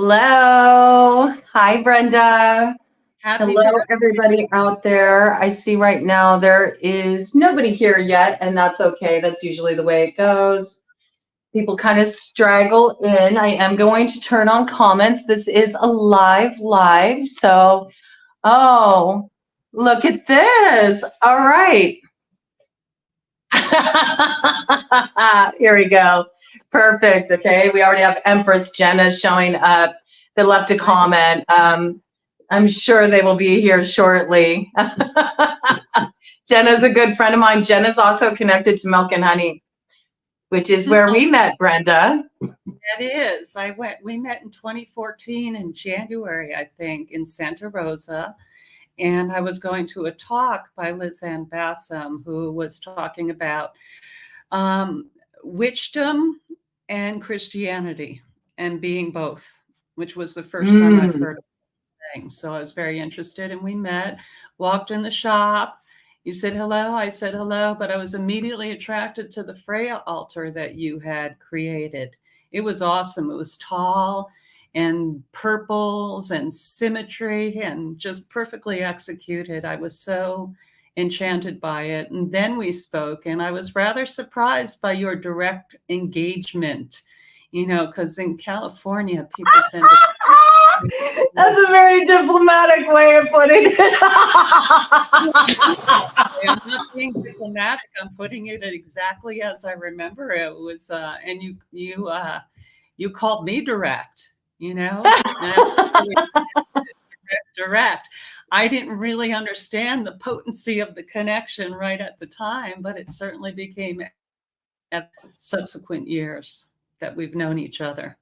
Hello. Hi, Brenda. Happy Hello, birthday. everybody out there. I see right now there is nobody here yet, and that's okay. That's usually the way it goes. People kind of straggle in. I am going to turn on comments. This is a live. So, oh, look at this. All right. Here we go. Perfect. Okay. We already have Empress Jenna showing up that left a comment. I'm sure they will be here shortly. Jenna's a good friend of mine. Jenna's also connected to Milk and Honey, which is where we met, Brenda. It is. We met in 2014 in January, I think, in Santa Rosa. And I was going to a talk by Lisanne Bassam, who was talking about witchdom and Christianity and being both, which was the first time I've heard of thing. So I was very interested, and we met, walked in the shop. You said hello, I said hello, but I was immediately attracted to the FREYA altar that you had created. It was awesome. It was tall and purples and symmetry and just perfectly executed. I was so enchanted by it. And then we spoke, and I was rather surprised by your direct engagement, because in California, people tend to... That's a very diplomatic way of putting it. I'm not being diplomatic. I'm putting it exactly as I remember it was. And you called me direct, direct. I didn't really understand the potency of the connection right at the time, but it certainly became at subsequent years that we've known each other.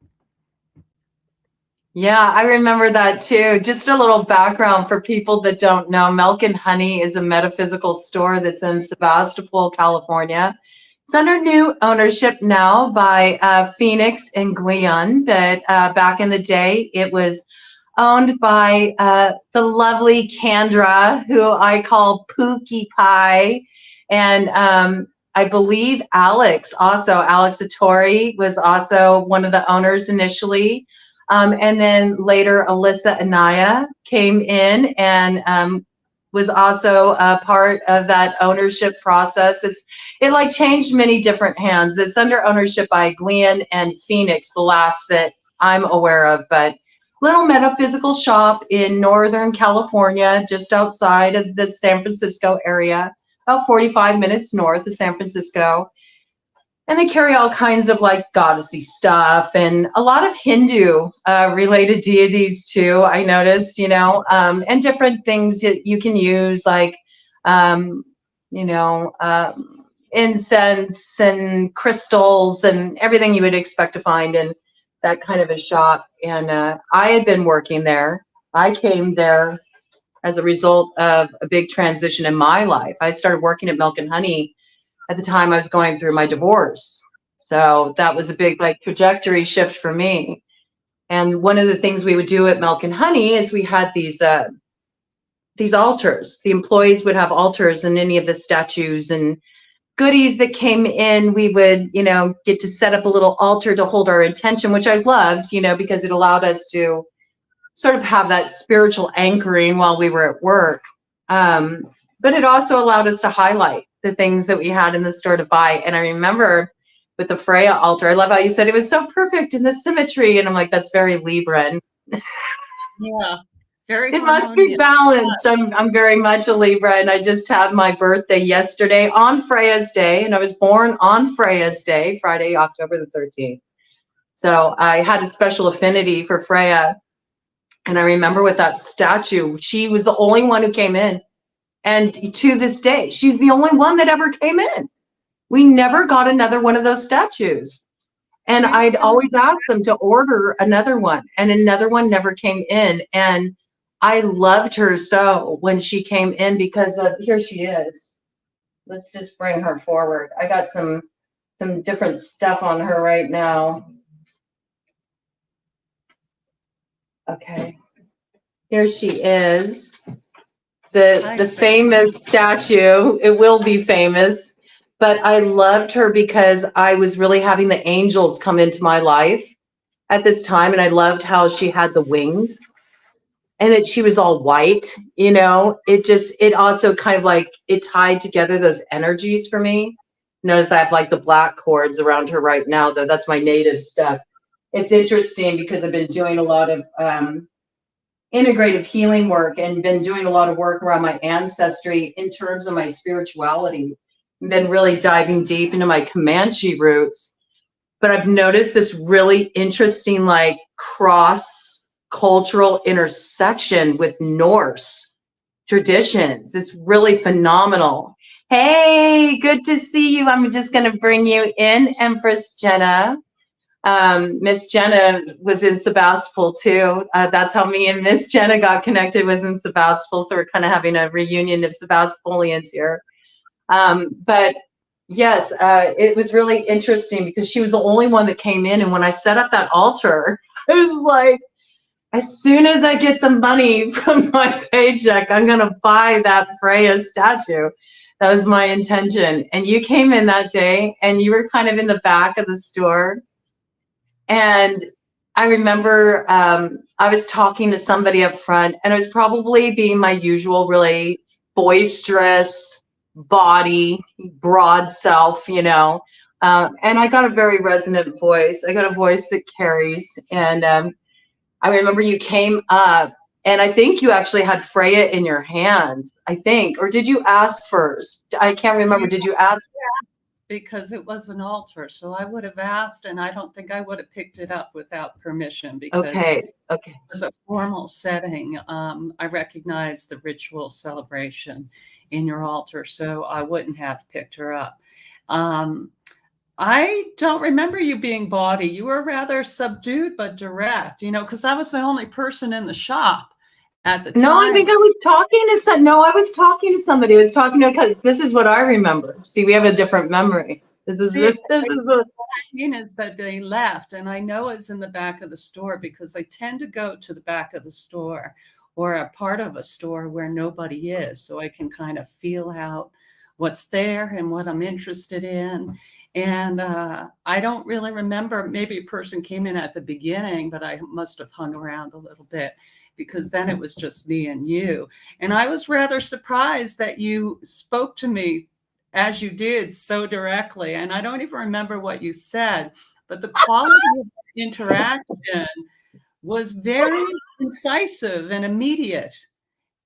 Yeah, I remember that too. Just a little background for people that don't know. Milk and Honey is a metaphysical store that's in Sebastopol, California. It's under new ownership now by Phoenix and Guyun, but back in the day, it was owned by the lovely Kendra, who I call Pookie Pie, and I believe Alex Atori was also one of the owners initially. And then later, Alyssa Anaya came in and was also a part of that ownership process. It like changed many different hands. It's under ownership by Glenn and Phoenix, the last that I'm aware of, but little metaphysical shop in Northern California, just outside of the San Francisco area, about 45 minutes north of San Francisco. And they carry all kinds of like goddessy stuff and a lot of Hindu related deities too, I noticed, and different things that you can use like, incense and crystals and everything you would expect to find in that kind of a shop. And I had been working there. I came there as a result of a big transition in my life. I started working at Milk and Honey at the time I was going through my divorce. So that was a big like trajectory shift for me. And one of the things we would do at Milk and Honey is we had these altars. The employees would have altars, and any of the statues and goodies that came in, we would, get to set up a little altar to hold our intention, which I loved, because it allowed us to sort of have that spiritual anchoring while we were at work. But it also allowed us to highlight the things that we had in the store to buy. And I remember with the FREYA altar, I love how you said it was so perfect in the symmetry. And I'm like, that's very Libra. Yeah, very. It must be balanced. I'm very much a Libra, and I just had my birthday yesterday on Freya's Day, and I was born on Freya's Day, Friday, October the 13th. So I had a special affinity for FREYA. And I remember with that statue, she was the only one who came in. And to this day, she's the only one that ever came in. We never got another one of those statues. And I'd always ask them to order another one, and another one never came in. And I loved her so when she came in because of, here she is. Let's just bring her forward. I got some different stuff on her right now. Okay. Here she is. The famous statue. It will be famous. But I loved her because I was really having the angels come into my life at this time, and I loved how she had the wings and that she was all white, you know. It also kind of like, it tied together those energies for me. Notice I have like the black cords around her right now, though. That's my native stuff. It's interesting because I've been doing a lot of integrative healing work and been doing a lot of work around my ancestry in terms of my spirituality, and been really diving deep into my Comanche roots. But I've noticed this really interesting, like, cross cultural intersection with Norse traditions. It's really phenomenal. Hey, good to see you. I'm just going to bring you in, Empress Jenna. Miss Jenna was in Sebastopol too. That's how me and Miss Jenna got connected, was in Sebastopol. So we're kind of having a reunion of Sebastopolians here. But yes, it was really interesting because she was the only one that came in. And when I set up that altar, I was like, as soon as I get the money from my paycheck, I'm going to buy that Freya statue. That was my intention. And you came in that day and you were kind of in the back of the store. And I remember I was talking to somebody up front, and I was probably being my usual really boisterous body, broad self, you know. And I got a very resonant voice. I got a voice that carries. And I remember you came up, and I think you actually had Freya in your hands, I think. Or did you ask first? I can't remember. Did you ask? Because it was an altar, so I would have asked, and I don't think I would have picked it up without permission, because okay. It was a formal setting. I recognized the ritual celebration in your altar, so I wouldn't have picked her up. I don't remember you being bawdy. You were rather subdued but direct, you know, because I was the only person in the shop at the time. No, I think I was talking to some. No, I was talking to somebody. I was talking to. This is what I remember. See, we have a different memory. This is what I mean is that they left, and I know it's in the back of the store because I tend to go to the back of the store or a part of a store where nobody is, so I can kind of feel out what's there and what I'm interested in. And I don't really remember. Maybe a person came in at the beginning, but I must have hung around a little bit, because then it was just me and you. And I was rather surprised that you spoke to me as you did, so directly. And I don't even remember what you said, but the quality of the interaction was very incisive and immediate.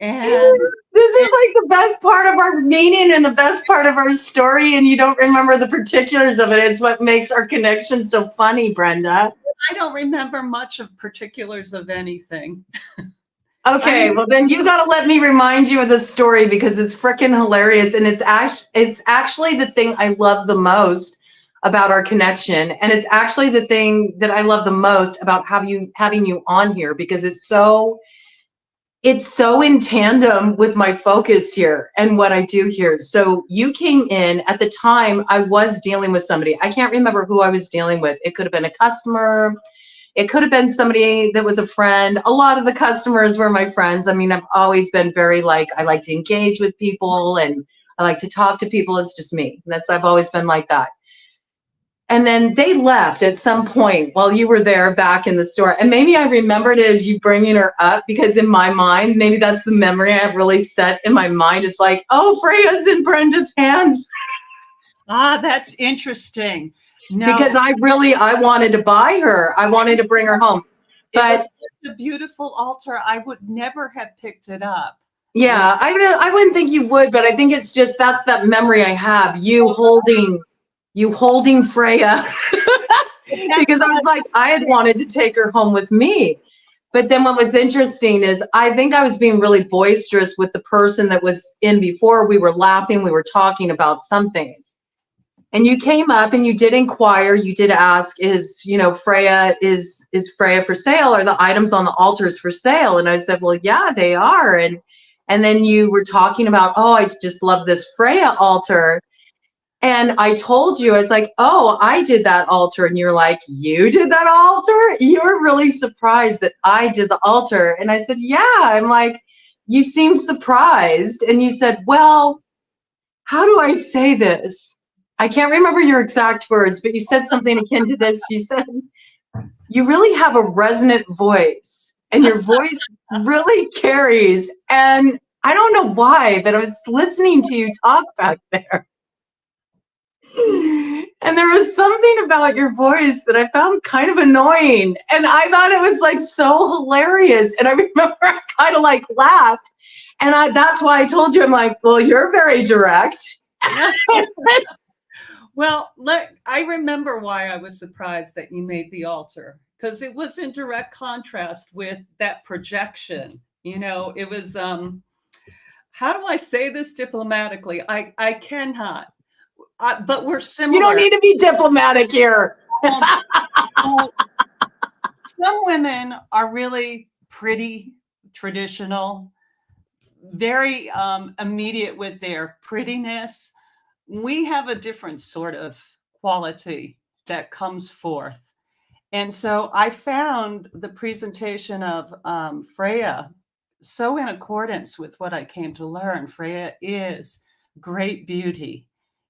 And this is like the best part of our meeting and the best part of our story, and you don't remember the particulars of it. It's what makes our connection so funny, Brenda. I don't remember much of particulars of anything. Okay, well then you got to let me remind you of the story, because it's freaking hilarious, and it's actually the thing I love the most about our connection, and it's actually the thing that I love the most about having you on here, because it's so in tandem with my focus here and what I do here. So you came in at the time I was dealing with somebody. I can't remember who I was dealing with. It could have been a customer. It could have been somebody that was a friend. A lot of the customers were my friends. I mean, I've always been very I like to engage with people and I like to talk to people. It's just me. I've always been like that. And then they left at some point while you were there back in the store. And maybe I remembered it as you bringing her up, because in my mind, maybe that's the memory I have really set in my mind. It's like, oh, Freya's in Brenda's hands. Ah, that's interesting. No, because I wanted to buy her. I wanted to bring her home. But it was such a beautiful altar. I would never have picked it up. Yeah, I wouldn't think you would, but I think it's just, that's that memory I have. You holding Freya. Because I was like, I had wanted to take her home with me. But then what was interesting is I think I was being really boisterous with the person that was in before. We were laughing, we were talking about something. And you came up and you did inquire, you did ask, is Freya, is Freya for sale? Are the items on the altars for sale? And I said, well, yeah, they are. And then you were talking about, oh, I just love this Freya altar. And I told you, I was like, oh, I did that altar. And you're like, you did that altar? You were really surprised that I did the altar. And I said, yeah. I'm like, you seem surprised. And you said, well, how do I say this? I can't remember your exact words, but you said something akin to this. You said, you really have a resonant voice, and your voice really carries. And I don't know why, but I was listening to you talk back there. And there was something about your voice that I found kind of annoying. And I thought it was like so hilarious. And I remember I kind of like laughed. And that's why I told you, I'm like, well, you're very direct. Well, I remember why I was surprised that you made the altar, because it was in direct contrast with that projection. You know, it was, how do I say this diplomatically? I cannot, but we're similar. You don't need to be diplomatic here. Some women are really pretty, traditional, very immediate with their prettiness. We have a different sort of quality that comes forth. And so I found the presentation of FREYA so in accordance with what I came to learn. FREYA is great beauty,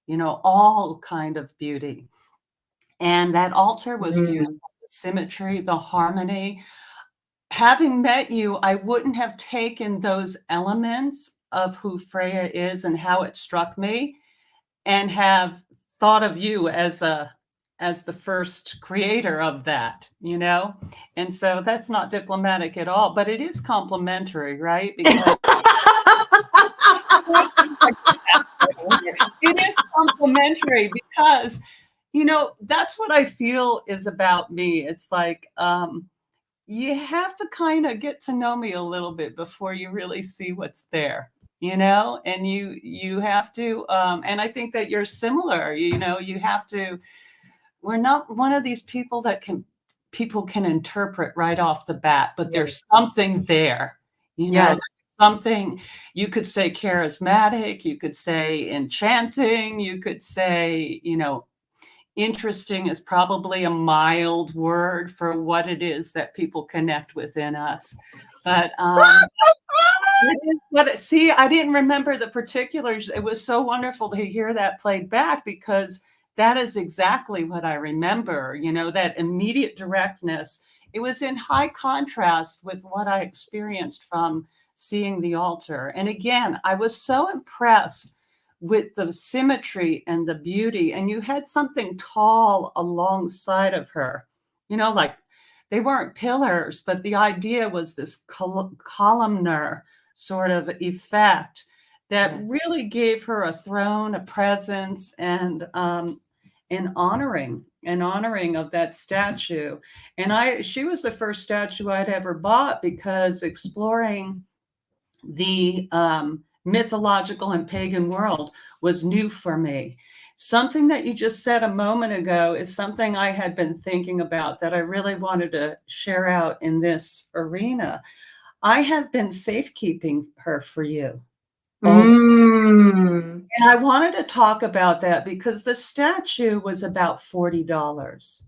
you know, all kind of beauty. And that altar was beautiful, the symmetry, the harmony. Having met you, I wouldn't have taken those elements of who FREYA is and how it struck me, and have thought of you as the first creator of that, you know? And so that's not diplomatic at all, but it is complimentary, right? Because it is complimentary because, you know, that's what I feel is about me. It's like, you have to kind of get to know me a little bit before you really see what's there, you know, and you have to, and I think that you're similar, you know, you have to, we're not one of these people that people can interpret right off the bat, but there's something there, you know, something. You could say charismatic, you could say enchanting, you could say, you know, interesting is probably a mild word for what it is that people connect within us. But see, I didn't remember the particulars. It was so wonderful to hear that played back, because that is exactly what I remember, you know, that immediate directness. It was in high contrast with what I experienced from seeing the altar. And again, I was so impressed with the symmetry and the beauty. And you had something tall alongside of her, you know, like they weren't pillars, but the idea was this columnar sort of effect that really gave her a throne, a presence, and an honoring of that statue. And she was the first statue I'd ever bought, because exploring the mythological and pagan world was new for me. Something that you just said a moment ago is something I had been thinking about that I really wanted to share out in this arena. I have been safekeeping her for you. And I wanted to talk about that because the statue was about $40.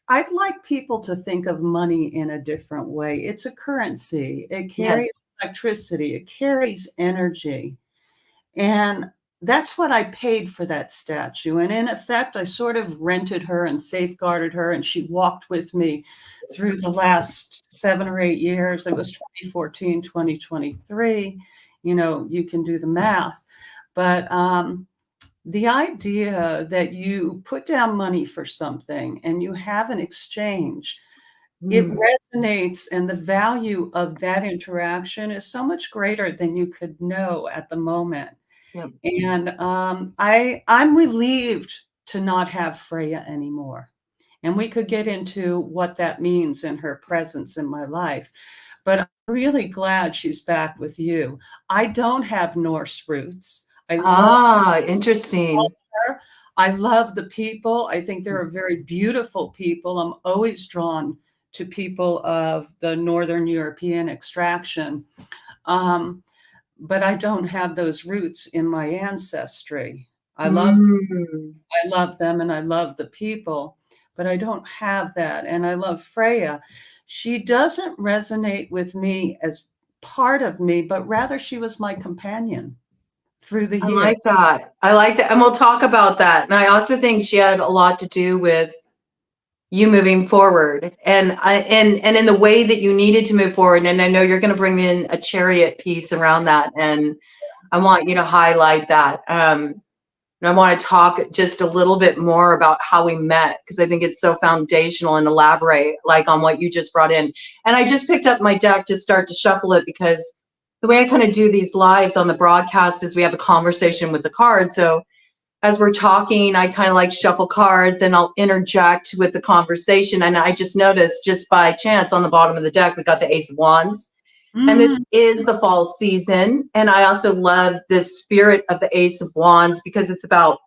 I'd like people to think of money in a different way. It's a currency. It carries electricity. It carries energy. And that's what I paid for that statue. And in effect, I sort of rented her and safeguarded her, and she walked with me through the last 7 or 8 years. It was 2014, 2023. You know, you can do the math. But the idea that you put down money for something and you have an exchange, it resonates, and the value of that interaction is so much greater than you could know at the moment. And I'm relieved to not have FREYA anymore. And we could get into what that means in her presence in my life. But I'm really glad she's back with you. I don't have Norse roots. Interesting. I love the people. I think they're a very beautiful people. I'm always drawn to people of the Northern European extraction. But I don't have those roots in my ancestry. I love them and I love the people, but I don't have that. And I love FREYA. She doesn't resonate with me as part of me, but rather she was my companion through the years. I like that. I like that. And we'll talk about that. And I also think she had a lot to do with you moving forward, and and in the way that you needed to move forward. And I know you're going to bring in a chariot piece around that, and I want you to highlight that. And I want to talk just a little bit more about how we met, because I think it's so foundational, and elaborate like on what you just brought in. And I just picked up my deck to start to shuffle it, because the way I kind of do these lives on the broadcast is we have a conversation with the cards. So as we're talking, I kind of like shuffle cards and I'll interject with the conversation. And I just noticed, just by chance, on the bottom of the deck, we got the Ace of Wands. And this is the fall season. And I also love the spirit of the Ace of Wands, because it's about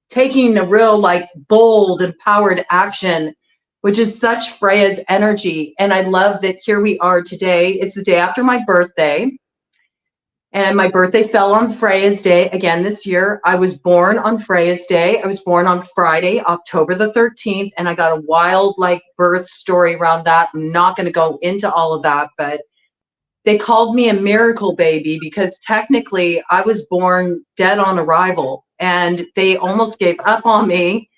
taking a real like bold, empowered action, which is such Freya's energy. And I love that here we are today. It's the day after my birthday. And my birthday fell on Freya's day again this year. I was born on Freya's day. I was born on Friday, October the 13th. And I got a wild like birth story around that. I'm not going to go into all of that, but they called me a miracle baby, because technically I was born dead on arrival, and they almost gave up on me.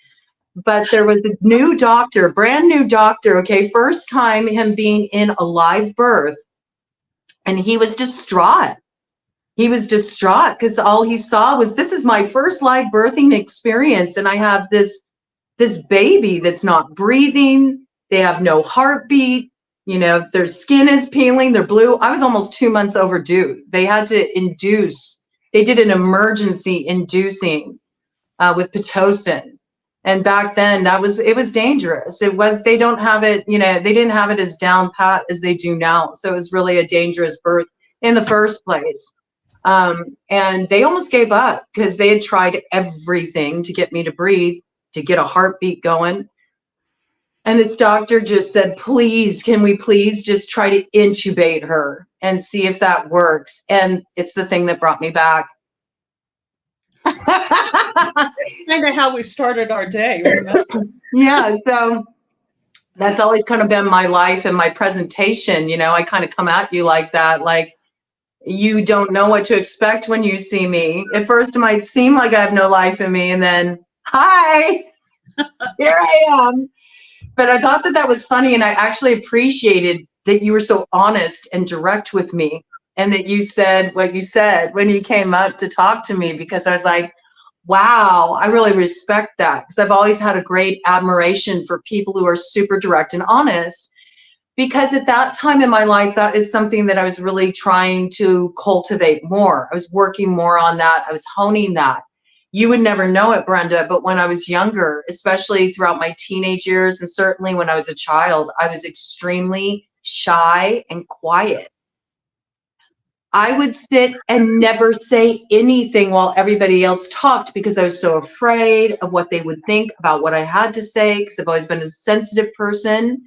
But there was a new doctor, brand new doctor, okay, first time him being in a live birth, and he was distraught. He was distraught because all he saw was, this is my first live birthing experience, and I have this baby that's not breathing. They have no heartbeat. You know, their skin is peeling, they're blue. I was almost 2 months overdue. They had to induce, they did an emergency inducing with Pitocin. And back then it was dangerous. They don't have it, you know, they didn't have it as down pat as they do now. So it was really a dangerous birth in the first place. And they almost gave up, because they had tried everything to get me to breathe, to get a heartbeat going. And this doctor just said, please, can we please just try to intubate her and see if that works? And it's the thing that brought me back. Kind of how we started our day. Remember? Yeah, so that's always kind of been my life and my presentation. You know, I kind of come at you like that, like you don't know what to expect when you see me. At first, it might seem like I have no life in me, and then, hi, here I am. But I thought that was funny, and I actually appreciated that you were so honest and direct with me, and that you said what you said when you came up to talk to me, because I was like, wow, I really respect that, because I've always had a great admiration for people who are super direct and honest, because at that time in my life, that is something that I was really trying to cultivate more. I was working more on that. I was honing that. You would never know it, Brenda, but when I was younger, especially throughout my teenage years, and certainly when I was a child, I was extremely shy and quiet. I would sit and never say anything while everybody else talked, because I was so afraid of what they would think about what I had to say, because I've always been a sensitive person.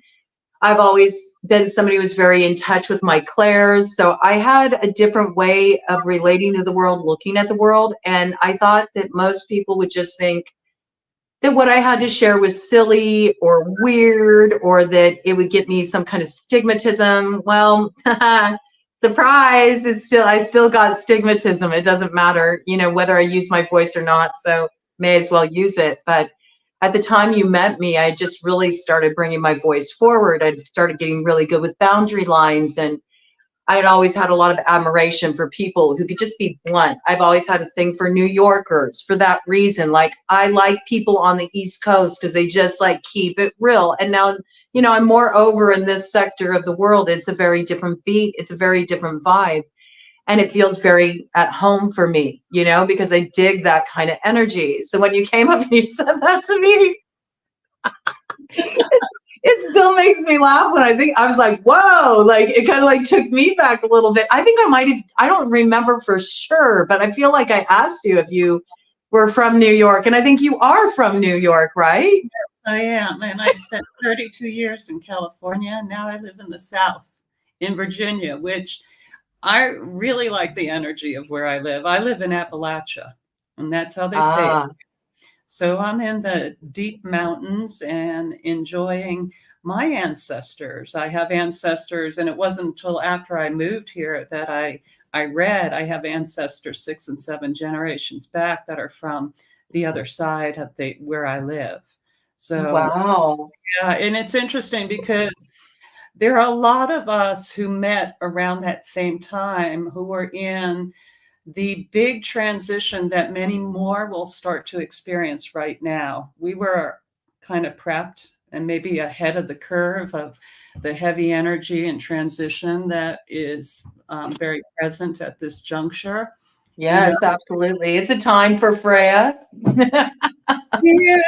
I've always been somebody who was very in touch with my clairs. So I had a different way of relating to the world, looking at the world. And I thought that most people would just think that what I had to share was silly or weird, or that it would get me some kind of stigmatism. Well, surprise, I still got stigmatism. It doesn't matter, you know, whether I use my voice or not. So may as well use it. But at the time you met me, I just really started bringing my voice forward. I started getting really good with boundary lines, and I had always had a lot of admiration for people who could just be blunt. I've always had a thing for New Yorkers for that reason. Like, I like people on the East Coast because they just like keep it real. And now, you know, I'm more over in this sector of the world. It's a very different beat. It's a very different vibe. And it feels very at home for me, you know, because I dig that kind of energy. So when you came up and you said that to me, it still makes me laugh when I think, I was like, whoa, like it kind of like took me back a little bit. I think I might have, I don't remember for sure, but I feel like I asked you if you were from New York, and I think you are from New York, right? Yes, I am. And I spent 32 years in California, and now I live in the South, in Virginia, which I really like the energy of where I live. I live in Appalachia, and that's how they say it. So I'm in the deep mountains and enjoying my ancestors. I have ancestors, and it wasn't until after I moved here that I read I have ancestors 6 and 7 generations back that are from the other side of where I live. So Wow. yeah, and it's interesting because there are a lot of us who met around that same time who were in the big transition that many more will start to experience right now. We were kind of prepped and maybe ahead of the curve of the heavy energy and transition that is very present at this juncture. Yes, absolutely. It's a time for Freya. Yeah,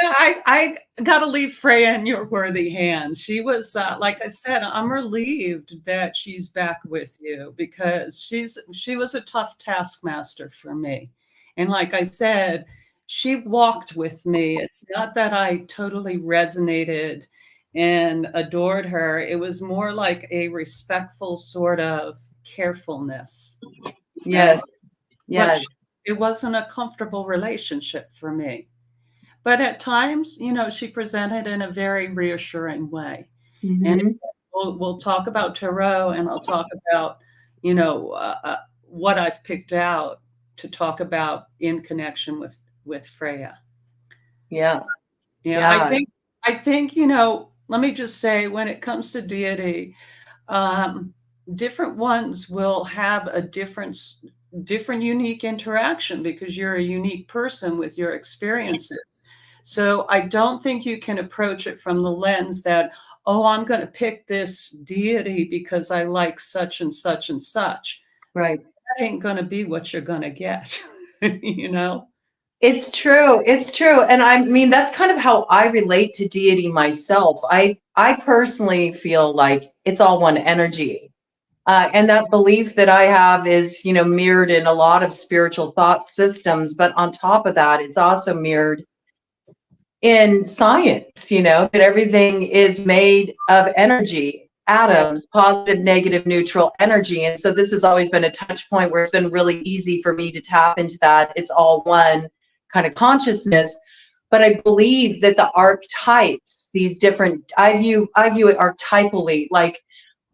I got to leave Freya in your worthy hands. She was, like I said, I'm relieved that she's back with you because she was a tough taskmaster for me. And like I said, she walked with me. It's not that I totally resonated and adored her. It was more like a respectful sort of carefulness. Yes. Yes. But it wasn't a comfortable relationship for me. But at times, you know, she presented in a very reassuring way. And Mhm. we'll talk about tarot, and I'll talk about, you know, what I've picked out to talk about in connection with Freya. Yeah. Yeah, Yeah. I think, you know, let me just say, when it comes to deity, different ones will have a different unique interaction because you're a unique person with your experiences. So I don't think you can approach it from the lens that, oh, I'm going to pick this deity because I like such and such and such. Right. That ain't going to be what you're going to get, you know? It's true. It's true. And I mean, that's kind of how I relate to deity myself. I personally feel like it's all one energy. And that belief that I have is, you know, mirrored in a lot of spiritual thought systems. But on top of that, it's also mirrored in science, you know, that everything is made of energy, Yeah. atoms, positive, negative, neutral energy. And so this has always been a touch point where it's been really easy for me to tap into that. It's all one kind of consciousness. But I believe that the archetypes, these different, I view it archetypally, like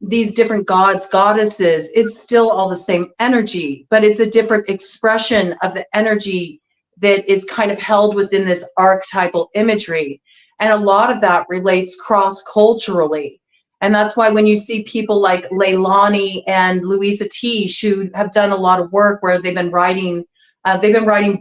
these different gods, goddesses, it's still all the same energy, but it's a different expression of the energy that is kind of held within this archetypal imagery. And a lot of that relates cross-culturally. And that's why when you see people like Leilani and Louisa Tish, who have done a lot of work where they've been writing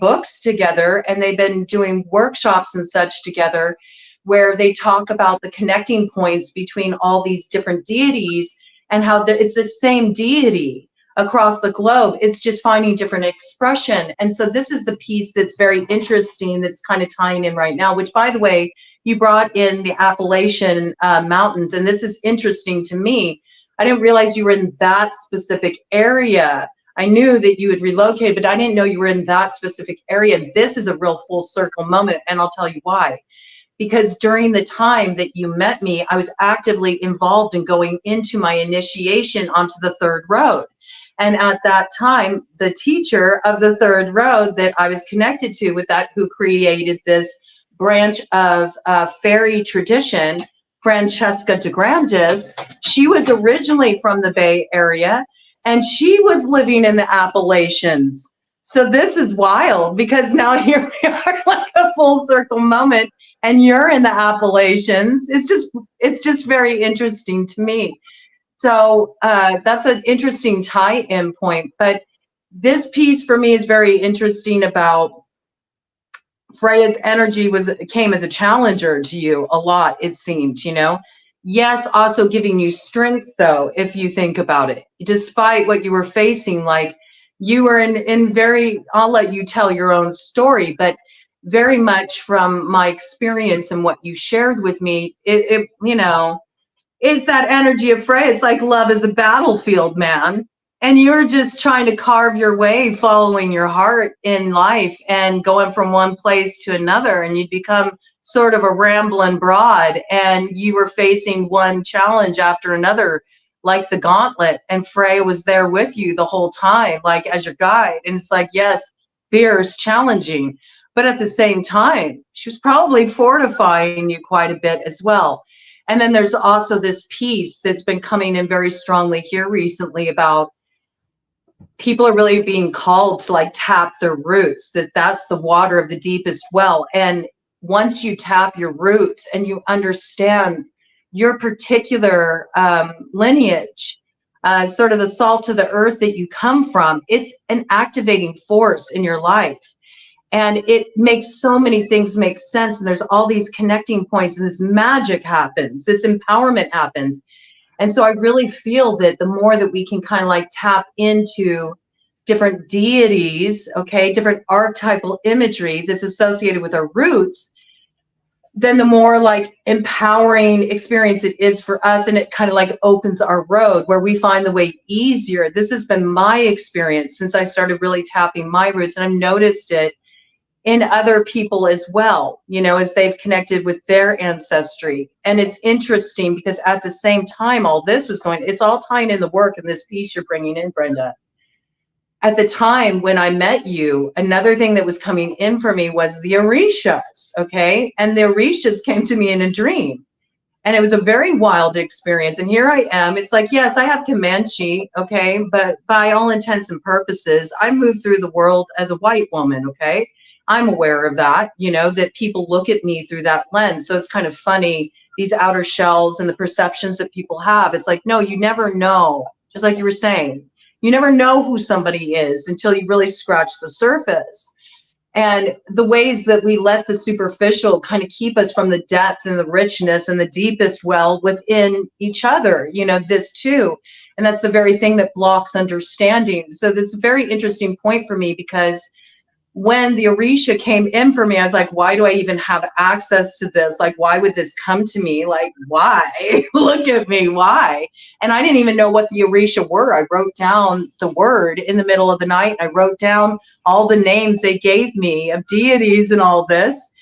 books together, and they've been doing workshops and such together, where they talk about the connecting points between all these different deities and how it's the same deity across the globe. It's just finding different expression. And so this is the piece that's very interesting, that's kind of tying in right now, which, by the way, you brought in the Appalachian Mountains. And this is interesting to me. I didn't realize you were in that specific area. I knew that you had relocated, but I didn't know you were in that specific area. This is a real full circle moment, and I'll tell you why. Because during the time that you met me, I was actively involved in going into my initiation onto the third road. And at that time, the teacher of the third road that I was connected to with that, who created this branch of fairy tradition, Francesca de Grandis, she was originally from the Bay Area, and she was living in the Appalachians. So this is wild, because now here we are, like a full circle moment, and you're in the Appalachians. It's just very interesting to me. So that's an interesting tie-in point. But this piece for me is very interesting about Freya's energy came as a challenger to you a lot, it seemed, you know. Yes, also giving you strength, though, if you think about it. Despite what you were facing, like you were in very, I'll let you tell your own story, but very much from my experience and what you shared with me, it you know, it's that energy of Freya. It's like love is a battlefield, man. And you're just trying to carve your way, following your heart in life and going from one place to another. And you'd become sort of a rambling broad, and you were facing one challenge after another, like the gauntlet. And Freya was there with you the whole time, like as your guide. And it's like, yes, fierce, challenging. But at the same time, she was probably fortifying you quite a bit as well. And then there's also this piece that's been coming in very strongly here recently about people are really being called to like tap their roots, that's the water of the deepest well. And once you tap your roots and you understand your particular lineage, sort of the salt of the earth that you come from, it's an activating force in your life. And it makes so many things make sense. And there's all these connecting points, and this magic happens, this empowerment happens. And so I really feel that the more that we can kind of like tap into different deities, okay, different archetypal imagery that's associated with our roots, then the more like empowering experience it is for us. And it kind of like opens our road where we find the way easier. This has been my experience since I started really tapping my roots, and I've noticed it in other people as well, you know, as they've connected with their ancestry. And it's interesting because at the same time all this was going, it's all tying in the work in this piece you're bringing in, Brenda. At the time when I met you, another thing that was coming in for me was the Orishas, okay? And the Orishas came to me in a dream. And it was a very wild experience. And here I am. It's like, yes, I have Comanche, okay? But by all intents and purposes, I move through the world as a white woman, okay? I'm aware of that, you know, that people look at me through that lens. So it's kind of funny, these outer shells and the perceptions that people have. It's like, no, you never know. Just like you were saying, you never know who somebody is until you really scratch the surface. And the ways that we let the superficial kind of keep us from the depth and the richness and the deepest well within each other, you know, this too. And that's the very thing that blocks understanding. So this is a very interesting point for me, because when the Orisha came in for me, I was like, why do I even have access to this? Like, why would this come to me? Like, why? Look at me, why? And I didn't even know what the Orisha were. I wrote down the word in the middle of the night. I wrote down all the names they gave me of deities and all this.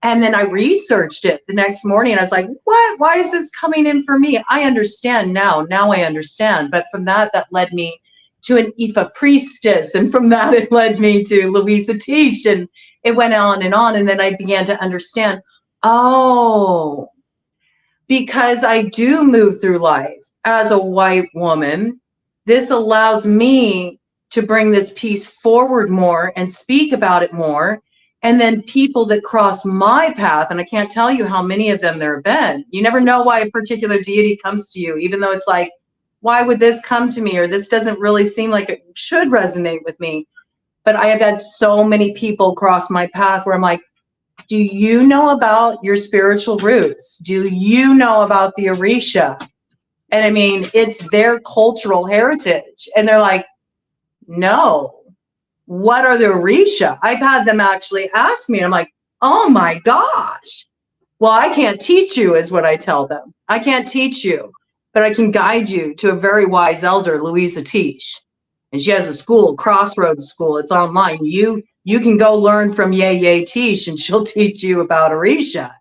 And then I researched it the next morning. And I was like, what? Why is this coming in for me? I understand now. Now I understand. But from that led me to an Ifa priestess, and from that it led me to Yodice, and it went on. And then I began to understand, oh, because I do move through life as a white woman, this allows me to bring this piece forward more and speak about it more. And then people that cross my path, and I can't tell you how many of them there have been. You never know why a particular deity comes to you, even though it's like, why would this come to me? Or this doesn't really seem like it should resonate with me. But I have had so many people cross my path where I'm like, do you know about your spiritual roots? Do you know about the Orisha? And I mean, it's their cultural heritage. And they're like, no, what are the Orisha? I've had them actually ask me, and I'm like, oh my gosh. Well, I can't teach you, is what I tell them. I can't teach you, but I can guide you to a very wise elder, Yodice. And she has a school, Crossroads School. It's online. You can go learn from Yodice, and she'll teach you about Orisha.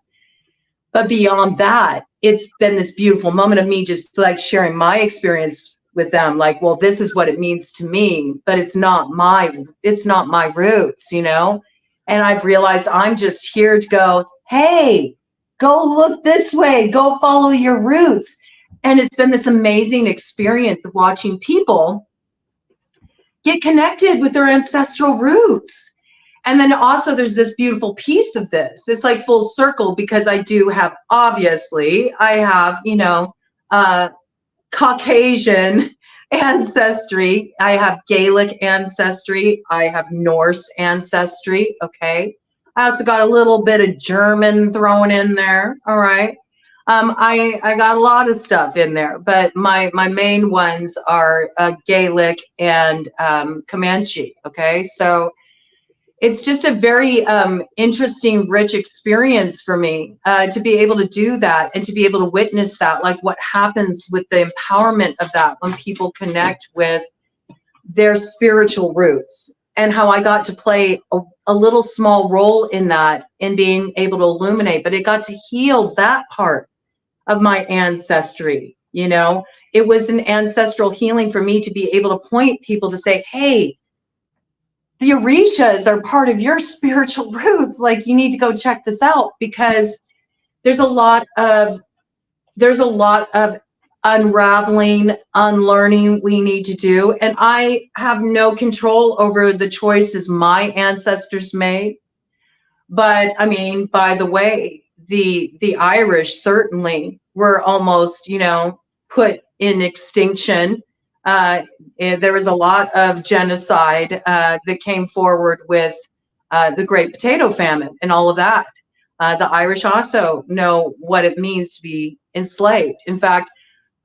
But beyond that, it's been this beautiful moment of me just like sharing my experience with them. Like, well, this is what it means to me, but it's not my roots, you know? And I've realized I'm just here to go, hey, go look this way, go follow your roots. And it's been this amazing experience of watching people get connected with their ancestral roots. And then also there's this beautiful piece of this. It's like full circle, because I do have, obviously, I have, you know, Caucasian ancestry. I have Gaelic ancestry. I have Norse ancestry, okay? I also got a little bit of German thrown in there, all right? I got a lot of stuff in there, but my main ones are Gaelic and Comanche, okay? So it's just a very interesting, rich experience for me to be able to do that and to be able to witness that, like what happens with the empowerment of that when people connect with their spiritual roots, and how I got to play a little small role in that, in being able to illuminate, but it got to heal that part of my ancestry. You know, it was an ancestral healing for me to be able to point people to say, hey, the Orishas are part of your spiritual roots. Like, you need to go check this out, because there's a lot of unraveling, unlearning we need to do. And I have no control over the choices my ancestors made, But I mean, by the way, the Irish certainly were almost, you know, put in extinction. There was a lot of genocide that came forward with the Great Potato Famine and all of that. The Irish also know what it means to be enslaved. In fact,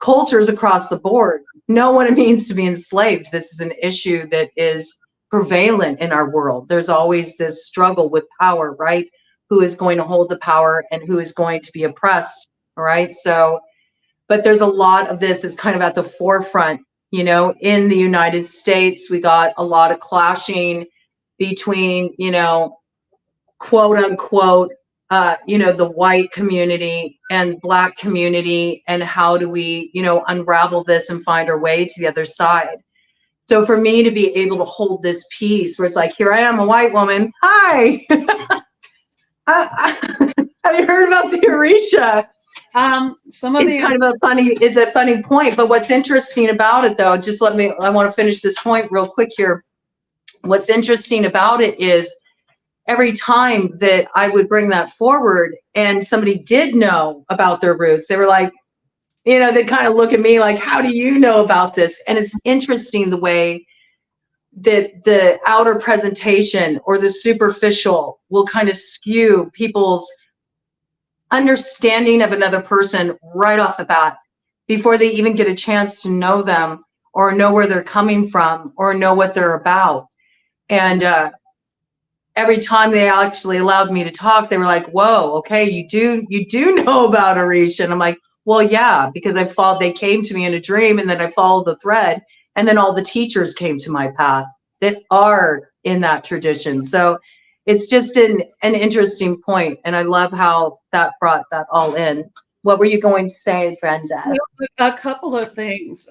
cultures across the board know what it means to be enslaved. This is an issue that is prevalent in our world. There's always this struggle with power, right? Who is going to hold the power and who is going to be oppressed, all right? So, but there's a lot of this is kind of at the forefront, you know, in the United States. We got a lot of clashing between, you know, quote unquote, you know, the white community and Black community, and how do we, you know, unravel this and find our way to the other side. So for me to be able to hold this piece where it's like, here I am, a white woman, hi. Have you heard about the Orisha? Some of the It's kind of a funny point, but what's interesting about it though, just I want to finish this point real quick here. What's interesting about it is every time that I would bring that forward and somebody did know about their roots, they were like, you know, they kind of look at me like, how do you know about this? And it's interesting the way that the outer presentation or the superficial will kind of skew people's understanding of another person right off the bat before they even get a chance to know them or know where they're coming from or know what they're about. And every time they actually allowed me to talk, they were like, whoa, okay, you do know about Orisha. And I'm like, well, yeah, because they came to me in a dream, and then I followed the thread, and then all the teachers came to my path that are in that tradition. So it's just an interesting point, and I love how that brought that all in. What were you going to say, Brenda? A couple of things.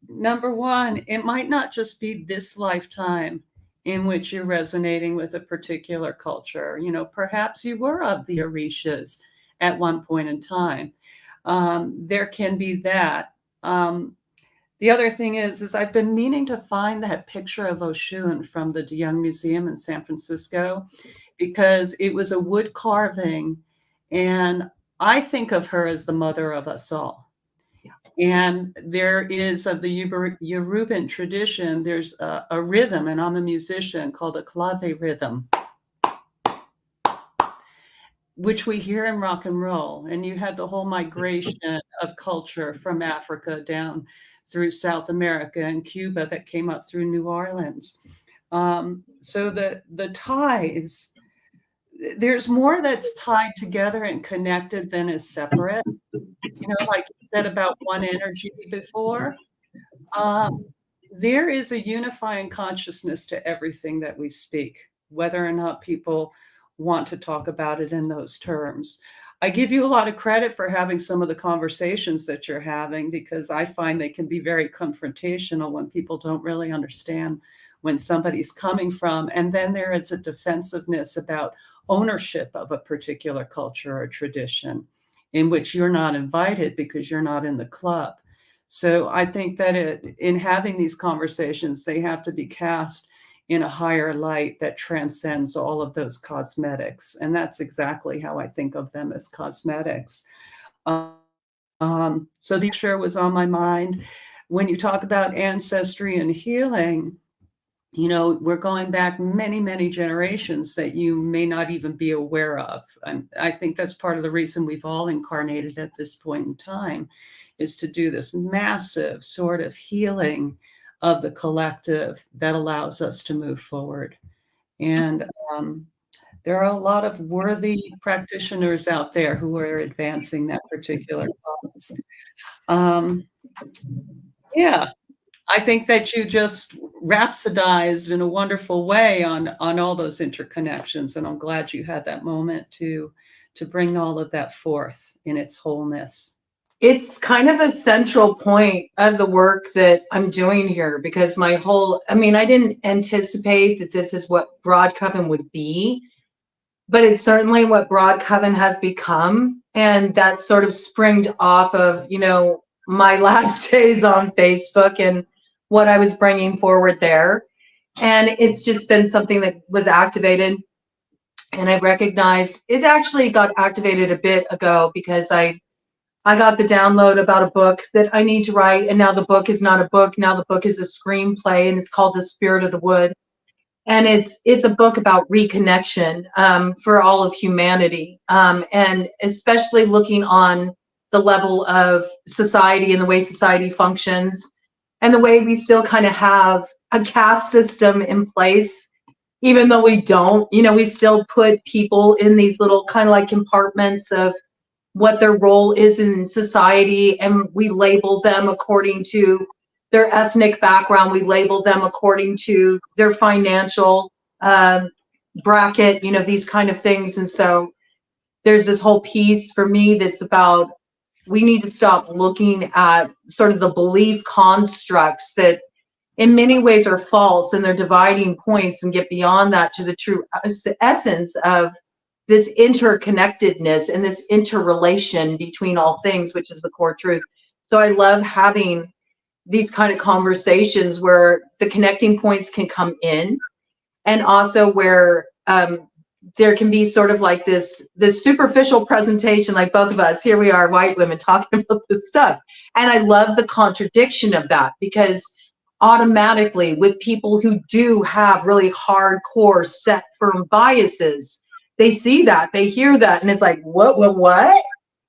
Number one, it might not just be this lifetime in which you're resonating with a particular culture. You know, perhaps you were of the Orishas at one point in time. There can be that. The other thing is I've been meaning to find that picture of Oshun from the De Young Museum in San Francisco, because it was a wood carving, and I think of her as the mother of us all. And there is, of the Yoruban tradition, there's a rhythm, and I'm a musician, called a clave rhythm, which we hear in rock and roll. And you had the whole migration of culture from Africa down through South America and Cuba that came up through New Orleans. So the ties, there's more that's tied together and connected than is separate. You know, like you said about one energy before, there is a unifying consciousness to everything that we speak, whether or not people want to talk about it in those terms. I give you a lot of credit for having some of the conversations that you're having, because I find they can be very confrontational when people don't really understand when somebody's coming from. And then there is a defensiveness about ownership of a particular culture or tradition, in which you're not invited because you're not in the club. So I think that in having these conversations, they have to be cast in a higher light that transcends all of those cosmetics. And that's exactly how I think of them, as cosmetics. So the picture was on my mind. When you talk about ancestry and healing, you know, we're going back many, many generations that you may not even be aware of. And I think that's part of the reason we've all incarnated at this point in time, is to do this massive sort of healing of the collective that allows us to move forward. And there are a lot of worthy practitioners out there who are advancing that particular cause. Yeah. I think that you just rhapsodized in a wonderful way on all those interconnections. And I'm glad you had that moment to bring all of that forth in its wholeness. It's kind of a central point of the work that I'm doing here, because I didn't anticipate that this is what Broad Coven would be, but it's certainly what Broad Coven has become. And that sort of springed off of, you know, my last days on Facebook and what I was bringing forward there. And it's just been something that was activated And I recognized it actually got activated a bit ago because I got the download about a book that I need to write. And now the book is not a book. Now the book is a screenplay, and it's called The Spirit of the Wood. And it's a book about reconnection for all of humanity, and especially looking on the level of society and the way society functions, and the way we still kind of have a caste system in place, even though we don't. You know, we still put people in these little kind of like compartments of what their role is in society, and we label them according to their ethnic background. We label them according to their financial bracket, you know, these kind of things. And so there's this whole piece for me that's about, we need to stop looking at sort of the belief constructs that in many ways are false, and they're dividing points, and get beyond that to the true essence of this interconnectedness and this interrelation between all things, which is the core truth. So I love having these kind of conversations where the connecting points can come in, and also where there can be sort of like this superficial presentation, like both of us, here we are, white women talking about this stuff. And I love the contradiction of that, because automatically with people who do have really hardcore set firm biases, they see that, they hear that, and it's like, what?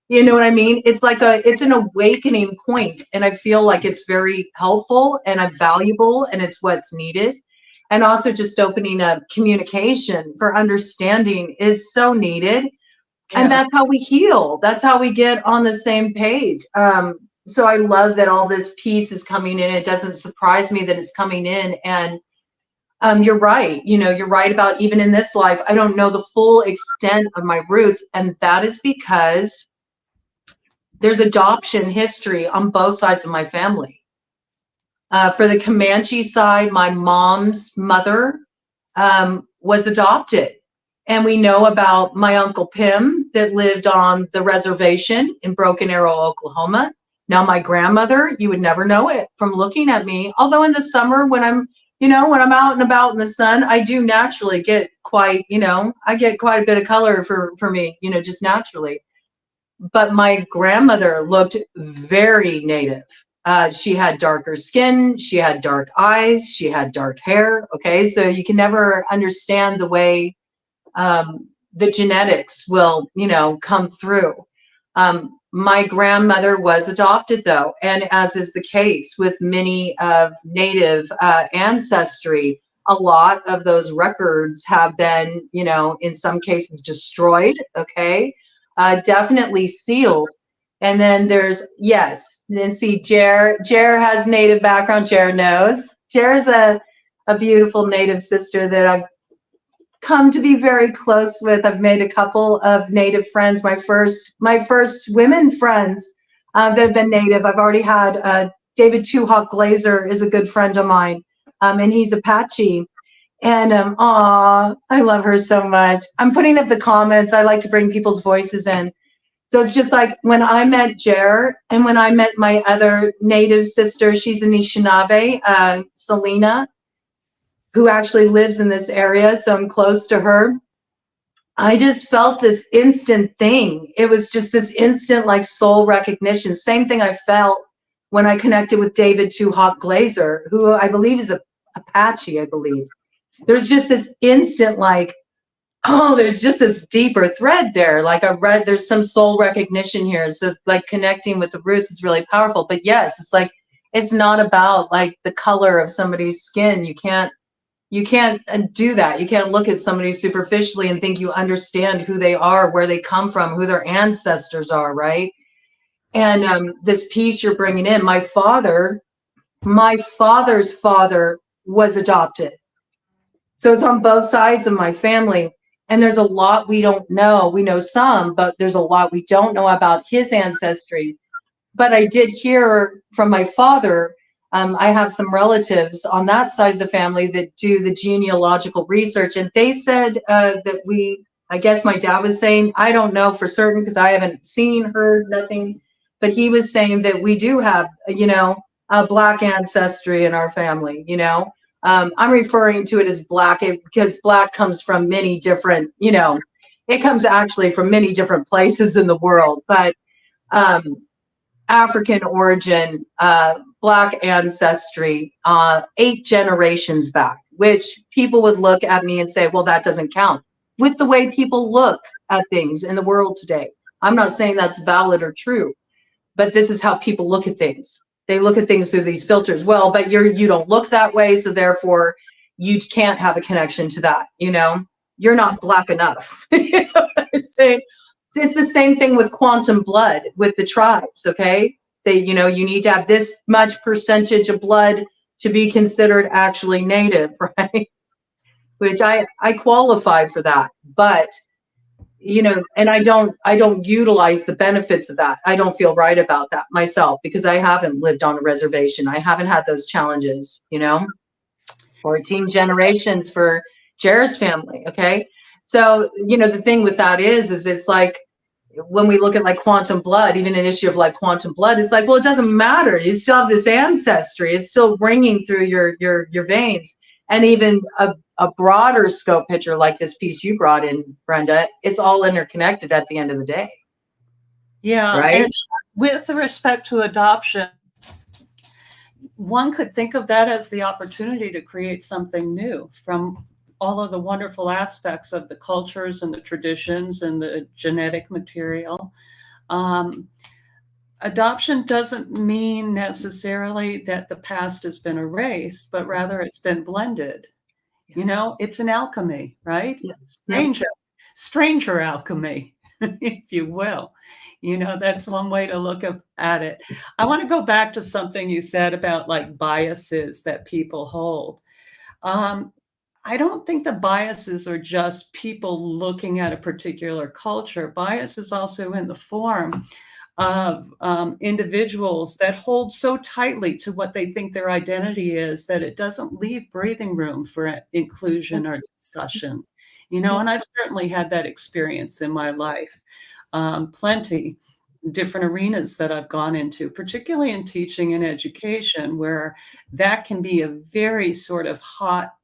You know what I mean? It's like it's an awakening point, and I feel like it's very helpful and valuable, and it's what's needed. And also just opening up communication for understanding is so needed. Yeah. And that's how we heal. That's how we get on the same page. So I love that all this piece is coming in. It doesn't surprise me that it's coming in. And you're right. You know, you're right about even in this life, I don't know the full extent of my roots. And that is because there's adoption history on both sides of my family. For the Comanche side, my mom's mother was adopted. And we know about my Uncle Pim that lived on the reservation in Broken Arrow, Oklahoma. Now, my grandmother, you would never know it from looking at me. Although in the summer, when I'm out and about in the sun, I do naturally get quite, I get quite a bit of color for me, just naturally. But my grandmother looked very native. She had darker skin, she had dark eyes, she had dark hair. Okay, so you can never understand the way the genetics will, come through. My grandmother was adopted, though, and as is the case with many of Native ancestry, a lot of those records have been, in some cases destroyed, okay, definitely sealed. And then there's, yes, then see, Jer has Native background. Jer knows. Jer's a beautiful Native sister that I've come to be very close with. I've made a couple of Native friends. My first women friends that have been Native. I've already had David Two Hawk Glazer is a good friend of mine, and he's Apache. And I love her so much. I'm putting up the comments. I like to bring people's voices in. So it's just like when I met Jer, and when I met my other Native sister, she's an Anishinaabe, Selena, who actually lives in this area, so I'm close to her. I just felt this instant thing. It was just this instant like soul recognition. Same thing I felt when I connected with David Two Hawk Glazer, who I believe is a Apache, I believe. There's just this instant like, oh, there's just this deeper thread there. Like I read, there's some soul recognition here. So like connecting with the roots is really powerful. But yes, it's like, it's not about like the color of somebody's skin. You can't do that. You can't look at somebody superficially and think you understand who they are, where they come from, who their ancestors are, right? And this piece you're bringing in, my father's father was adopted. So it's on both sides of my family. And there's a lot we don't know. We know some, but there's a lot we don't know about his ancestry. But I did hear from my father, I have some relatives on that side of the family that do the genealogical research. And they said that I guess my dad was saying, I don't know for certain because I haven't seen, heard, nothing. But he was saying that we do have, a Black ancestry in our family, I'm referring to it as black because black comes from many different, you know, it comes actually from many different places in the world, but African origin, black ancestry, 8 generations back, which people would look at me and say, well, that doesn't count with the way people look at things in the world today. I'm not saying that's valid or true, but this is how people look at things. They look at things through these filters. Well, but you don't look that way, so therefore you can't have a connection to that. You know, you're not black enough. You know what I'm saying? It's the same thing with quantum blood with the tribes. Okay, you know, you need to have this much percentage of blood to be considered actually native, right? Which I qualified for that, but you know, and I don't utilize the benefits of that. I don't feel right about that myself because I haven't lived on a reservation. I haven't had those challenges, you know. 14 generations for Jared's family. Okay, so you know the thing with that is it's like when we look at like quantum blood, even an issue of like quantum blood, it's like, well, it doesn't matter. You still have this ancestry. It's still ringing through your veins. And even a broader scope picture like this piece you brought in, Brenda, it's all interconnected at the end of the day. Yeah, right. And with respect to adoption, one could think of that as the opportunity to create something new from all of the wonderful aspects of the cultures and the traditions and the genetic material. Adoption doesn't mean necessarily that the past has been erased, but rather it's been blended. Yes. You know, it's an alchemy, right? Yes. Stranger alchemy, if you will. You know, that's one way to look at it. I want to go back to something you said about like biases that people hold. I don't think the biases are just people looking at a particular culture. Bias is also in the form of individuals that hold so tightly to what they think their identity is that it doesn't leave breathing room for inclusion or discussion. You know, and I've certainly had that experience in my life. Plenty different arenas that I've gone into, particularly in teaching and education, where that can be a very sort of hot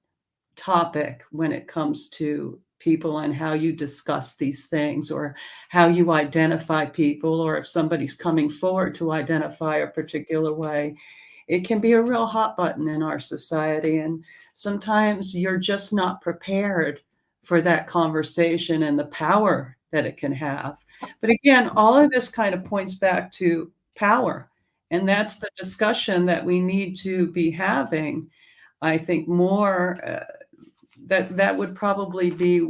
topic when it comes to people and how you discuss these things or how you identify people, or if somebody's coming forward to identify a particular way. It can be a real hot button in our society. And sometimes you're just not prepared for that conversation and the power that it can have. But again, all of this kind of points back to power. And that's the discussion that we need to be having. I think more that would probably be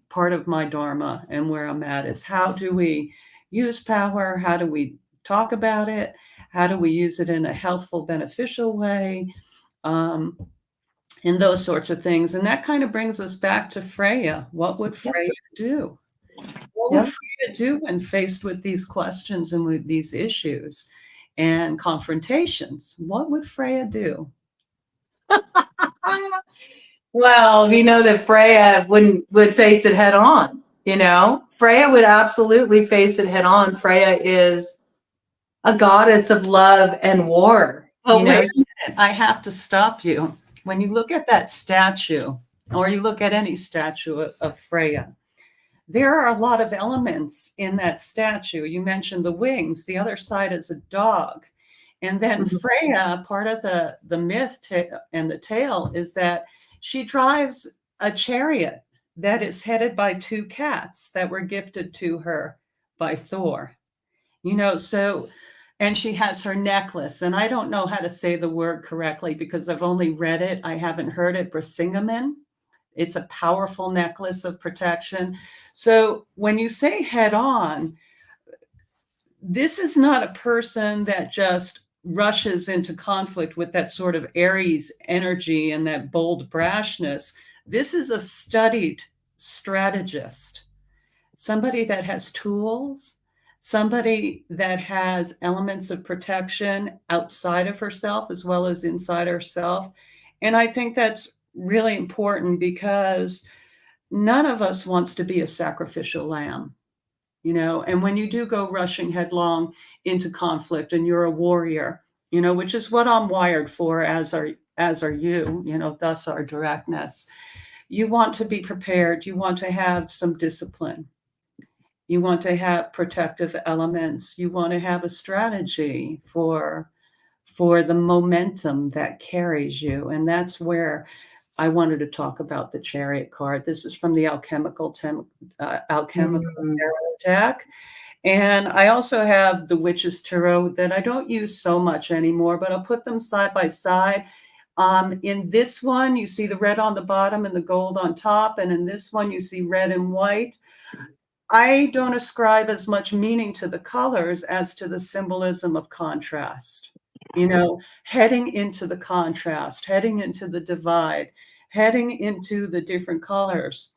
part of my dharma and where I'm at is how do we use power? How do we talk about it? How do we use it in a healthful, beneficial way? And those sorts of things. And that kind of brings us back to FREYA. What would FREYA do? What would FREYA do when faced with these questions and with these issues and confrontations? What would FREYA do? Well, we know that FREYA would face it head on. You know, FREYA would absolutely face it head on. FREYA is a goddess of love and war. Oh, wait a minute. I have to stop you. When you look at that statue, or you look at any statue of FREYA, there are a lot of elements in that statue. You mentioned the wings. The other side is a dog. And then FREYA, part of the myth and the tale is that she drives a chariot that is headed by 2 cats that were gifted to her by Thor. You know, so, and she has her necklace, and I don't know how to say the word correctly because I've only read it. I haven't heard it. Brisingamen. It's a powerful necklace of protection. So when you say head on, this is not a person that just rushes into conflict with that sort of Aries energy and that bold brashness. This is a studied strategist, somebody that has tools, somebody that has elements of protection outside of herself as well as inside herself. And I think that's really important because none of us wants to be a sacrificial lamb. You know, and when you do go rushing headlong into conflict and you're a warrior, you know, which is what I'm wired for as as are you, thus our directness. You want to be prepared. You want to have some discipline. You want to have protective elements. You want to have a strategy for the momentum that carries you. And that's where I wanted to talk about the Chariot card. This is from the Alchemical Tarot deck. And I also have the Witch's Tarot that I don't use so much anymore, but I'll put them side by side. In this one, you see the red on the bottom and the gold on top. And in this one, you see red and white. I don't ascribe as much meaning to the colors as to the symbolism of contrast. Heading into the contrast, heading into the divide, heading into the different colors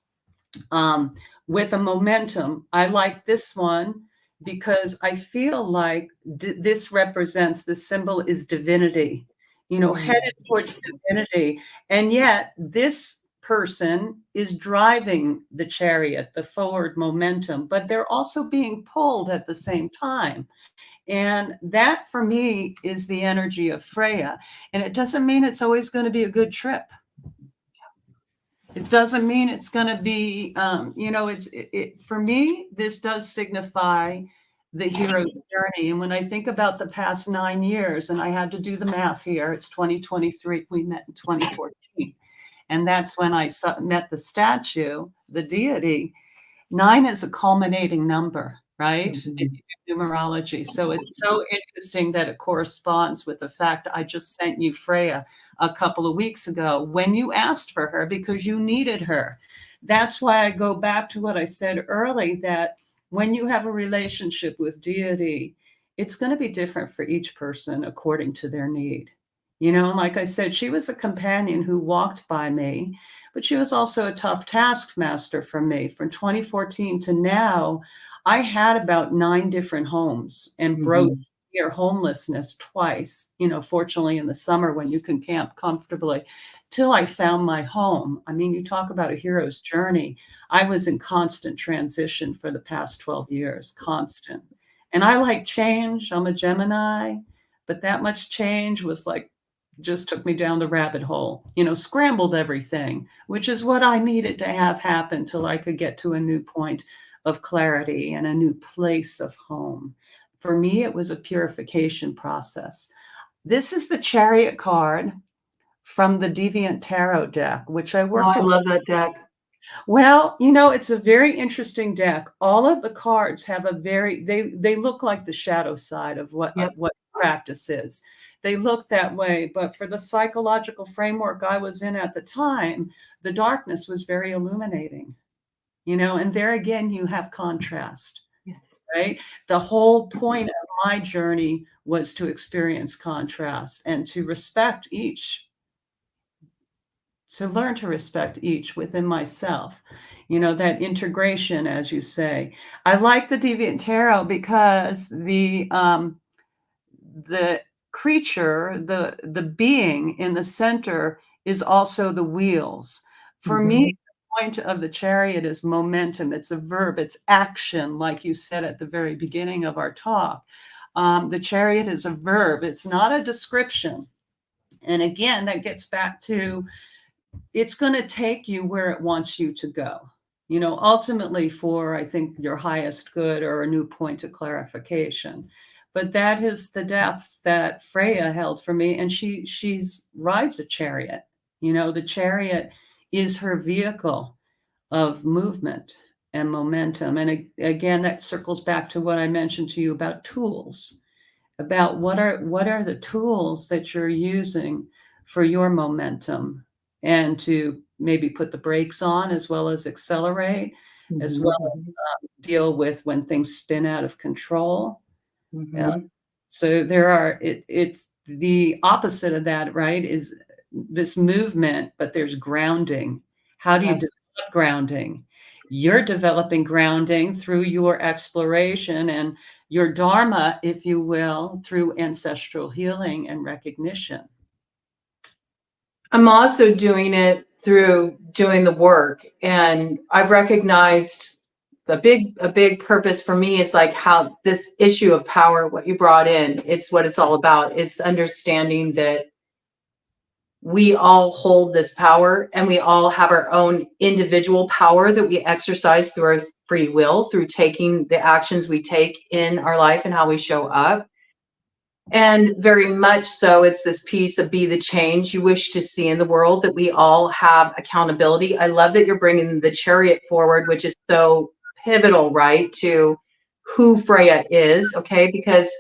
with a momentum. I like this one because I feel like this represents, the symbol is divinity, headed towards divinity. And yet this person is driving the chariot, the forward momentum, but they're also being pulled at the same time. And that for me is the energy of Freya. And it doesn't mean it's always going to be a good trip. It doesn't mean it's going to be, for me, this does signify the hero's journey. And when I think about the past 9 years, and I had to do the math here, it's 2023, we met in 2014. And that's when I met the statue, the deity. 9 is a culminating number, right? In numerology. So it's so interesting that it corresponds with the fact I just sent you Freya a couple of weeks ago when you asked for her because you needed her. That's why I go back to what I said early, that when you have a relationship with deity, it's going to be different for each person according to their need. Like I said, she was a companion who walked by me, but she was also a tough taskmaster for me. From 2014 to now, I had about 9 different homes and broke near homelessness twice, fortunately in the summer when you can camp comfortably, till I found my home. I mean, you talk about a hero's journey. I was in constant transition for the past 12 years, constant. And I like change. I'm a Gemini, but that much change was like, just took me down the rabbit hole, scrambled everything, which is what I needed to have happen till I could get to a new point of clarity and a new place of home. For me, it was a purification process. This is the Chariot card from the Deviant Tarot deck, which I worked I love that deck. Well, it's a very interesting deck. All of the cards have they look like the shadow side of what practice is. They look that way, but for the psychological framework I was in at the time, the darkness was very illuminating, and there again, you have contrast, right? The whole point of my journey was to experience contrast and to respect each, to learn to respect each within myself, that integration, as you say. I like the Deviant Tarot because the creature, the being in the center is also the wheels. For me, the point of the Chariot is momentum. It's a verb. It's action, like you said at the very beginning of our talk. The Chariot is a verb. It's not a description. And again, that gets back to, it's going to take you where it wants you to go, ultimately for, I think, your highest good or a new point of clarification. But that is the depth that Freya held for me. And she rides a chariot. The chariot is her vehicle of movement and momentum. And again, that circles back to what I mentioned to you about tools, about what are the tools that you're using for your momentum, and to maybe put the brakes on as well as accelerate, as well as deal with when things spin out of control. So it's the opposite of that, right? Is this movement, but there's grounding. How do you develop grounding? You're developing grounding through your exploration and your dharma, if you will, through ancestral healing and recognition. I'm also doing it through doing the work, and I've recognized a big purpose for me is like how this issue of power, what you brought in, it's what it's all about. It's understanding that we all hold this power, and we all have our own individual power that we exercise through our free will, through taking the actions we take in our life and how we show up. And very much so, it's this piece of be the change you wish to see in the world, that we all have accountability. I love that you're bringing the chariot forward, which is so pivotal, right, to who Freya is, okay? Because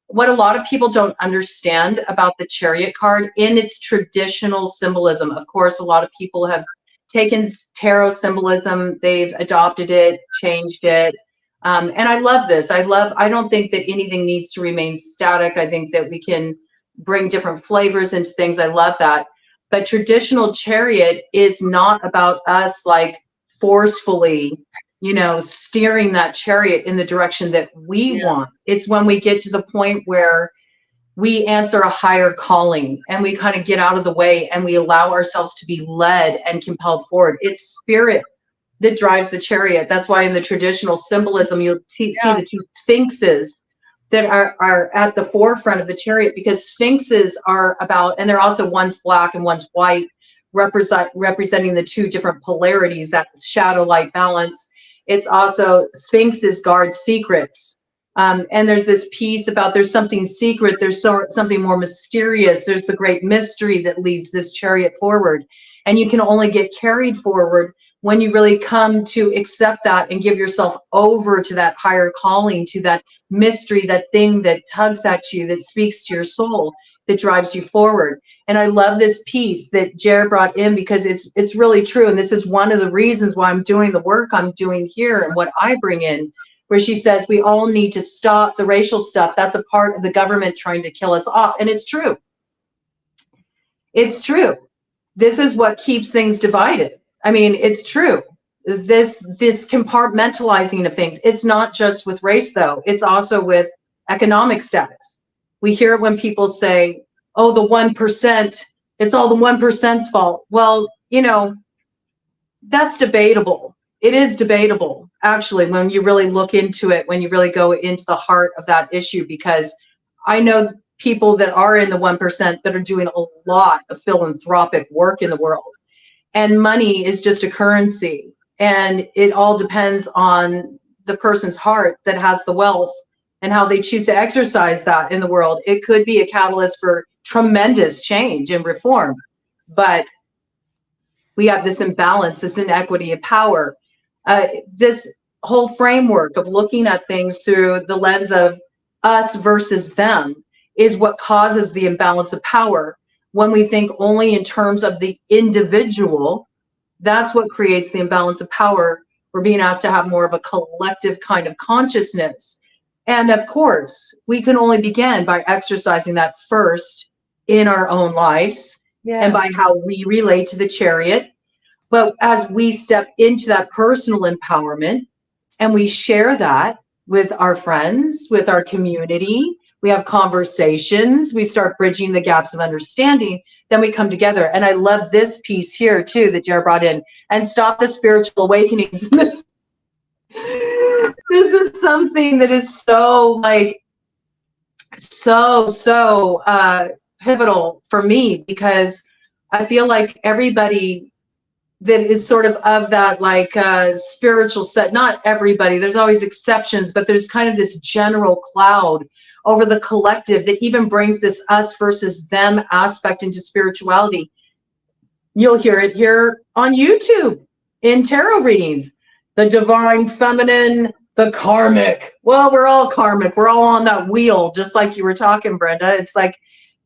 what a lot of people don't understand about the chariot card in its traditional symbolism, of course, a lot of people have taken tarot symbolism, they've adopted it, changed it. And I love this. I don't think that anything needs to remain static. I think that we can bring different flavors into things. I love that. But traditional chariot is not about us like forcefully, you know, steering that chariot in the direction that we want. It's when we get to the point where we answer a higher calling and we kind of get out of the way and we allow ourselves to be led and compelled forward. It's spirit that drives the chariot. That's why in the traditional symbolism, you'll see the two sphinxes that are at the forefront of the chariot, because sphinxes are about, and they're also, one's black and one's white, representing the two different polarities, that shadow light balance. It's also, sphinxes guard secrets. And there's this piece about there's something secret, there's something more mysterious, there's the great mystery that leads this chariot forward. And you can only get carried forward when you really come to accept that and give yourself over to that higher calling, to that mystery, that thing that tugs at you, that speaks to your soul, that drives you forward. And I love this piece that Jared brought in, because it's really true. And this is one of the reasons why I'm doing the work I'm doing here and what I bring in, where she says we all need to stop the racial stuff. That's a part of the government trying to kill us off. And it's true. It's true. This is what keeps things divided. I mean, it's true. This compartmentalizing of things. It's not just with race, though. It's also with economic status. We hear it when people say, oh, the 1%, it's all the 1%'s fault. Well, you know, that's debatable. It is debatable, actually, when you really look into it, when you really go into the heart of that issue, because I know people that are in the 1% that are doing a lot of philanthropic work in the world. And money is just a currency. And it all depends on the person's heart that has the wealth and how they choose to exercise that in the world. It could be a catalyst for tremendous change and reform. But we have this imbalance, this inequity of power. This whole framework of looking at things through the lens of us versus them is what causes the imbalance of power. When we think only in terms of the individual, that's what creates the imbalance of power. We're being asked to have more of a collective kind of consciousness. And of course, we can only begin by exercising that first in our own lives, and by how we relate to the chariot. But as we step into that personal empowerment and we share that with our friends, with our community, we have conversations, we start bridging the gaps of understanding, then we come together. And I love this piece here too that Jared brought in, and stop the spiritual awakening. This is something that is so like, so pivotal for me, because I feel like everybody that is sort of that like spiritual set, not everybody, there's always exceptions, but there's kind of this general cloud over the collective that even brings this us versus them aspect into spirituality. You'll hear it here on YouTube in tarot readings. The divine feminine, the karmic. Well, we're all karmic. We're all on that wheel, just like you were talking, Brenda. It's like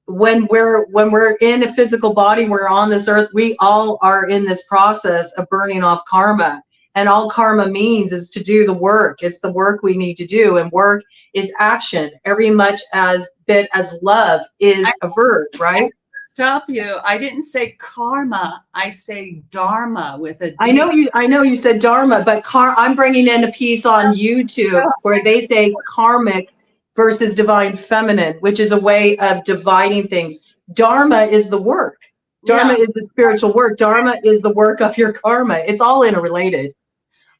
when we're in a physical body, we're on this earth, we all are in this process of burning off karma. And all karma means is to do the work. It's the work we need to do. And work is action, every much as bit as love is a verb, right? Stop you. I didn't say karma. I say dharma with a D. I know you said dharma, but I'm bringing in a piece on YouTube where they say karmic versus divine feminine, which is a way of dividing things. Dharma is the work. Dharma is the spiritual work. Dharma is the work of your karma. It's all interrelated.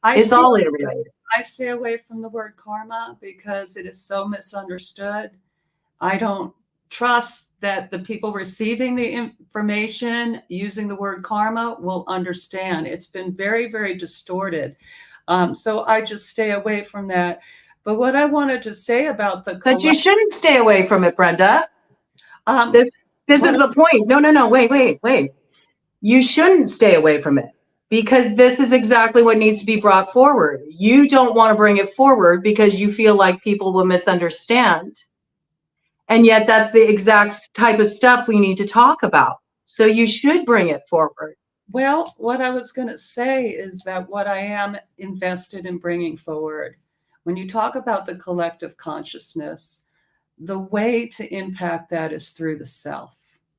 It's all interrelated. I stay away from the word karma because it is so misunderstood. I don't trust that the people receiving the information using the word karma will understand. It's been very, very distorted. So I just stay away from that. But what I wanted to say about the But you shouldn't stay away from it, Brenda. This is the point. No, wait. You shouldn't stay away from it, because this is exactly what needs to be brought forward. You don't want to bring it forward because you feel like people will misunderstand. And yet that's the exact type of stuff we need to talk about. So you should bring it forward. Well, what I was going to say is that what I am invested in bringing forward, when you talk about the collective consciousness, the way to impact that is through the self.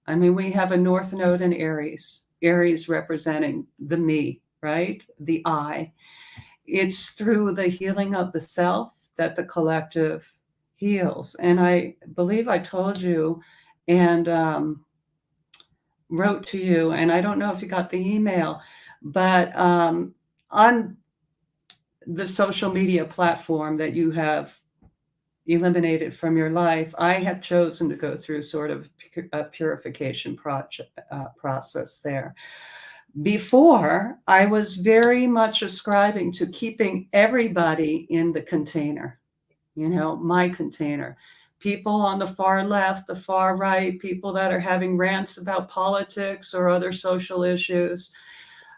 I mean, we have a North Node in Aries, Aries representing the me, right? The I. It's through the healing of the self that the collective heals. And I believe I told you and wrote to you, and I don't know if you got the email, but on the social media platform that you have eliminated from your life, I have chosen to go through sort of a purification process there. Before, I was very much ascribing to keeping everybody in the container, you know, my container. People on the far left, the far right, people that are having rants about politics or other social issues,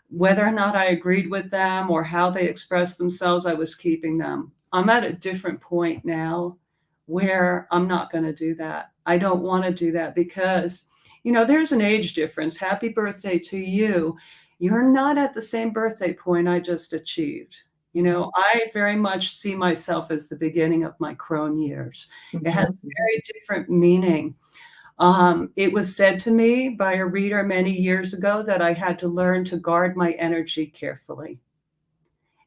whether or not I agreed with them or how they expressed themselves, I was keeping them. I'm at a different point now where I'm not going to do that. I don't want to do that because, you know, there's an age difference. Happy birthday to you. You're not at the same birthday point I just achieved. You know, I very much see myself as the beginning of my crone years. It has a very different meaning. It was said to me by a reader many years ago that I had to learn to guard my energy carefully.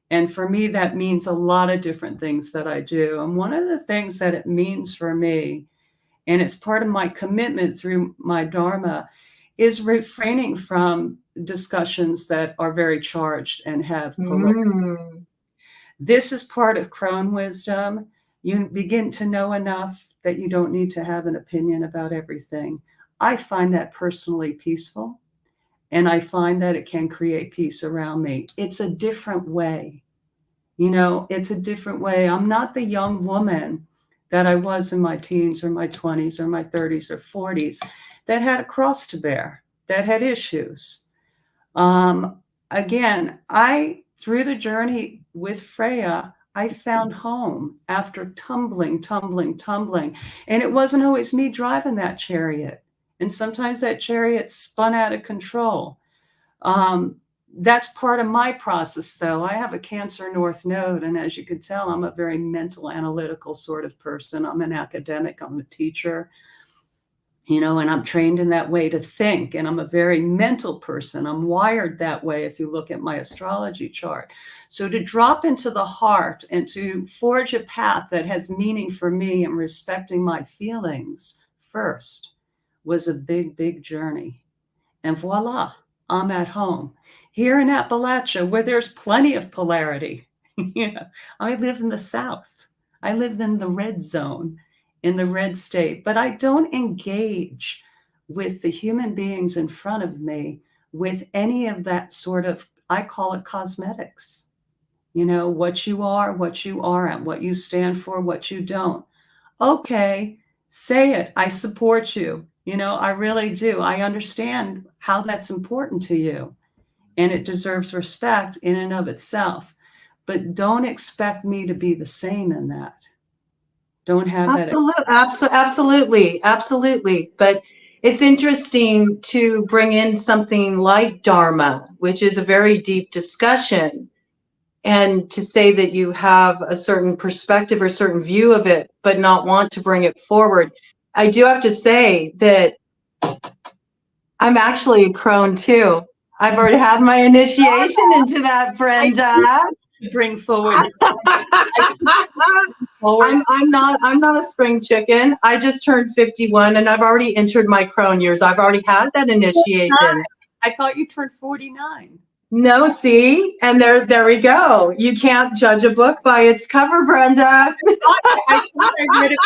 And for me, that means a lot of different things that I do. And one of the things that it means for me, and it's part of my commitment through my Dharma, is refraining from discussions that are very charged and have polarity. This is part of crone wisdom. You begin to know enough that you don't need to have an opinion about everything. I find that personally peaceful, and I find that it can create peace around me. It's a different way. You know, it's a different way. I'm not the young woman that I was in my teens or my 20s or my 30s or 40s that had a cross to bear, that had issues. Again, through the journey with FREYA, I found home after tumbling. And it wasn't always me driving that chariot. And sometimes that chariot spun out of control. That's part of my process, though. I have a Cancer North Node. And as you can tell, I'm a very mental, analytical sort of person. I'm an academic. I'm a teacher. You know, and I'm trained in that way to think, and I'm a very mental person. I'm wired that way if you look at my astrology chart. So to drop into the heart and to forge a path that has meaning for me and respecting my feelings first was a big, big journey. And voila, I'm at home. Here in Appalachia, where there's plenty of polarity. You know, I live in the South. I live in the red zone, in the red state, but I don't engage with the human beings in front of me with any of that sort of, I call it cosmetics. You know, what you are, what you aren't, what you stand for, what you don't. Okay, say it. I support you. You know, I really do. I understand how that's important to you, and it deserves respect in and of itself. But don't expect me to be the same in that. Don't have that. Absolutely. But it's interesting to bring in something like Dharma, which is a very deep discussion, and to say that you have a certain perspective or certain view of it, but not want to bring it forward. I do have to say that I'm actually a crone too. I've already had my initiation into that, Brenda. Bring forward. I'm not a spring chicken. I just turned 51 and I've already entered my crone years. I've already had that initiation. I thought you turned 49. No, see? And there we go. You can't judge a book by its cover, Brenda. I thought I read it.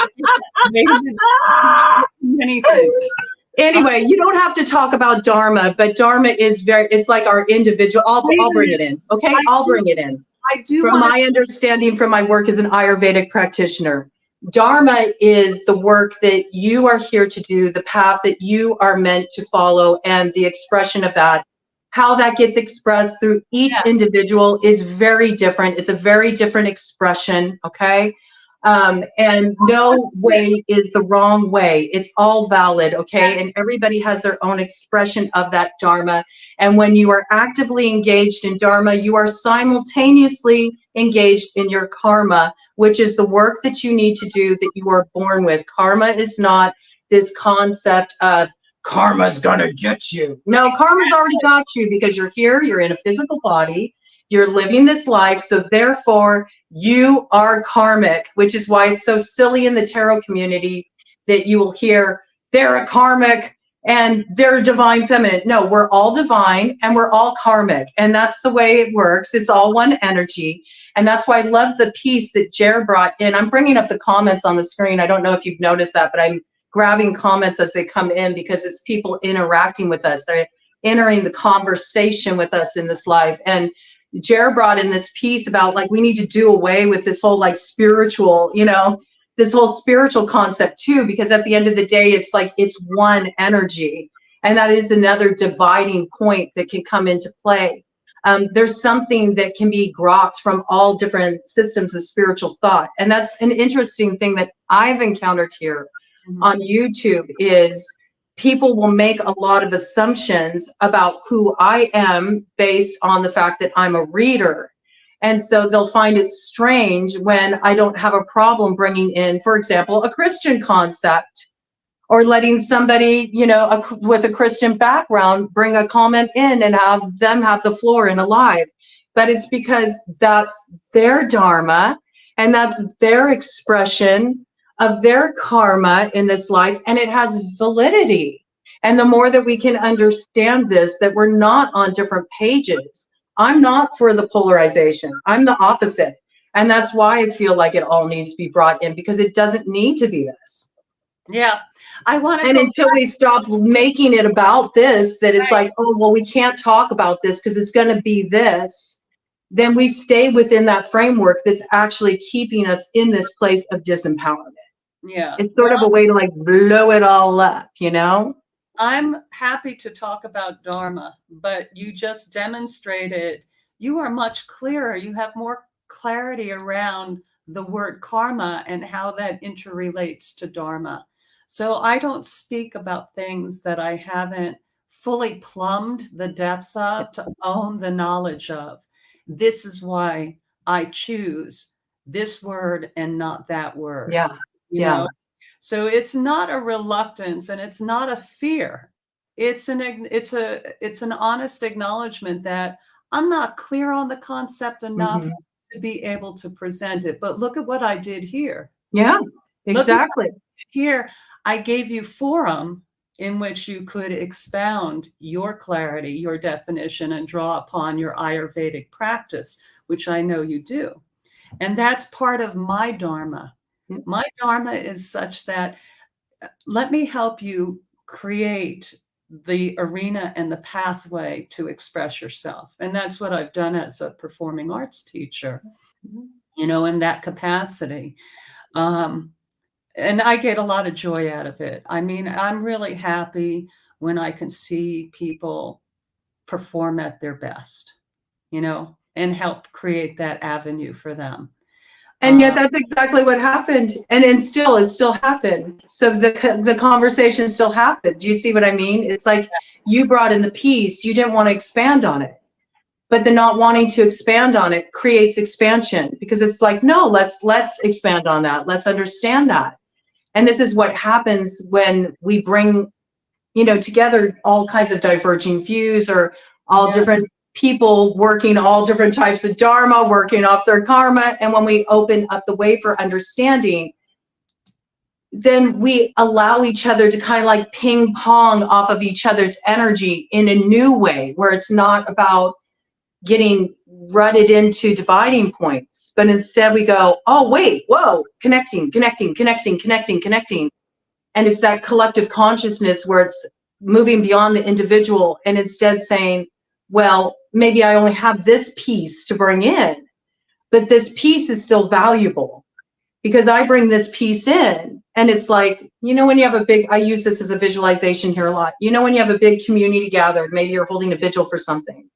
many things. Anyway, you don't have to talk about Dharma, but Dharma is it's like our individual. I'll bring it in. Okay, I'll bring it in. I do. From my understanding, from my work as an Ayurvedic practitioner, Dharma is the work that you are here to do, the path that you are meant to follow, and the expression of that. How that gets expressed through each individual is very different. It's a very different expression, okay? And no way is the wrong way. It's all valid, okay? And everybody has their own expression of that Dharma. And when you are actively engaged in Dharma, you are simultaneously engaged in your karma, which is the work that you need to do that you are born with. Karma is not this concept of karma's gonna get you. No, karma's already got you because you're here, you're in a physical body, you're living this life, so therefore you are karmic, which is why it's so silly in the tarot community that you will hear they're a karmic and they're a divine feminine. No, we're all divine and we're all karmic, and that's the way it works. It's all one energy, and that's why I love the piece that Jer brought in. I'm bringing up the comments on the screen. I don't know if you've noticed that, but I'm grabbing comments as they come in because it's people interacting with us. They're entering the conversation with us in this live. And Jer brought in this piece about like we need to do away with this whole like spiritual, you know, this whole spiritual concept too, because at the end of the day, it's like it's one energy. And that is another dividing point that can come into play. There's something that can be grokked from all different systems of spiritual thought. And that's an interesting thing that I've encountered here on YouTube is people will make a lot of assumptions about who I am based on the fact that I'm a reader. And so they'll find it strange when I don't have a problem bringing in, for example, a Christian concept or letting somebody, you know, with a Christian background bring a comment in and have them have the floor in a live. But it's because that's their dharma and that's their expression of their karma in this life, and it has validity. And the more that we can understand this, that we're not on different pages. I'm not for the polarization. I'm the opposite. And that's why I feel like it all needs to be brought in, because it doesn't need to be this. Yeah. I want to. And until we stop making it about this, that it's like, oh, well, we can't talk about this because it's going to be this, then we stay within that framework that's actually keeping us in this place of disempowerment. Yeah. It's sort of a way to like blow it all up, you know? I'm happy to talk about Dharma, but you just demonstrated you are much clearer. You have more clarity around the word karma and how that interrelates to Dharma. So I don't speak about things that I haven't fully plumbed the depths of to own the knowledge of. This is why I choose this word and not that word. Yeah. You know? So it's not a reluctance and it's not a fear. It's an honest acknowledgement that I'm not clear on the concept enough to be able to present it. But look at what I did here. Yeah, exactly. Here, I gave you forum in which you could expound your clarity, your definition, and draw upon your Ayurvedic practice, which I know you do. And that's part of my Dharma. My Dharma is such that let me help you create the arena and the pathway to express yourself. And that's what I've done as a performing arts teacher, you know, in that capacity. And I get a lot of joy out of it. I mean, I'm really happy when I can see people perform at their best, you know, and help create that avenue for them. And yet that's exactly what happened. And it still happened. So the conversation still happened. Do you see what I mean? It's like you brought in the piece, you didn't want to expand on it. But the not wanting to expand on it creates expansion, because it's like, no, let's expand on that. Let's understand that. And this is what happens when we bring, you know, together all kinds of diverging views or all different people working all different types of dharma, working off their karma. And when we open up the way for understanding, then we allow each other to kind of like ping pong off of each other's energy in a new way, where it's not about getting rutted into dividing points, but instead we go, oh, wait, whoa, connecting. And it's that collective consciousness where it's moving beyond the individual and instead saying, well, maybe I only have this piece to bring in, but this piece is still valuable because I bring this piece in. And it's like, you know, when you have a big, I use this as a visualization here a lot. You know, when you have a big community gathered, maybe you're holding a vigil for something,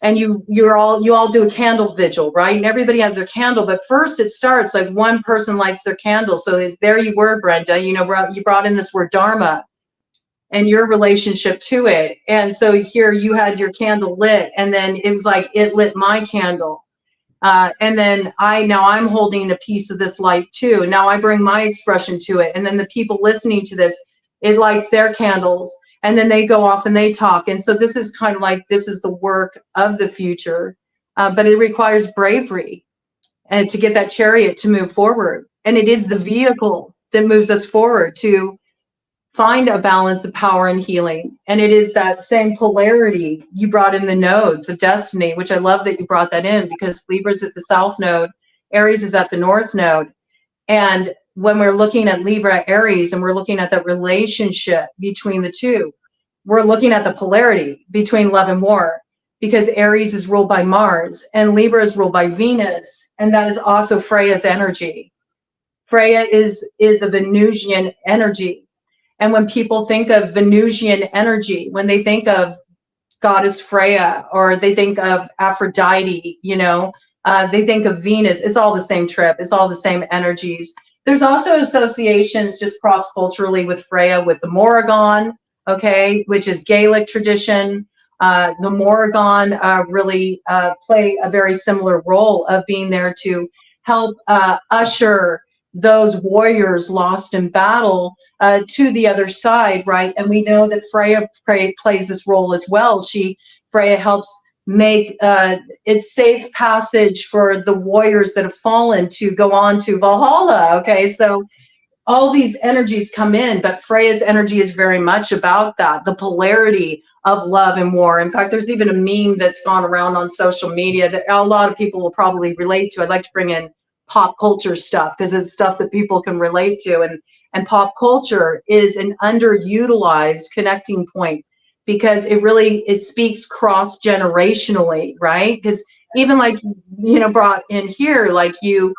and you all do a candle vigil, right? And everybody has their candle, but first it starts like one person lights their candle. So there you were, Brenda, you know, you brought in this word dharma and your relationship to it. And so here you had your candle lit, and then it was like it lit my candle. And then now I'm holding a piece of this light too. Now I bring my expression to it. And then the people listening to this, it lights their candles, and then they go off and they talk. And so this is kind of like, this is the work of the future, but it requires bravery and to get that chariot to move forward. And it is the vehicle that moves us forward to find a balance of power and healing. And it is that same polarity. You brought in the nodes of destiny, which I love that you brought that in, because Libra's at the south node, Aries is at the north node. And when we're looking at Libra Aries and we're looking at that relationship between the two, we're looking at the polarity between love and war, because Aries is ruled by Mars and Libra is ruled by Venus. And that is also Freya's energy. Freya is a Venusian energy. And when people think of Venusian energy, when they think of goddess Freya, or they think of Aphrodite, you know, they think of Venus, it's all the same trip. It's all the same energies. There's also associations just cross-culturally with Freya, with the Morrigan, okay, which is Gaelic tradition. The Morrigan really play a very similar role of being there to help usher those warriors lost in battle to the other side, right? And we know that Freya plays this role as well. Freya helps make it safe passage for the warriors that have fallen to go on to Valhalla, okay? So all these energies come in, but Freya's energy is very much about that, the polarity of love and war. In fact, there's even a meme that's gone around on social media that a lot of people will probably relate to. I'd like to bring in pop culture stuff because it's stuff that people can relate to. And pop culture is an underutilized connecting point because it speaks cross-generationally, right? Because even like, you know, brought in here, like you're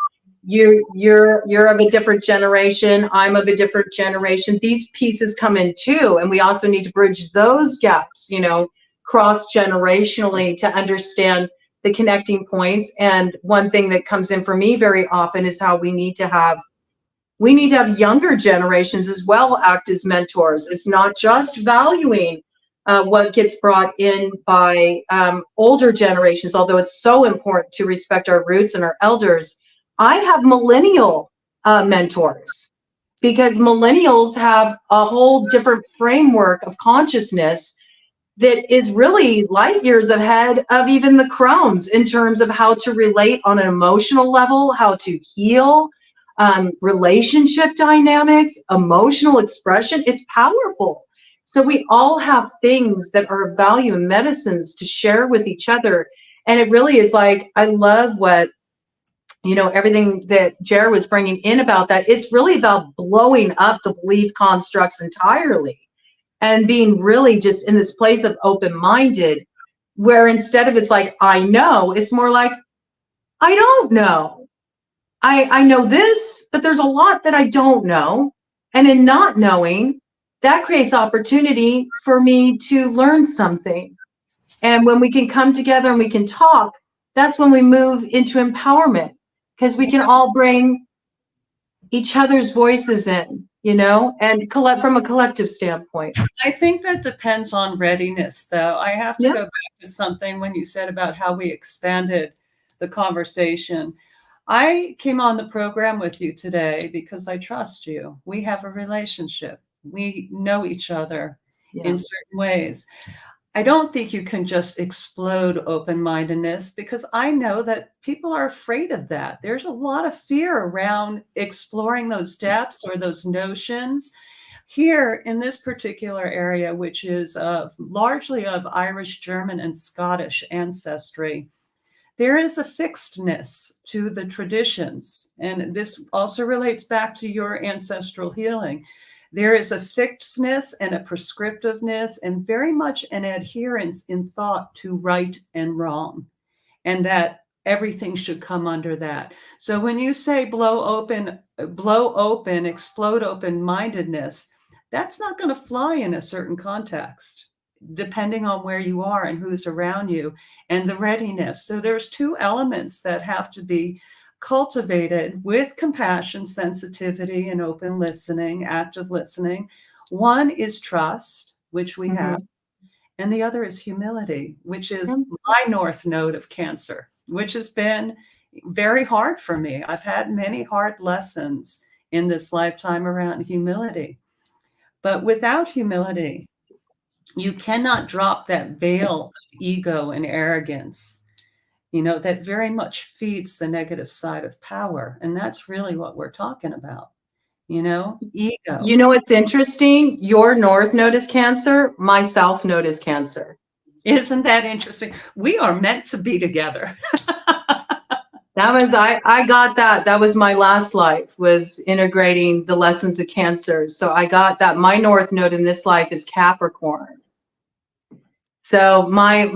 of a different generation, I'm of a different generation. These pieces come in too, and we also need to bridge those gaps, you know, cross-generationally to understand the connecting points. And one thing that comes in for me very often is how we need to have younger generations as well act as mentors. It's not just valuing what gets brought in by older generations, although it's so important to respect our roots and our elders. I have millennial mentors because millennials have a whole different framework of consciousness that is really light years ahead of even the Crohn's in terms of how to relate on an emotional level, how to heal, relationship dynamics, emotional expression. It's powerful. So we all have things that are of value and medicines to share with each other. And it really is like, I love what, you know, everything that Jer was bringing in about that. It's really about blowing up the belief constructs entirely and being really just in this place of open-minded, where instead of it's like, I know, it's more like, I don't know. I know this, but there's a lot that I don't know. And in not knowing, that creates opportunity for me to learn something. And when we can come together and we can talk, that's when we move into empowerment, because we can all bring each other's voices in, you know, and collect from a collective standpoint. I think that depends on readiness, though. I have to go back to something when you said about how we expanded the conversation. I came on the program with you today because I trust you. We have a relationship. We know each other in certain ways. I don't think you can just explode open-mindedness, because I know that people are afraid of that. There's a lot of fear around exploring those depths or those notions. Here in this particular area, which is largely of Irish, German, and Scottish ancestry, there is a fixedness to the traditions. And this also relates back to your ancestral healing. There is a fixedness and a prescriptiveness and very much an adherence in thought to right and wrong, and that everything should come under that. So when you say blow open, explode open-mindedness, that's not going to fly in a certain context, depending on where you are and who's around you and the readiness. So there's two elements that have to be cultivated with compassion, sensitivity, and open listening, active listening. One is trust, which we have, and the other is humility, which is my north node of Cancer, which has been very hard for me. I've had many hard lessons in this lifetime around humility. But without humility, you cannot drop that veil of ego and arrogance, that very much feeds the negative side of power. And that's really what we're talking about, ego. You know, it's interesting. Your north node is Cancer. My south node is Cancer. Isn't that interesting? We are meant to be together. I got that. That was my last life, was integrating the lessons of Cancer. So I got that. My north node in this life is Capricorn. So my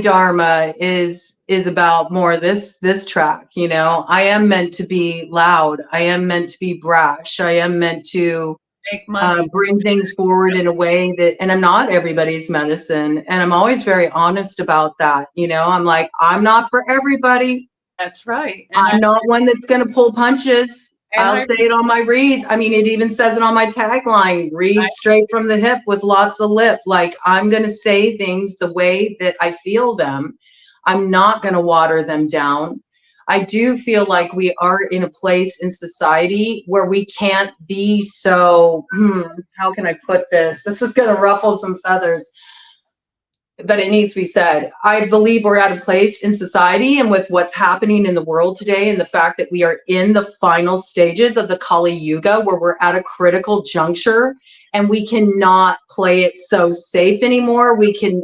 dharma is about more this track. I am meant to be loud. I am meant to be brash. I am meant to make money, bring things forward in a way that, and I'm not everybody's medicine. And I'm always very honest about that. I'm like, I'm not for everybody. That's right. And I'm not one that's going to pull punches. I'll say it on my reads. I mean, it even says it on my tagline, read straight from the hip with lots of lip. Like, I'm going to say things the way that I feel them. I'm not going to water them down. I do feel like we are in a place in society where we can't be so, how can I put this? This is going to ruffle some feathers, but it needs to be said. I believe we're at a place in society and with what's happening in the world today and the fact that we are in the final stages of the Kali Yuga, where we're at a critical juncture and we cannot play it so safe anymore.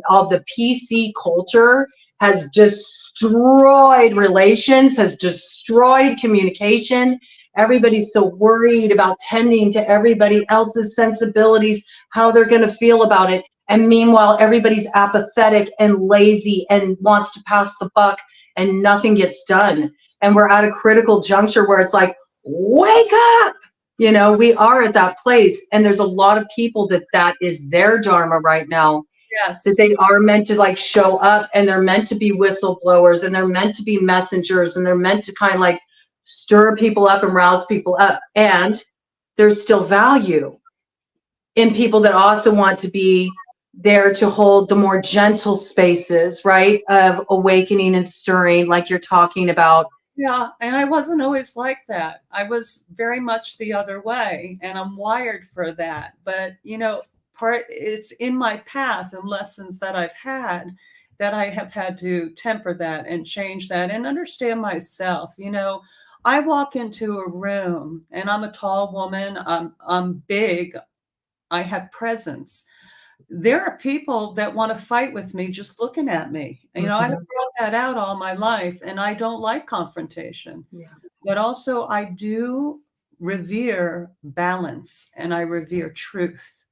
All the PC culture has destroyed relations, has destroyed communication. Everybody's so worried about tending to everybody else's sensibilities, how they're going to feel about it. And meanwhile, everybody's apathetic and lazy and wants to pass the buck and nothing gets done. And we're at a critical juncture where it's like, wake up! We are at that place. And there's a lot of people that is their dharma right now. Yes. That they are meant to show up, and they're meant to be whistleblowers, and they're meant to be messengers, and they're meant to kind of stir people up and rouse people up. And there's still value in people that also want to be there to hold the more gentle spaces, right, of awakening and stirring, like you're talking about. Yeah, and I wasn't always like that. I was very much the other way, and I'm wired for that. But it's in my path and lessons that I've had that I have had to temper that and change that and understand myself. I walk into a room and I'm a tall woman. I'm big. I have presence. There are people that want to fight with me just looking at me. I have brought that out all my life, and I don't like confrontation. Yeah. But also I do revere balance, and I revere truth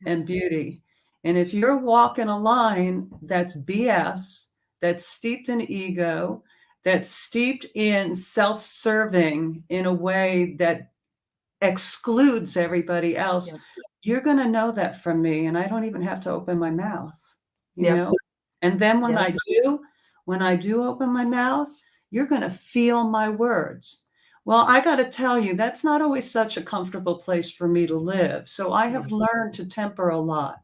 and beauty. And if you're walking a line that's BS, that's steeped in ego, that's steeped in self-serving in a way that excludes everybody else, you're going to know that from me, and I don't even have to open my mouth, you know? And then when I do open my mouth, you're going to feel my words. Well, I got to tell you, that's not always such a comfortable place for me to live. So I have learned to temper a lot,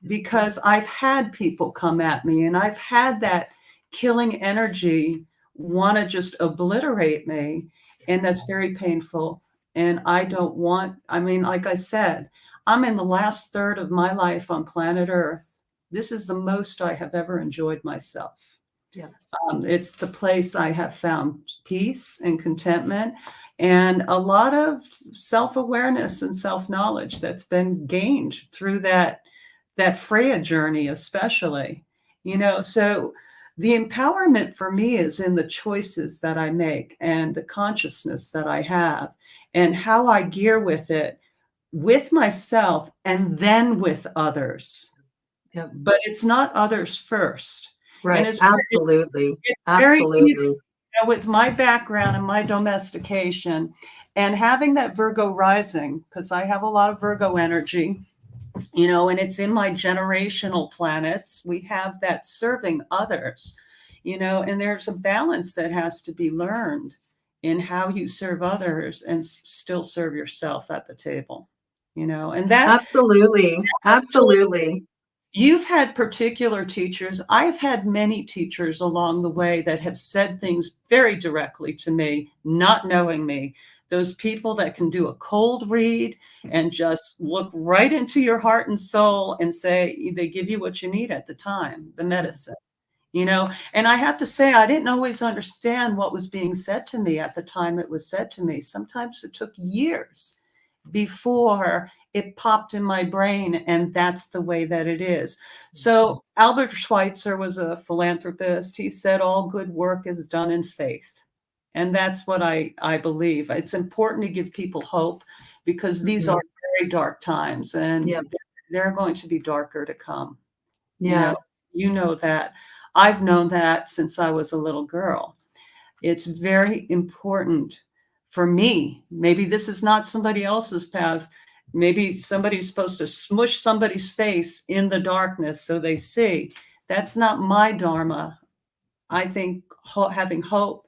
because I've had people come at me, and I've had that killing energy want to just obliterate me. And that's very painful. And I don't want, like I said, I'm in the last third of my life on planet Earth. This is the most I have ever enjoyed myself. Yeah. It's the place I have found peace and contentment, and a lot of self-awareness and self-knowledge that's been gained through that FREYA journey, especially, so the empowerment for me is in the choices that I make and the consciousness that I have and how I gear with it with myself and then with others. Yep. But it's not others first. Right. And it's Absolutely. it's very Absolutely. easy, with my background and my domestication and having that Virgo rising, because I have a lot of Virgo energy, and it's in my generational planets. We have that serving others, and there's a balance that has to be learned in how you serve others and still serve yourself at the table, and that Absolutely. you've had particular teachers. I've had many teachers along the way that have said things very directly to me, not knowing me. Those people that can do a cold read and just look right into your heart and soul and say, they give you what you need at the time, the medicine, and I have to say, I didn't always understand what was being said to me at the time it was said to me. Sometimes it took years before it popped in my brain, and that's the way that it is. So Albert Schweitzer was a philanthropist. He said all good work is done in faith. And that's what I believe. It's important to give people hope, because these are very dark times, and they're going to be darker to come. Yeah. You know that. I've known that since I was a little girl. It's very important for me. Maybe this is not somebody else's path. Maybe somebody's supposed to smush somebody's face in the darkness so they see. That's not my dharma. I think having hope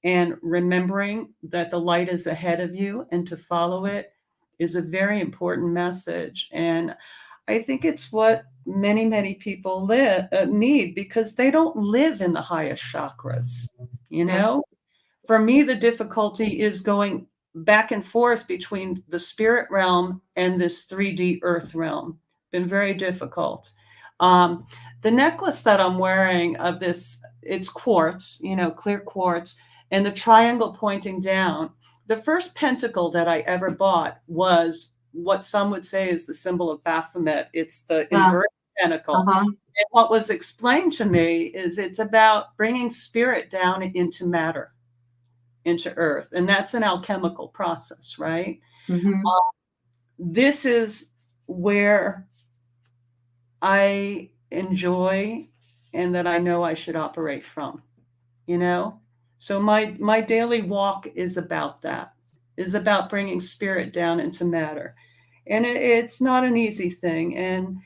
and remembering that the light is ahead of you and to follow it is a very important message. And I think it's what many, many people need, because they don't live in the highest chakras, For me, the difficulty is going back and forth between the spirit realm and this 3D earth realm. Been very difficult. The necklace that I'm wearing of this, it's quartz, clear quartz, and the triangle pointing down. The first pentacle that I ever bought was what some would say is the symbol of Baphomet. It's the inverted pentacle. And what was explained to me is it's about bringing spirit down into matter, into earth. And that's an alchemical process, right? This is where I enjoy and that I know I should operate from, So my daily walk is about that, is about bringing spirit down into matter. And it's not an easy thing. And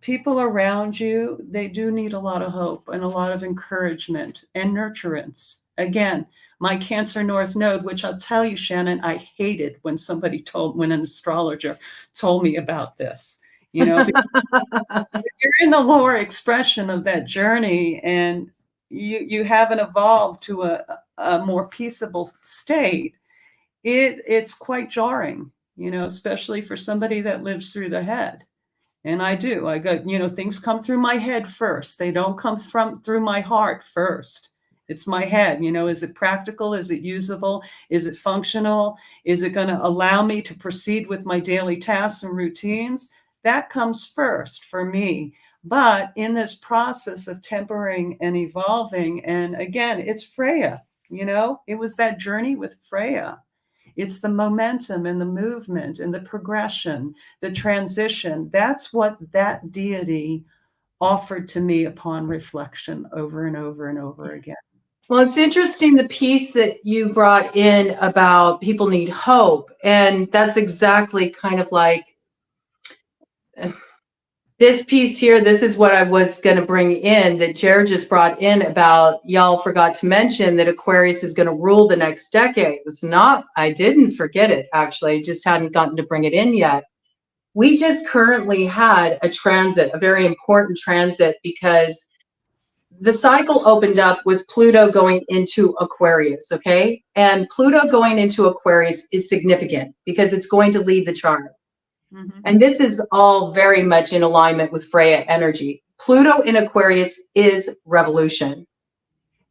people around you, they do need a lot of hope and a lot of encouragement and nurturance. Again, my Cancer North Node, which I'll tell you, Shannon, I hated when when an astrologer told me about this. Because you're in the lower expression of that journey, and you haven't evolved to a more peaceable state. It's quite jarring, especially for somebody that lives through the head. And I do. I go, things come through my head first. They don't come through my heart first. It's my head. Is it practical? Is it usable? Is it functional? Is it going to allow me to proceed with my daily tasks and routines? That comes first for me. But in this process of tempering and evolving, and again, it's Freya, it was that journey with Freya. It's the momentum and the movement and the progression, the transition. That's what that deity offered to me upon reflection over and over and over again. Well, it's interesting, the piece that you brought in about people need hope. And that's exactly kind of like this piece here. This is what I was going to bring in, that Jared just brought in about, y'all forgot to mention that Aquarius is going to rule the next decade. It's not, I didn't forget it, actually. I just hadn't gotten to bring it in yet. We just currently had a transit, a very important transit, because the cycle opened up with Pluto going into Aquarius, okay? And Pluto going into Aquarius is significant because it's going to lead the chart. And this is all very much in alignment with Freya energy. Pluto in Aquarius is revolution.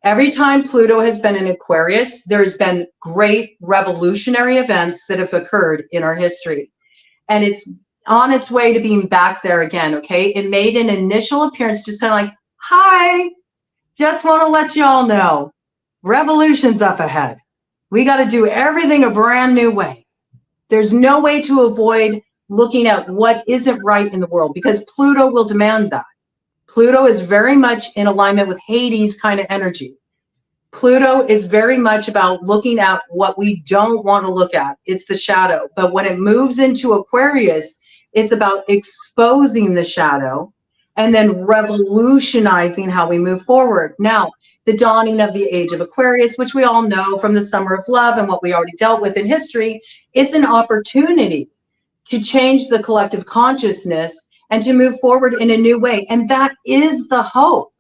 Every time Pluto has been in Aquarius, there's been great revolutionary events that have occurred in our history. And it's on its way to being back there again, okay? It made an initial appearance, just kind of like, hi, just want to let you all know, revolution's up ahead. We got to do everything a brand new way. There's no way to avoid looking at what isn't right in the world, because Pluto will demand that. Pluto is very much in alignment with Hades kind of energy. Pluto is very much about looking at what we don't want to look at. It's the shadow. But when it moves into Aquarius, it's about exposing the shadow and then revolutionizing how we move forward. Now, the dawning of the age of Aquarius, which we all know from the summer of love and what we already dealt with in history, it's an opportunity to change the collective consciousness and to move forward in a new way. And that is the hope.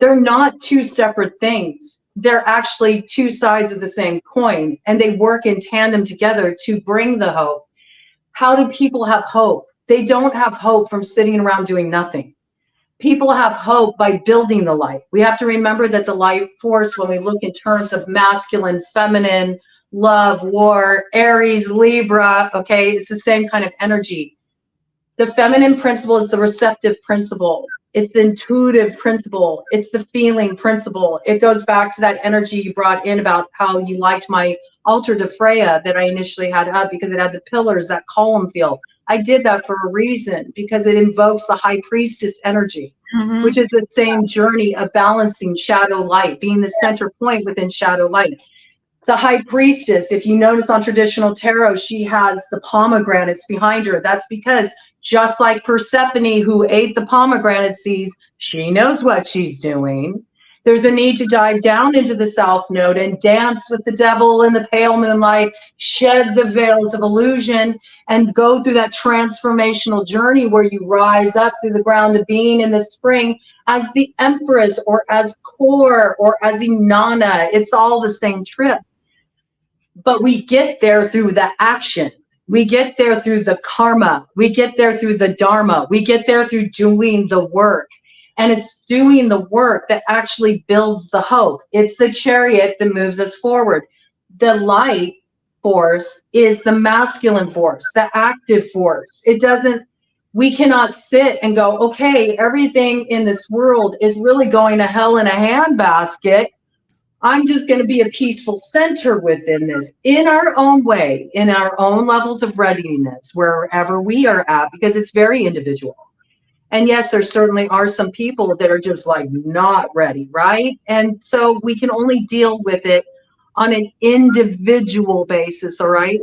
They're not two separate things. They're actually two sides of the same coin, and they work in tandem together to bring the hope. How do people have hope? They don't have hope from sitting around doing nothing. People have hope by building the light. We have to remember that the light force, when we look in terms of masculine, feminine, love, war, Aries, Libra, okay, it's the same kind of energy. The feminine principle is the receptive principle. It's the intuitive principle. It's the feeling principle. It goes back to that energy you brought in about how you liked my altar to Freya that I initially had up because it had the pillars, that column feel. I did that for a reason, because it invokes the high priestess energy, which is the same journey of balancing shadow light, being the center point within shadow light. The high priestess, if you notice on traditional tarot, she has the pomegranates behind her. That's because just like Persephone, who ate the pomegranate seeds, she knows what she's doing. There's a need to dive down into the South Node and dance with the devil in the pale moonlight, shed the veils of illusion, and go through that transformational journey where you rise up through the ground of being in the spring as the Empress or as Kor or as Inanna. It's all the same trip. But we get there through the action. We get there through the karma. We get there through the dharma. We get there through doing the work. And it's doing the work that actually builds the hope. It's the chariot that moves us forward. The light force is the masculine force, the active force. It doesn't, we cannot sit and go, okay, everything in this world is really going to hell in a handbasket. I'm just going to be a peaceful center within this, in our own way, in our own levels of readiness, wherever we are at, because it's very individual. And yes, there certainly are some people that are just like not ready, right? And so we can only deal with it on an individual basis, all right?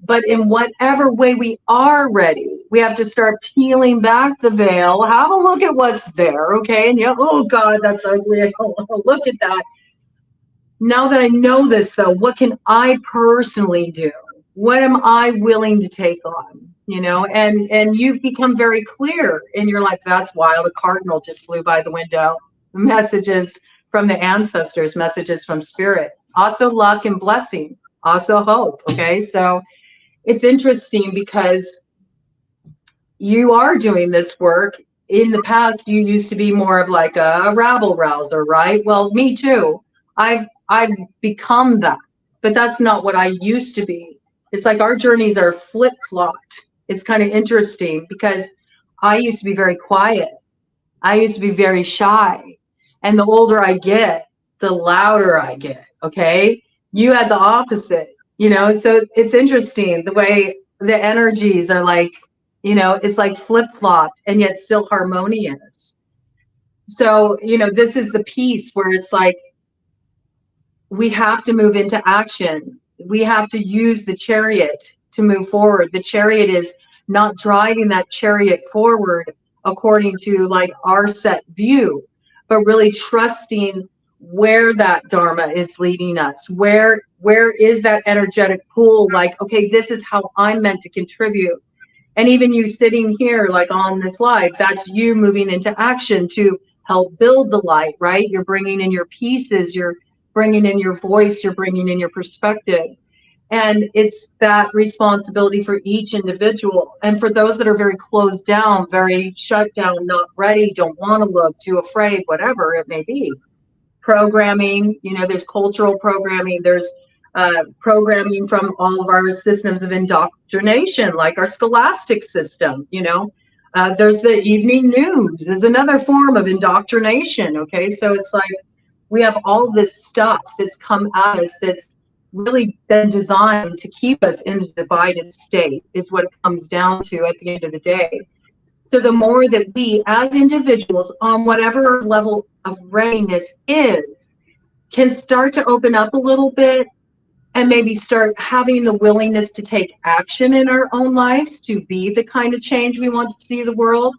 But in whatever way we are ready, we have to start peeling back the veil, have a look at what's there, okay? And yeah, oh God, that's ugly. Oh, look at that. Now that I know this, though, what can I personally do? What am I willing to take on? You know, and you've become very clear in your life. That's wild. A cardinal just flew by the window. Messages from the ancestors, messages from spirit. Also luck and blessing. Also hope. Okay, so it's interesting because you are doing this work. In the past, you used to be more of like a rabble rouser, right? Well, me too. I've become that, but that's not what I used to be. It's like our journeys are flip-flopped. It's kind of interesting because I used to be very quiet. I used to be very shy. And the older I get, the louder I get, okay? You had the opposite, you know? So it's interesting the way the energies are like, you know, it's like flip-flop and yet still harmonious. So, you know, this is the piece where it's like, we have to move into action. We have to use the chariot to move forward. The chariot is not driving that chariot forward according to like our set view, but really trusting where that dharma is leading us. Where is that energetic pool? Like, okay, this is how I'm meant to contribute. And even you sitting here like on this live, that's you moving into action to help build the light, right? You're bringing in your pieces, you're bringing in your voice, you're bringing in your perspective. And it's that responsibility for each individual. And for those that are very closed down, very shut down, not ready, don't want to look, too afraid, whatever it may be. Programming, you know, there's cultural programming, there's programming from all of our systems of indoctrination, like our scholastic system, you know. There's the evening news, there's another form of indoctrination, okay? So it's like, we have all this stuff that's come at us that's really been designed to keep us in a divided state, is what it comes down to at the end of the day. So the more that we as individuals, on whatever level of readiness is, can start to open up a little bit and maybe start having the willingness to take action in our own lives to be the kind of change we want to see in the world,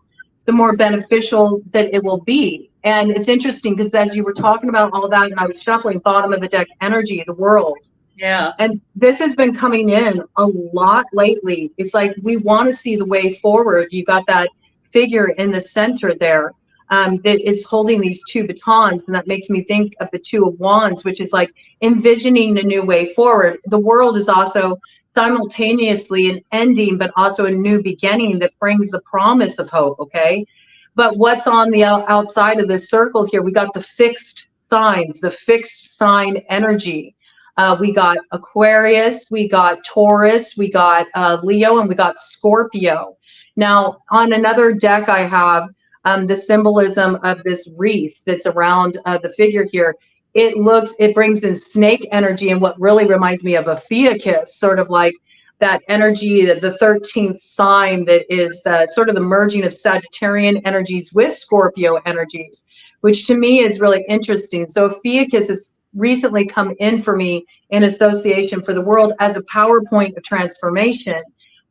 the more beneficial that it will be. And it's interesting because as you were talking about all that, and I was shuffling bottom of the deck energy, the world. Yeah. And this has been coming in a lot lately. It's like we want to see the way forward. You got that figure in the center there that is holding these two batons, and that makes me think of the Two of Wands, which is like envisioning a new way forward. The world is also simultaneously an ending, but also a new beginning that brings the promise of hope, okay? But what's on the outside of this circle here, we got the fixed signs, the fixed sign energy. We got Aquarius, we got Taurus, we got Leo, and we got Scorpio. Now, on another deck I have the symbolism of this wreath that's around the figure here. It brings in snake energy, and what really reminds me of a Theakis, sort of like that energy, the 13th sign that is sort of the merging of Sagittarian energies with Scorpio energies, which to me is really interesting. So Theakis has recently come in for me in association for the world as a PowerPoint of transformation.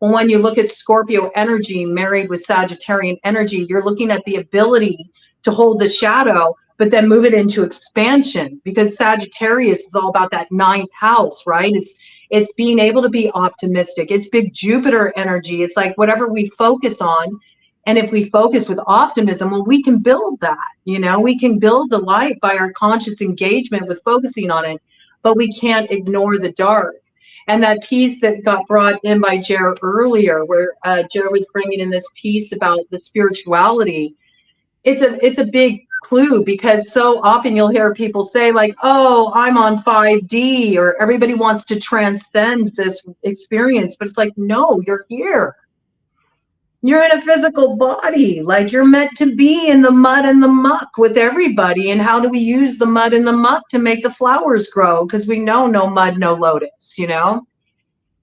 Well, when you look at Scorpio energy married with Sagittarian energy, you're looking at the ability to hold the shadow, but then move it into expansion, because Sagittarius is all about that 9th house, right? It's being able to be optimistic. It's big Jupiter energy. It's like whatever we focus on. And if we focus with optimism, well, we can build that, you know, we can build the light by our conscious engagement with focusing on it, but we can't ignore the dark. And that piece that got brought in by Jer earlier, where Jer was bringing in this piece about the spirituality, it's a big clue, because so often you'll hear people say like, oh, I'm on 5D, or everybody wants to transcend this experience. But it's like, no, you're here. You're in a physical body. Like, you're meant to be in the mud and the muck with everybody. And how do we use the mud and the muck to make the flowers grow? Because we know no mud, no lotus, you know?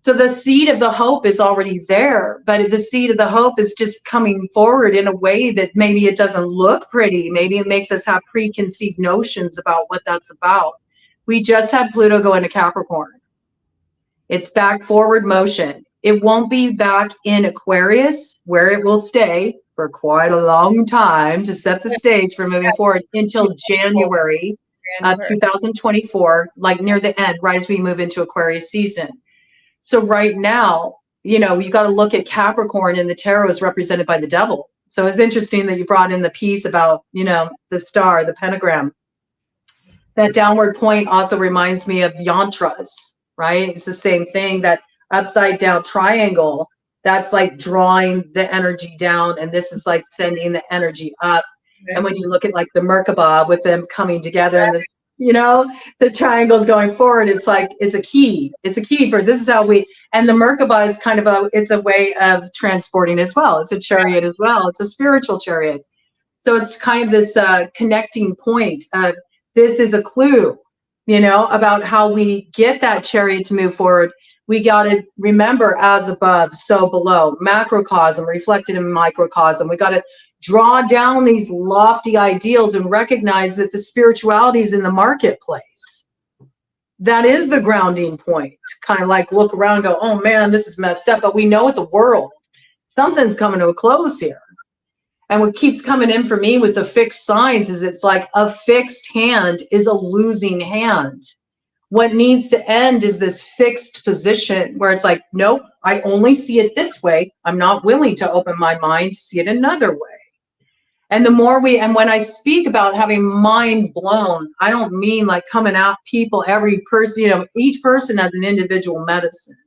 So the seed of the hope is already there, but the seed of the hope is just coming forward in a way that maybe it doesn't look pretty. Maybe it makes us have preconceived notions about what that's about. We just had Pluto go into Capricorn. It's back forward motion. It won't be back in Aquarius, where it will stay for quite a long time to set the stage for moving forward until January of 2024, like near the end, right as we move into Aquarius season. So right now, you know, you got to look at Capricorn, and the tarot is represented by the devil. So it's interesting that you brought in the piece about, you know, the star, the pentagram. That downward point also reminds me of yantras, right? It's the same thing, that upside down triangle, that's like drawing the energy down, and this is like sending the energy up. Okay. And when you look at like the Merkaba with them coming together, and this, you know, the triangles going forward, it's like, it's a key for, this is how we, and the Merkaba is kind of it's a way of transporting as well. It's a chariot as well. It's a spiritual chariot. So it's kind of this connecting point. This is a clue, you know, about how we get that chariot to move forward. We got to remember, as above, so below, macrocosm reflected in microcosm. We got to draw down these lofty ideals and recognize that the spirituality is in the marketplace. That is the grounding point. Kind of like look around and go, oh man, this is messed up. But we know at the world, something's coming to a close here. And what keeps coming in for me with the fixed signs is it's like a fixed hand is a losing hand. What needs to end is this fixed position where it's like, nope, I only see it this way. I'm not willing to open my mind to see it another way. And the more and when I speak about having mind blown, I don't mean like coming out people, every person, you know, each person has an individual medicine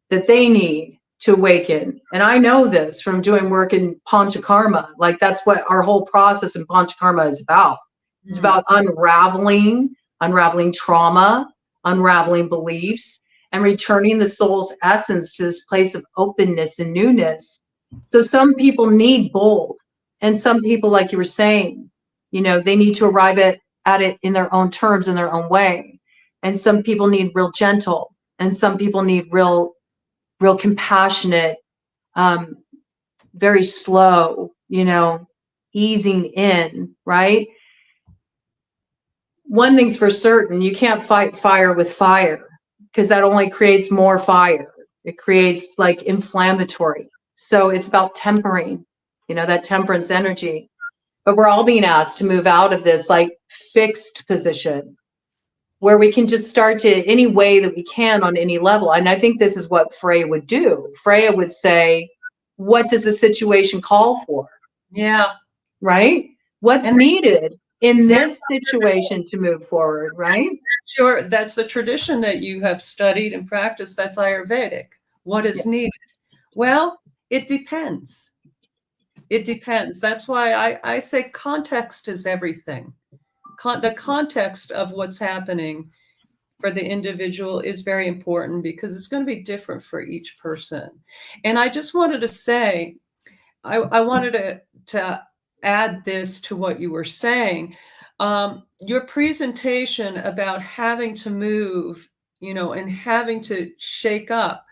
that they need to awaken. And I know this from doing work in Panchakarma. Like, that's what our whole process in Panchakarma is about. It's about unraveling trauma, unraveling beliefs, and returning the soul's essence to this place of openness and newness. So some people need bold, and some people, like you were saying, you know, they need to arrive at it in their own terms, in their own way. and some people need real gentle, and some people need real compassionate, very slow, you know, easing in, right? One thing's for certain, you can't fight fire with fire, because that only creates more fire. It creates like inflammatory. So it's about tempering, you know, that temperance energy. But we're all being asked to move out of this like fixed position where we can just start to any way that we can on any level. And I think this is what Freya would do. Freya would say, what does the situation call for? Yeah. Right? What's needed in this situation to move forward, right? Sure. That's the tradition that you have studied and practiced. That's Ayurvedic. What is needed? Well, it depends. It depends. That's why I say context is everything. The context of what's happening for the individual is very important because it's going to be different for each person. And I just wanted to say, I wanted to add this to what you were saying. Your presentation about having to move, you know, and having to shake up.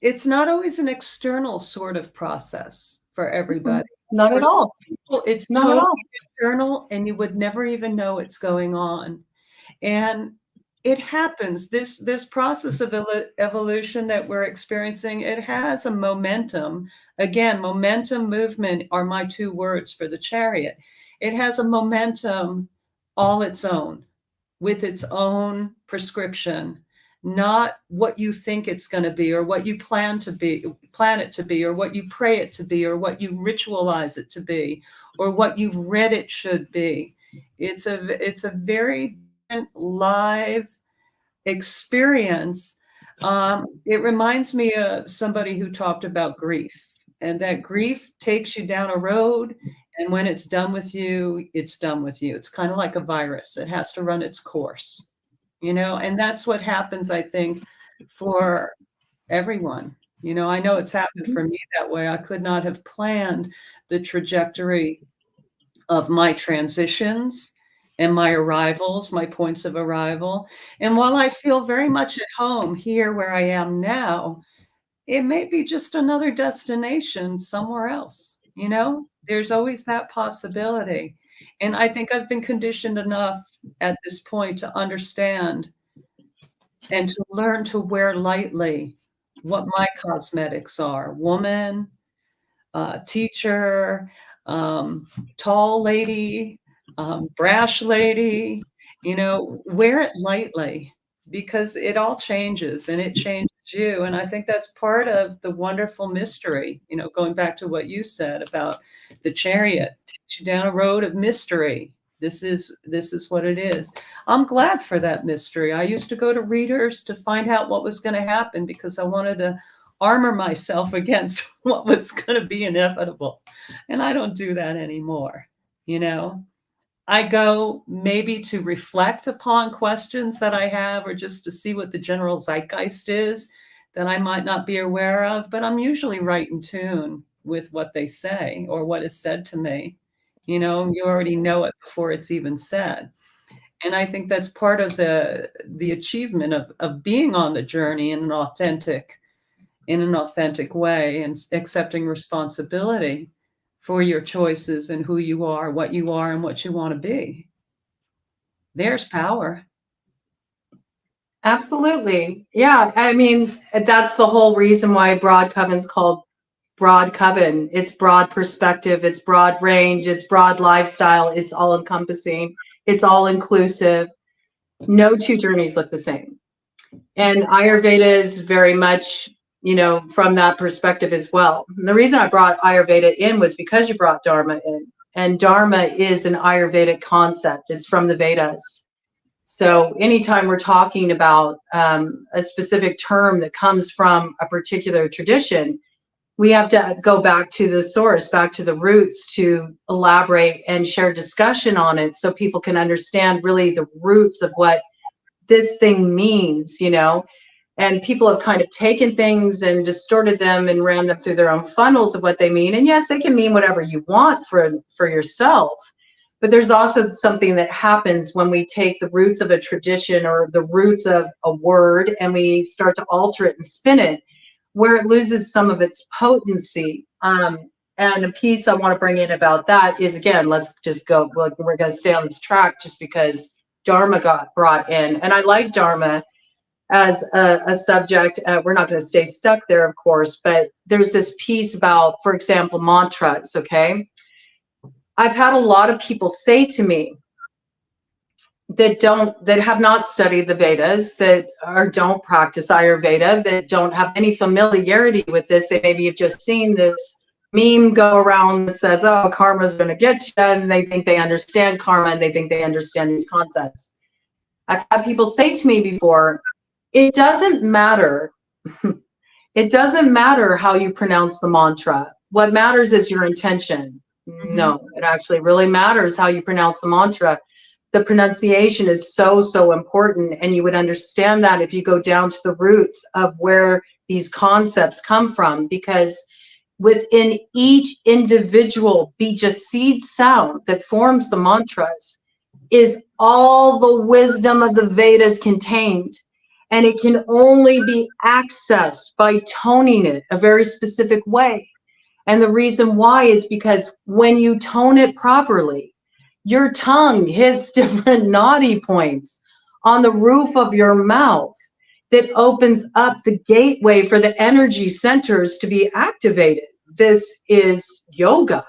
It's not always an external sort of process for everybody. Not at all. People, it's totally internal, and you would never even know it's going on. And it happens. This process of evolution that we're experiencing, it has a momentum. Again, momentum, movement are my two words for the chariot. It has a momentum all its own, with its own prescription, not what you think it's going to be, or what you plan it to be, or what you pray it to be, or what you ritualize it to be, or what you've read it should be. It's a very live experience. It reminds me of somebody who talked about grief, and that grief takes you down a road, and when it's done with you, it's done with you. It's kind of like a virus. It has to run its course, you know, and that's what happens, I think, for everyone. You know, I know it's happened for me that way. I could not have planned the trajectory of my transitions and my arrivals, my points of arrival. And while I feel very much at home here where I am now, it may be just another destination somewhere else. You know, there's always that possibility. And I think I've been conditioned enough at this point to understand and to learn to wear lightly what my cosmetics are. Woman, teacher, tall lady, brash lady, you know, wear it lightly, because it all changes and it changes you. And I think that's part of the wonderful mystery, you know, going back to what you said about the chariot, takes you down a road of mystery. This is what it is. I'm glad for that mystery. I used to go to readers to find out what was going to happen, because I wanted to armor myself against what was going to be inevitable. And I don't do that anymore. You know, I go maybe to reflect upon questions that I have, or just to see what the general zeitgeist is that I might not be aware of, but I'm usually right in tune with what they say or what is said to me. You know, you already know it before it's even said. And I think that's part of the achievement of being on the journey in an authentic way, and accepting responsibility for your choices and who you are, and what you want to be. There's power. Absolutely. Yeah. I mean, that's the whole reason why Broad Coven's called Broad Coven. It's broad perspective, it's broad range, it's broad lifestyle, it's all encompassing, it's all inclusive. No two journeys look the same. And Ayurveda is very much, you know, from that perspective as well. And the reason I brought Ayurveda in was because you brought Dharma in. And Dharma is an Ayurvedic concept. It's from the Vedas. So anytime we're talking about a specific term that comes from a particular tradition, we have to go back to the source, back to the roots, to elaborate and share discussion on it, so people can understand really the roots of what this thing means, you know. And people have kind of taken things and distorted them and ran them through their own funnels of what they mean. And yes, they can mean whatever you want for yourself, But there's also something that happens when we take the roots of a tradition or the roots of a word and we start to alter it and spin it, where it loses some of its potency. And a piece I want to bring in about that is, again, let's just go, we're going to stay on this track just because Dharma got brought in. And I like Dharma as a subject. We're not going to stay stuck there, of course, but there's this piece about, for example, mantras, okay? I've had a lot of people say to me that have not studied the Vedas, that don't practice Ayurveda, that don't have any familiarity with this. They maybe have just seen this meme go around that says, oh, karma's going to get you, and they think they understand karma and they think they understand these concepts. I've had people say to me before, it doesn't matter. It doesn't matter how you pronounce the mantra. What matters is your intention. No, it actually really matters how you pronounce the mantra. The pronunciation is so, so important. And you would understand that if you go down to the roots of where these concepts come from, because within each individual bija seed sound that forms the mantras is all the wisdom of the Vedas contained. And it can only be accessed by toning it a very specific way. And the reason why is because when you tone it properly, your tongue hits different naughty points on the roof of your mouth that opens up the gateway for the energy centers to be activated. This is yoga.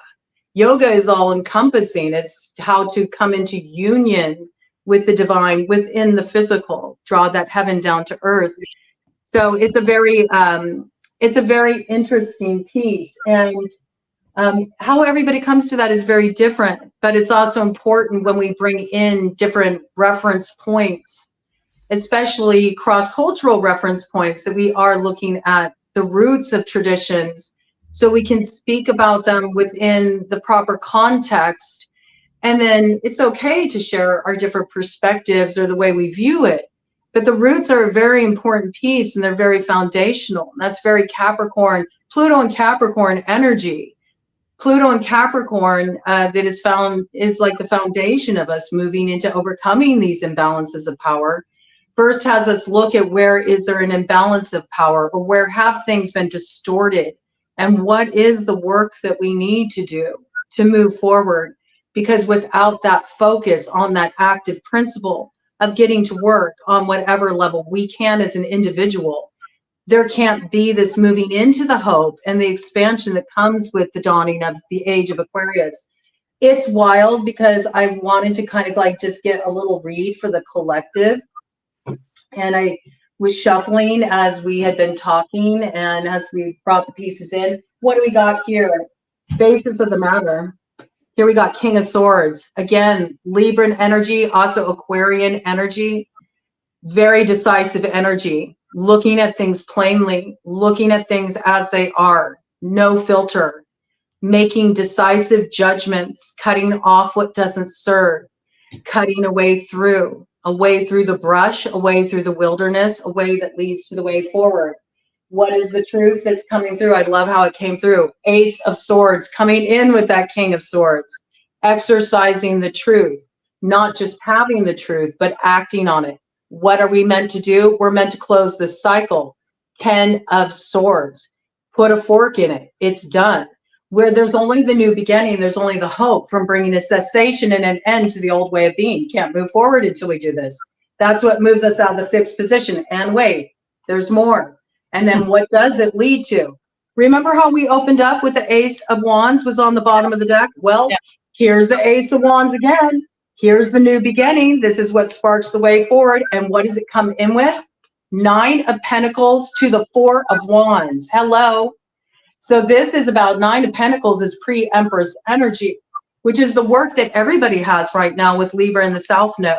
Yoga is all encompassing. It's how to come into union with the divine within the physical, draw that heaven down to earth. So it's a very interesting piece. And how everybody comes to that is very different, but it's also important when we bring in different reference points, especially cross-cultural reference points, that we are looking at the roots of traditions so we can speak about them within the proper context. And then it's okay to share our different perspectives or the way we view it. But the roots are a very important piece and they're very foundational. That's very Capricorn, Pluto and Capricorn energy. Pluto and Capricorn that is like the foundation of us moving into overcoming these imbalances of power. First has us look at where is there an imbalance of power, or where have things been distorted, and what is the work that we need to do to move forward. Because without that focus on that active principle of getting to work on whatever level we can as an individual, there can't be this moving into the hope and the expansion that comes with the dawning of the age of Aquarius. It's wild because I wanted to kind of like just get a little read for the collective. And I was shuffling as we had been talking and as we brought the pieces in. What do we got here? Basis of the matter. Here we got King of Swords. Again, Libran energy, also Aquarian energy. Very decisive energy. Looking at things plainly, looking at things as they are. No filter. Making decisive judgments, cutting off what doesn't serve. Cutting a way through the brush, a way through the wilderness, a way that leads to the way forward. What is the truth that's coming through? I love how it came through. Ace of Swords coming in with that King of Swords, exercising the truth, not just having the truth, but acting on it. What are we meant to do? We're meant to close this cycle. 10 of Swords. Put a fork in it. It's done. Where there's only the new beginning, there's only the hope from bringing a cessation and an end to the old way of being. You can't move forward until we do this. That's what moves us out of the fixed position. And wait, there's more. And then what does it lead to? Remember how we opened up with the Ace of Wands was on the bottom of the deck? Well, here's the Ace of Wands again. Here's the new beginning. This is what sparks the way forward. And what does it come in with? 9 of Pentacles to the 4 of Wands. Hello. So this is about 9 of Pentacles is pre-Empress energy, which is the work that everybody has right now with Libra in the South Node.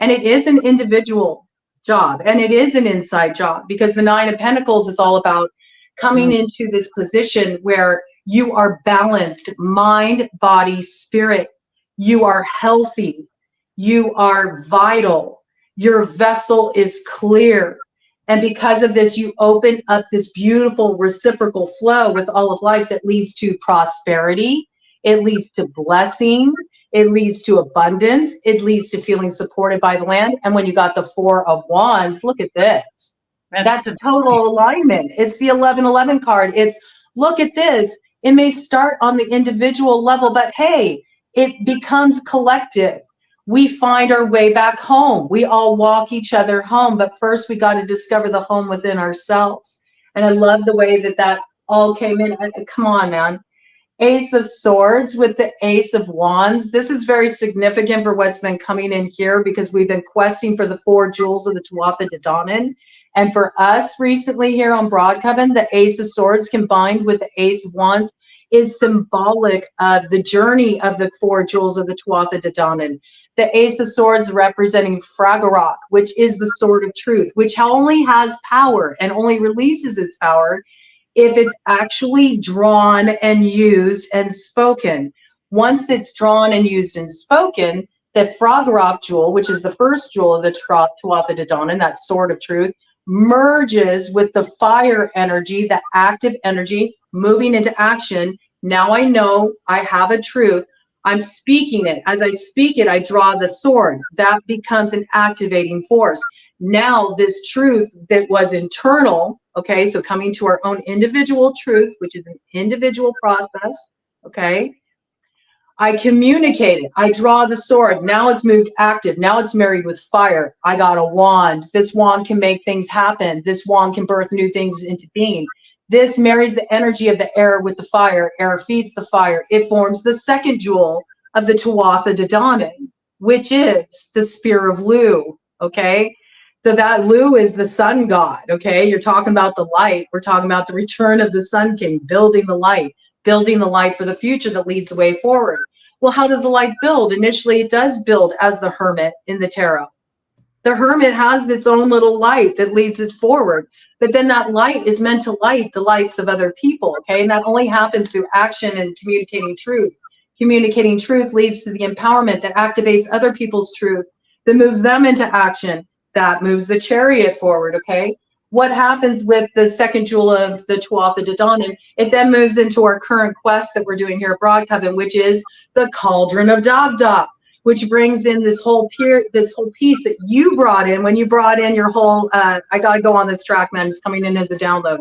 And it is an individual job and it is an inside job, because the 9 of Pentacles is all about coming into this position where you are balanced, mind, body, spirit. You are healthy. You are vital. Your vessel is clear. And because of this, you open up this beautiful reciprocal flow with all of life that leads to prosperity It leads to blessing. It leads to abundance. It leads to feeling supported by the land. And when you got the Four of Wands, look at this. That's total alignment. It's the 1111 card. It's, look at this. It may start on the individual level, but hey, it becomes collective. We find our way back home. We all walk each other home, but first we got to discover the home within ourselves. And I love the way that that all came in. Come on, man. Ace of Swords with the Ace of Wands. This is very significant for what's been coming in here because we've been questing for the 4 jewels of the Tuatha De Danann. And for us recently here on Broadcoven, the Ace of Swords combined with the Ace of Wands is symbolic of the journey of the 4 jewels of the Tuatha De Danann. The Ace of Swords representing Fragarok, which is the sword of truth, which only has power and only releases its power if it's actually drawn and used and spoken. Once it's drawn and used and spoken, the Fragarok jewel, which is the first jewel of the Tuatha De Danann, that sword of truth, merges with the fire energy, the active energy, moving into action. Now I know I have a truth. I'm speaking it. As I speak it, I draw the sword. That becomes an activating force. Now this truth that was internal, okay, so coming to our own individual truth, which is an individual process, okay, I communicate it. I draw the sword. Now it's moved active. Now it's married with fire. I got a wand. This wand can make things happen. This wand can birth new things into being. This marries the energy of the air with the fire. Air feeds the fire. It forms the second jewel of the Tuatha De Danann, which is the spear of Lu, okay? So that Lu is the sun god, okay? You're talking about the light. We're talking about the return of the Sun King, building the light for the future that leads the way forward. Well, how does the light build? Initially, it does build as the hermit in the tarot. The hermit has its own little light that leads it forward. But then that light is meant to light the lights of other people, okay? And that only happens through action and communicating truth. Communicating truth leads to the empowerment that activates other people's truth, that moves them into action, that moves the chariot forward, okay? What happens with the second jewel of the Tuatha De Danann? It then moves into our current quest that we're doing here at Broadcoven, which is the Cauldron of Dagda, which brings in this whole piece that you brought in when you brought in your whole, I gotta go on this track, man, it's coming in as a download,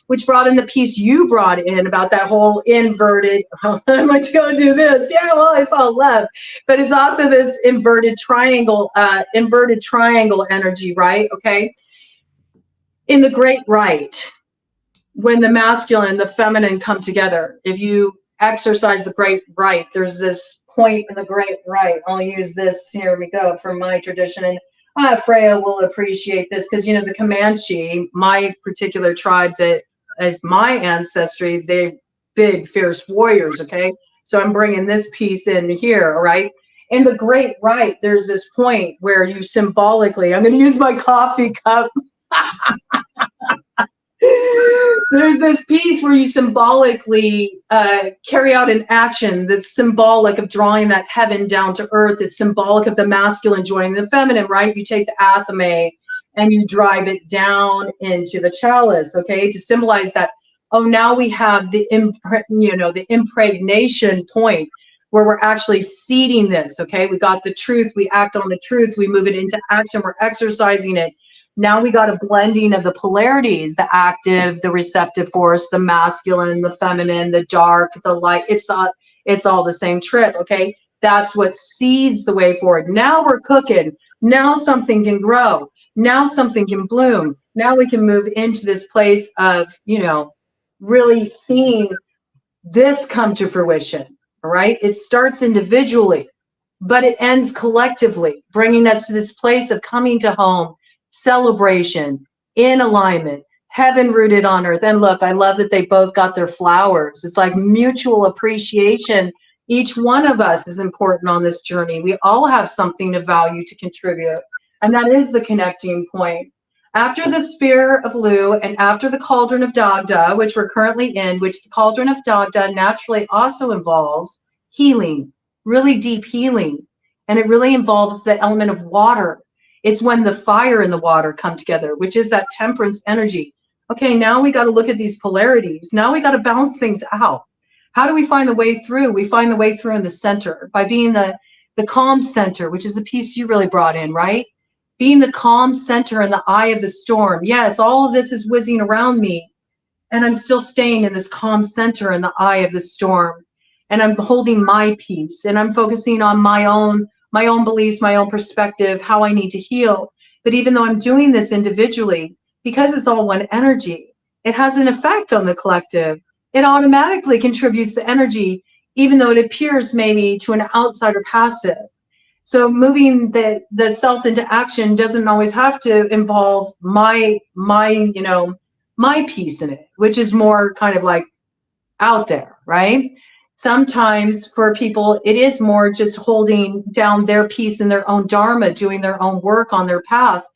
which brought in the piece you brought in about that whole inverted, I'm going to go do this. Yeah, well, I saw left. But it's also this inverted triangle energy, right? Okay. In the Great Right, when the masculine and the feminine come together, if you exercise the Great Right, there's this point in the Great Right. I'll use this, here we go, from my tradition. And FREYA will appreciate this because, you know, the Comanche, my particular tribe that is my ancestry, they're big, fierce warriors, okay? So I'm bringing this piece in here, all right? In the Great Right, there's this point where you symbolically, I'm going to use my coffee cup. There's this piece where you symbolically carry out an action that's symbolic of drawing that heaven down to earth. It's symbolic of the masculine joining the feminine, right? You take the athame and you drive it down into the chalice, okay, to symbolize that. Oh, now we have the impregnation point where we're actually seeding this, okay? We got the truth, we act on the truth, we move it into action, we're exercising it. Now we got a blending of the polarities, the active, the receptive force, the masculine, the feminine, the dark, the light. It's all the same trip, okay? That's what seeds the way forward. Now we're cooking. Now something can grow. Now something can bloom. Now we can move into this place of, you know, really seeing this come to fruition, all right? It starts individually, but it ends collectively, bringing us to this place of coming to home, celebration, in alignment, heaven rooted on earth. And look, I love that they both got their flowers. It's like mutual appreciation. Each one of us is important on this journey. We all have something of value to contribute. And that is the connecting point. After the Spear of Lu and after the Cauldron of Dagda, which we're currently in, which the Cauldron of Dagda naturally also involves healing, really deep healing. And it really involves the element of water. It's when the fire and the water come together, which is that temperance energy. Okay, now we got to look at these polarities. Now we got to balance things out. How do we find the way through? We find the way through in the center by being the calm center, which is the piece you really brought in, right? Being the calm center in the eye of the storm. Yes, all of this is whizzing around me, and I'm still staying in this calm center in the eye of the storm. And I'm holding my peace, and I'm focusing on my own beliefs, my own perspective, how I need to heal. But even though I'm doing this individually, because it's all one energy, it has an effect on the collective. It automatically contributes the energy, even though it appears maybe to an outsider passive. So moving the self into action doesn't always have to involve my piece in it, which is more kind of like out there, right? Sometimes for people, it is more just holding down their piece in their own dharma, doing their own work on their path.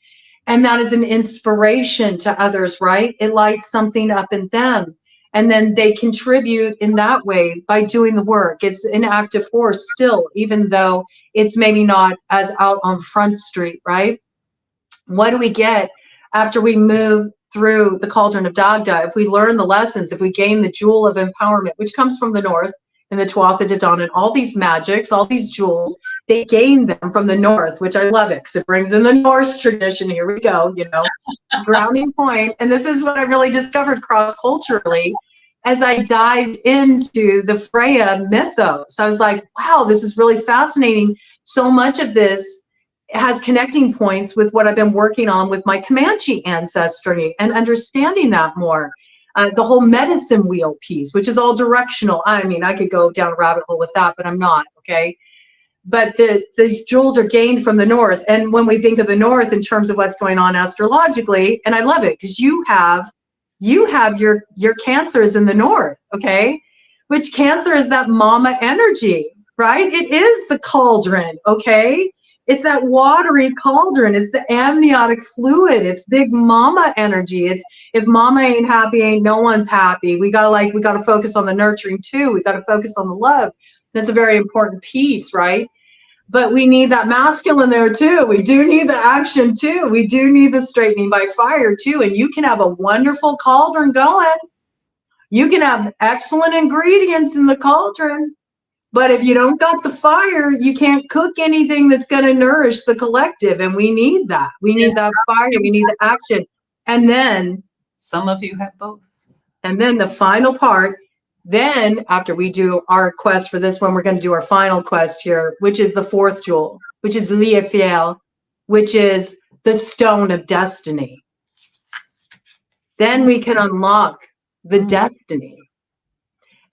And that is an inspiration to others, right? It lights something up in them. And then they contribute in that way by doing the work. It's an active force still, even though it's maybe not as out on Front Street, right? What do we get after we move through the cauldron of Dagda? If we learn the lessons, if we gain the jewel of empowerment, which comes from the north, in the Tuatha De Danann, and all these magics, all these jewels, they gain them from the north, which I love it because it brings in the Norse tradition. Here we go, grounding point. And this is what I really discovered cross-culturally as I dived into the Freya mythos. I was like, wow, this is really fascinating. So much of this has connecting points with what I've been working on with my Comanche ancestry and understanding that more. The whole medicine wheel piece, which is all directional. I mean, I could go down a rabbit hole with that, but I'm not, okay? But these jewels are gained from the north. And when we think of the north in terms of what's going on astrologically, and I love it because you have your cancers in the north, okay? Which Cancer is that mama energy, right? It is the cauldron, okay? It's that watery cauldron. It's the amniotic fluid. It's big mama energy. It's if mama ain't happy, ain't no one's happy. We gotta focus on the nurturing too. We gotta focus on the love. That's a very important piece, right? But we need that masculine there too. We do need the action too. We do need the straightening by fire too. And you can have a wonderful cauldron going. You can have excellent ingredients in the cauldron. But if you don't got the fire, you can't cook anything that's going to nourish the collective. And we need that. We need that fire. We need the action. And then some of you have both. And then the final part, then after we do our quest for this one, we're going to do our final quest here, which is the fourth jewel, which is LIABILITY, which is the stone of destiny. Then we can unlock the destiny.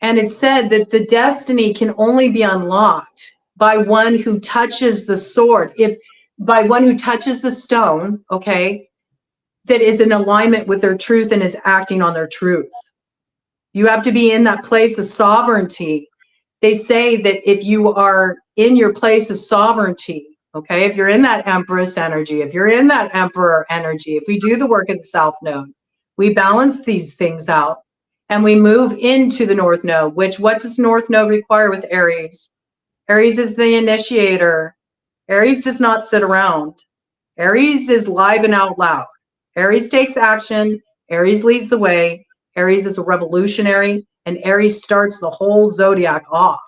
And it's said that the destiny can only be unlocked by one who touches the sword. By one who touches the stone, okay, that is in alignment with their truth and is acting on their truth. You have to be in that place of sovereignty. They say that if you are in your place of sovereignty, okay, if you're in that Empress energy, if you're in that Emperor energy, if we do the work at the South Node, we balance these things out. And we move into the North Node, what does North Node require with Aries? Aries is the initiator. Aries does not sit around. Aries is live and out loud. Aries takes action. Aries leads the way. Aries is a revolutionary, and Aries starts the whole zodiac off.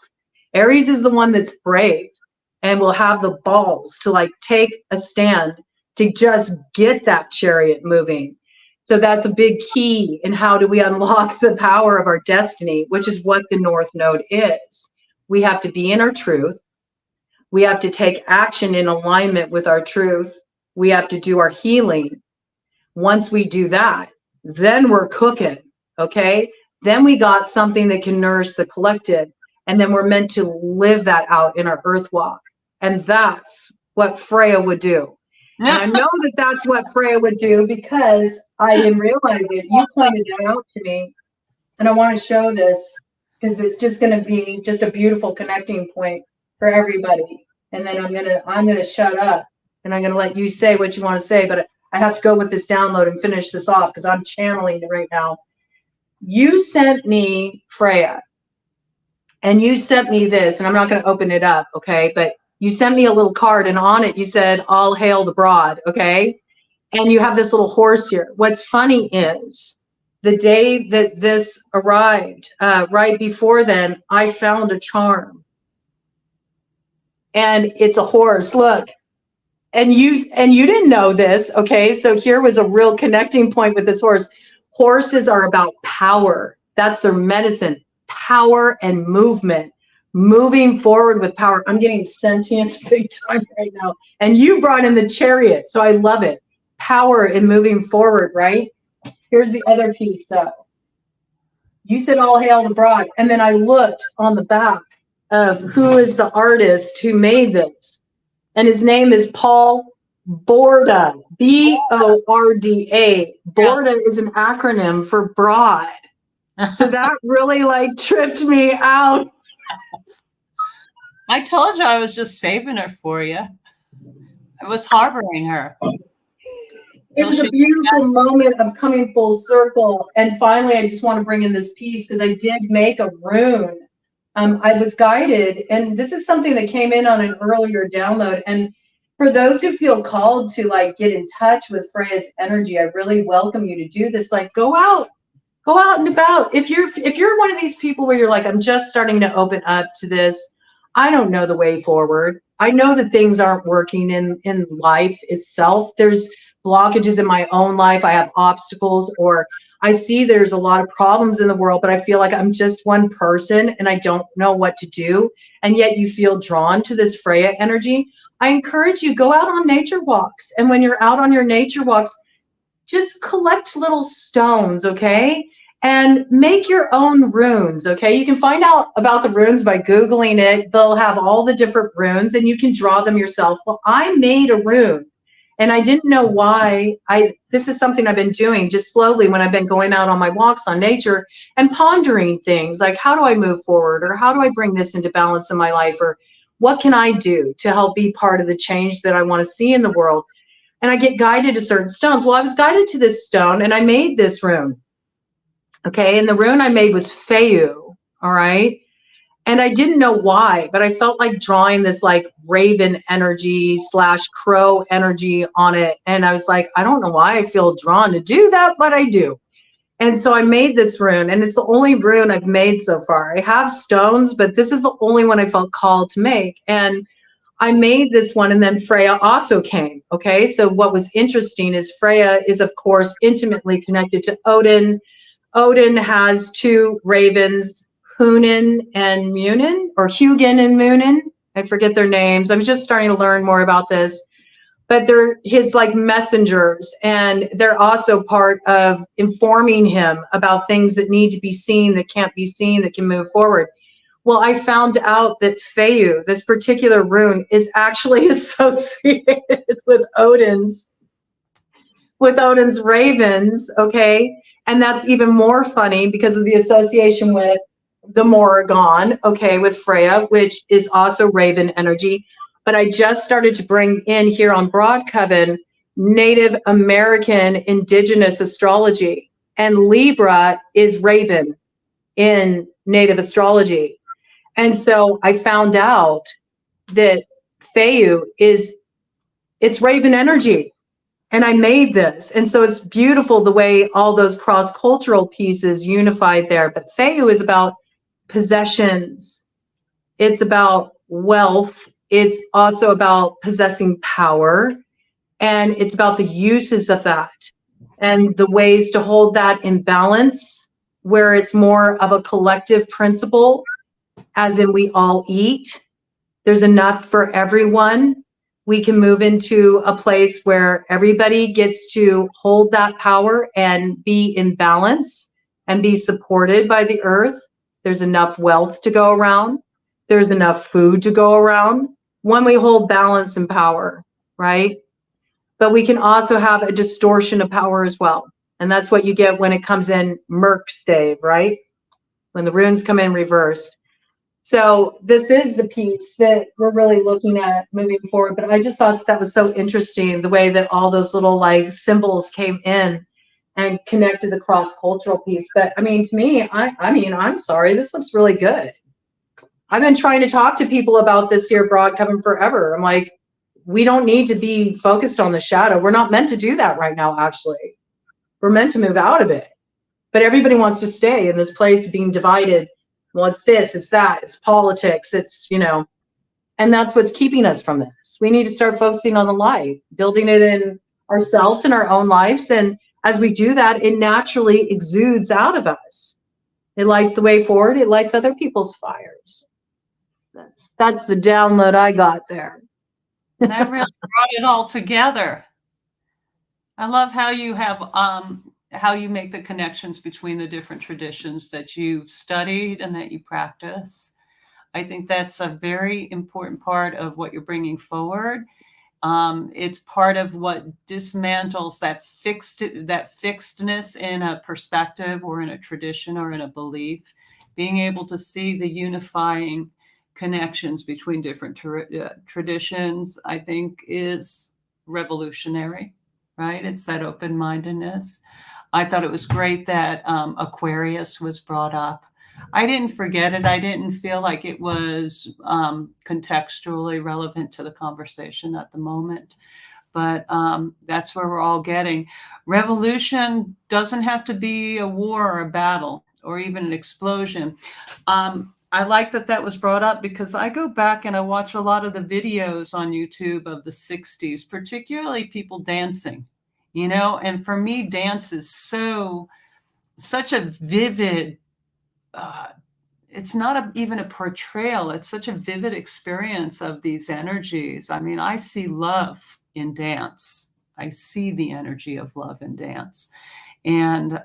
Aries is the one that's brave and will have the balls to take a stand to just get that chariot moving. So that's a big key in how do we unlock the power of our destiny, which is what the North Node is. We have to be in our truth. We have to take action in alignment with our truth. We have to do our healing. Once we do that, then we're cooking, okay? Then we got something that can nourish the collective. And then we're meant to live that out in our earth walk. And that's what Freya would do. And I know that that's what Freya would do because I didn't realize it. You pointed it out to me. And I want to show this because it's just going to be just a beautiful connecting point for everybody. And then I'm gonna shut up and I'm going to let you say what you want to say. But I have to go with this download and finish this off because I'm channeling it right now. You sent me Freya. And you sent me this, and I'm not going to open it up, okay? But you sent me a little card, and on it you said, "All hail the broad," okay? And you have this little horse here. What's funny is the day that this arrived, right before then, I found a charm. And it's a horse, look. And you didn't know this, okay? So here was a real connecting point with this horse. Horses are about power. That's their medicine. Power and movement. Moving forward with power. I'm getting sentience big time right now. And you brought in the chariot, so I love it. Power and moving forward, right? Here's the other piece though. You said all hail the bride. And then I looked on the back of who is the artist who made this. And his name is Paul Borda, B-O-R-D-A. Borda is an acronym for bride. So that really like tripped me out. I told you I was just saving her for you. I was harboring her. It was a beautiful moment of coming full circle. And finally, I just want to bring in this piece because I did make a rune. I was guided, and this is something that came in on an earlier download. And for those who feel called to like get in touch with Freya's energy, I really welcome you to do this. Like go out and about. If you're one of these people where you're like, I'm just starting to open up to this, I don't know the way forward. I know that things aren't working in life itself. There's blockages in my own life. I have obstacles, or I see there's a lot of problems in the world, but I feel like I'm just one person and I don't know what to do. And yet you feel drawn to this Freya energy. I encourage you, go out on nature walks. And when you're out on your nature walks, just collect little stones, okay? And make your own runes, okay? You can find out about the runes by Googling it. They'll have all the different runes and you can draw them yourself. Well, I made a rune. And I didn't know why. This is something I've been doing just slowly when I've been going out on my walks on nature and pondering things like, how do I move forward? Or how do I bring this into balance in my life? Or what can I do to help be part of the change that I want to see in the world? And I get guided to certain stones. Well, I was guided to this stone and I made this rune. Okay, and the rune I made was Feu, all right? And I didn't know why, but I felt like drawing this like raven energy / crow energy on it. And I was like, I don't know why I feel drawn to do that, but I do. And so I made this rune, and it's the only rune I've made so far. I have stones, but this is the only one I felt called to make. And I made this one, and then Freya also came, okay? So what was interesting is Freya is, of course, intimately connected to Odin. Odin has two ravens, Hunin and Munin, or Hugin and Munin. I forget their names. I'm just starting to learn more about this. But they're his like messengers, and they're also part of informing him about things that need to be seen, that can't be seen, that can move forward. Well, I found out that Feu, this particular rune, is actually associated with Odin's ravens, okay? And that's even more funny because of the association with the Morrigan, okay, with Freya, which is also raven energy. But I just started to bring in here on Broad Coven Native American indigenous astrology, and Libra is raven in native astrology. And so I found out that Feu it's raven energy. And I made this. And so it's beautiful the way all those cross-cultural pieces unified there. But Feu is about possessions. It's about wealth. It's also about possessing power. And it's about the uses of that and the ways to hold that in balance, where it's more of a collective principle, as in we all eat. There's enough for everyone. We can move into a place where everybody gets to hold that power and be in balance and be supported by the earth. There's enough wealth to go around. There's enough food to go around when we hold balance and power, right? But we can also have a distortion of power as well. And that's what you get when it comes in Merc stave, right? When the runes come in reversed. So this is the piece that we're really looking at moving forward. But I just thought that was so interesting, the way that all those little like symbols came in and connected the cross-cultural piece. But I mean, to me, I mean, I'm sorry, this looks really good. I've been trying to talk to people about this here Broad Coven forever. I'm like, we don't need to be focused on the shadow. We're not meant to do that right now, actually. We're meant to move out of it. But everybody wants to stay in this place of being divided. Well, it's this, it's that, it's politics, it's, you know, and that's what's keeping us from this. We need to start focusing on the light, building it in ourselves and our own lives. And as we do that, it naturally exudes out of us. It lights the way forward. It lights other people's fires. That's the download I got there. And that really brought it all together. I love how you have how you make the connections between the different traditions that you've studied and that you practice. I think that's a very important part of what you're bringing forward. It's part of what dismantles that fixedness in a perspective or in a tradition or in a belief. Being able to see the unifying connections between different traditions, I think, is revolutionary, right? It's that open-mindedness. I thought it was great that Aquarius was brought up. I didn't forget it. I didn't feel like it was contextually relevant to the conversation at the moment. But that's where we're all getting. Revolution doesn't have to be a war or a battle or even an explosion. I like that that was brought up because I go back and I watch a lot of the videos on YouTube of the 60s, particularly people dancing, you know, and for me, dance is such a vivid, it's not even a portrayal. It's such a vivid experience of these energies. I mean, I see love in dance. I see the energy of love in dance. And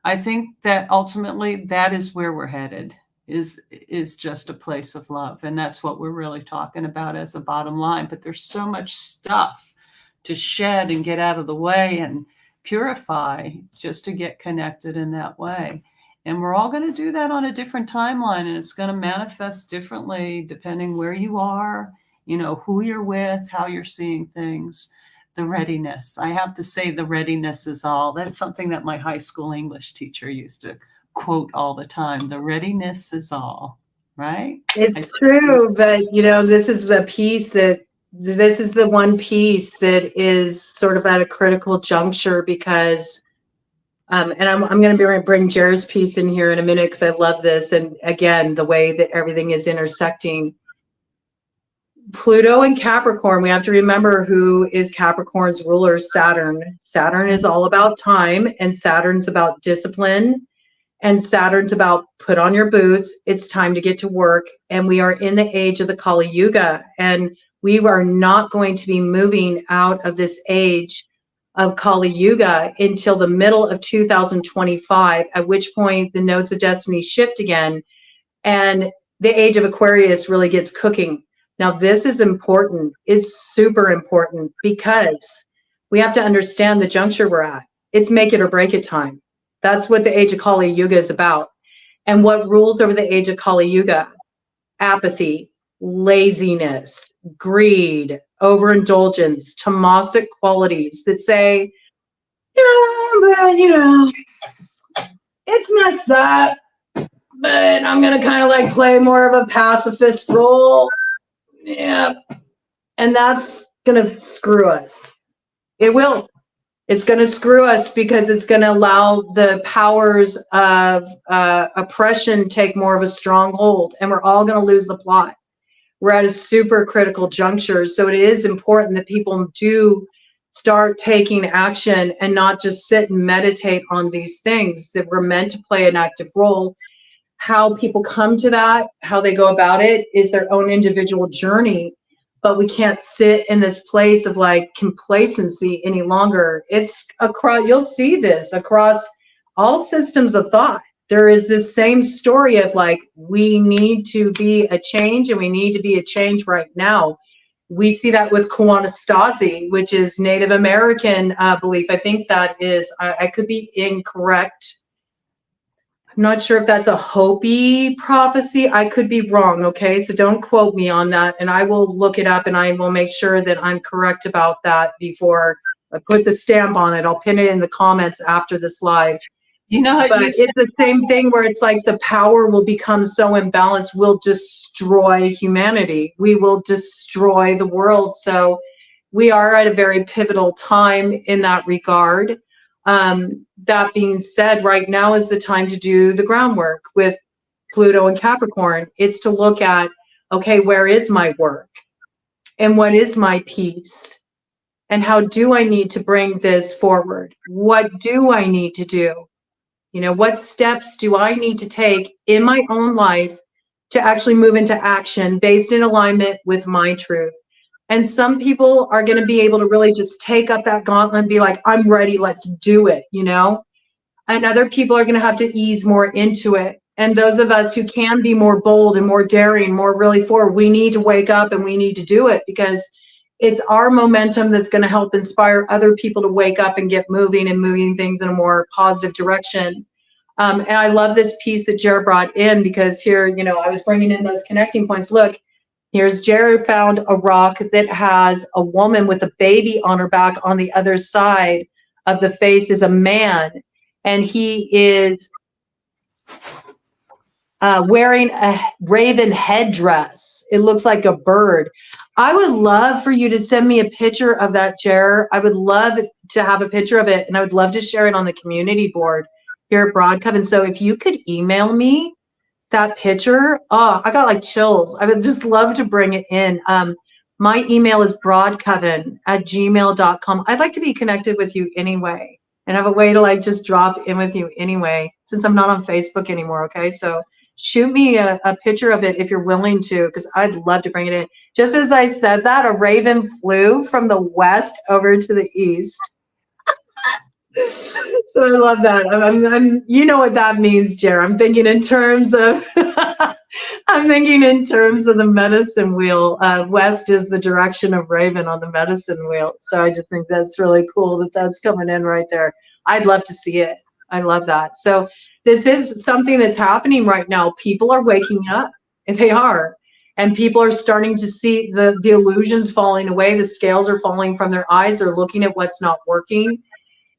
I think that ultimately that is where we're headed, is just a place of love. And that's what we're really talking about as a bottom line. But there's so much stuff to shed and get out of the way and purify just to get connected in that way. And we're all going to do that on a different timeline, and it's going to manifest differently depending where you are, you know, who you're with, how you're seeing things. The readiness. I have to say the readiness is all. That's something that my high school English teacher used to quote all the time. The readiness is all, right? It's true, but you know, this is the one piece that is sort of at a critical juncture because, and I'm going to bring Jer's piece in here in a minute because I love this. And again, the way that everything is intersecting. Pluto and Capricorn, we have to remember who is Capricorn's ruler, Saturn. Saturn is all about time, and Saturn's about discipline, and Saturn's about put on your boots. It's time to get to work. And we are in the age of the Kali Yuga, and we are not going to be moving out of this age of Kali Yuga until the middle of 2025, at which point the nodes of destiny shift again, and the age of Aquarius really gets cooking. Now, this is important. It's super important because we have to understand the juncture we're at. It's make it or break it time. That's what the age of Kali Yuga is about. And what rules over the age of Kali Yuga? Apathy, laziness, greed, overindulgence, tamasic qualities that say, yeah, but you know, it's messed up, but I'm going to kind of like play more of a pacifist role. Yeah, and that's gonna screw us. It will. It's gonna screw us because it's gonna allow the powers of oppression take more of a stronghold, and we're all gonna lose the plot. We're at a super critical juncture, so it is important that people do start taking action and not just sit and meditate on these things that we're meant to play an active role. How people come to that, how they go about it is their own individual journey, but we can't sit in this place of like complacency any longer. It's across, you'll see this across all systems of thought. There is this same story of like, we need to be a change and we need to be a change right now. We see that with Kuanastasi, which is Native American belief. I think that is, I could be incorrect. I'm not sure if that's a Hopi prophecy. I could be wrong, okay? So don't quote me on that, and I will look it up, and I will make sure that I'm correct about that before I put the stamp on it. I'll pin it in the comments after this live. You know, but it's the same thing where it's like the power will become so imbalanced, we'll destroy humanity. We will destroy the world. So we are at a very pivotal time in that regard. That being said, right now is the time to do the groundwork with Pluto and Capricorn. It's to look at, okay, where is my work? And what is my peace? And how do I need to bring this forward? What do I need to do? You know, what steps do I need to take in my own life to actually move into action based in alignment with my truth? And some people are going to be able to really just take up that gauntlet and be like, I'm ready, let's do it, you know? And other people are going to have to ease more into it. And those of us who can be more bold and more daring, more really forward, we need to wake up and we need to do it, because it's our momentum that's going to help inspire other people to wake up and get moving and moving things in a more positive direction. And I love this piece that Jared brought in, because here, you know, I was bringing in those connecting points. Look, here's Jared found a rock that has a woman with a baby on her back. On the other side of the face is a man, and he is wearing a raven headdress. It looks like a bird. I would love for you to send me a picture of that, Jared. I would love to have a picture of it, and I would love to share it on the community board here at Broadcoven. And so if you could email me that picture, oh, I got like chills. I would just love to bring it in. My email is broadcoven@gmail.com. I'd like to be connected with you anyway, and have a way to like just drop in with you anyway, since I'm not on Facebook anymore. Okay, so shoot me a picture of it if you're willing to, because I'd love to bring it in. Just as I said that, a raven flew from the west over to the east. So I love that. You know what that means, Jer. I'm thinking in terms of I'm thinking in terms of the medicine wheel. West is the direction of raven on the medicine wheel. So I just think that's really cool that that's coming in right there. I'd love to see it. I love that. So this is something that's happening right now. People are waking up. They are. And people are starting to see the illusions falling away. The scales are falling from their eyes. They're looking at what's not working.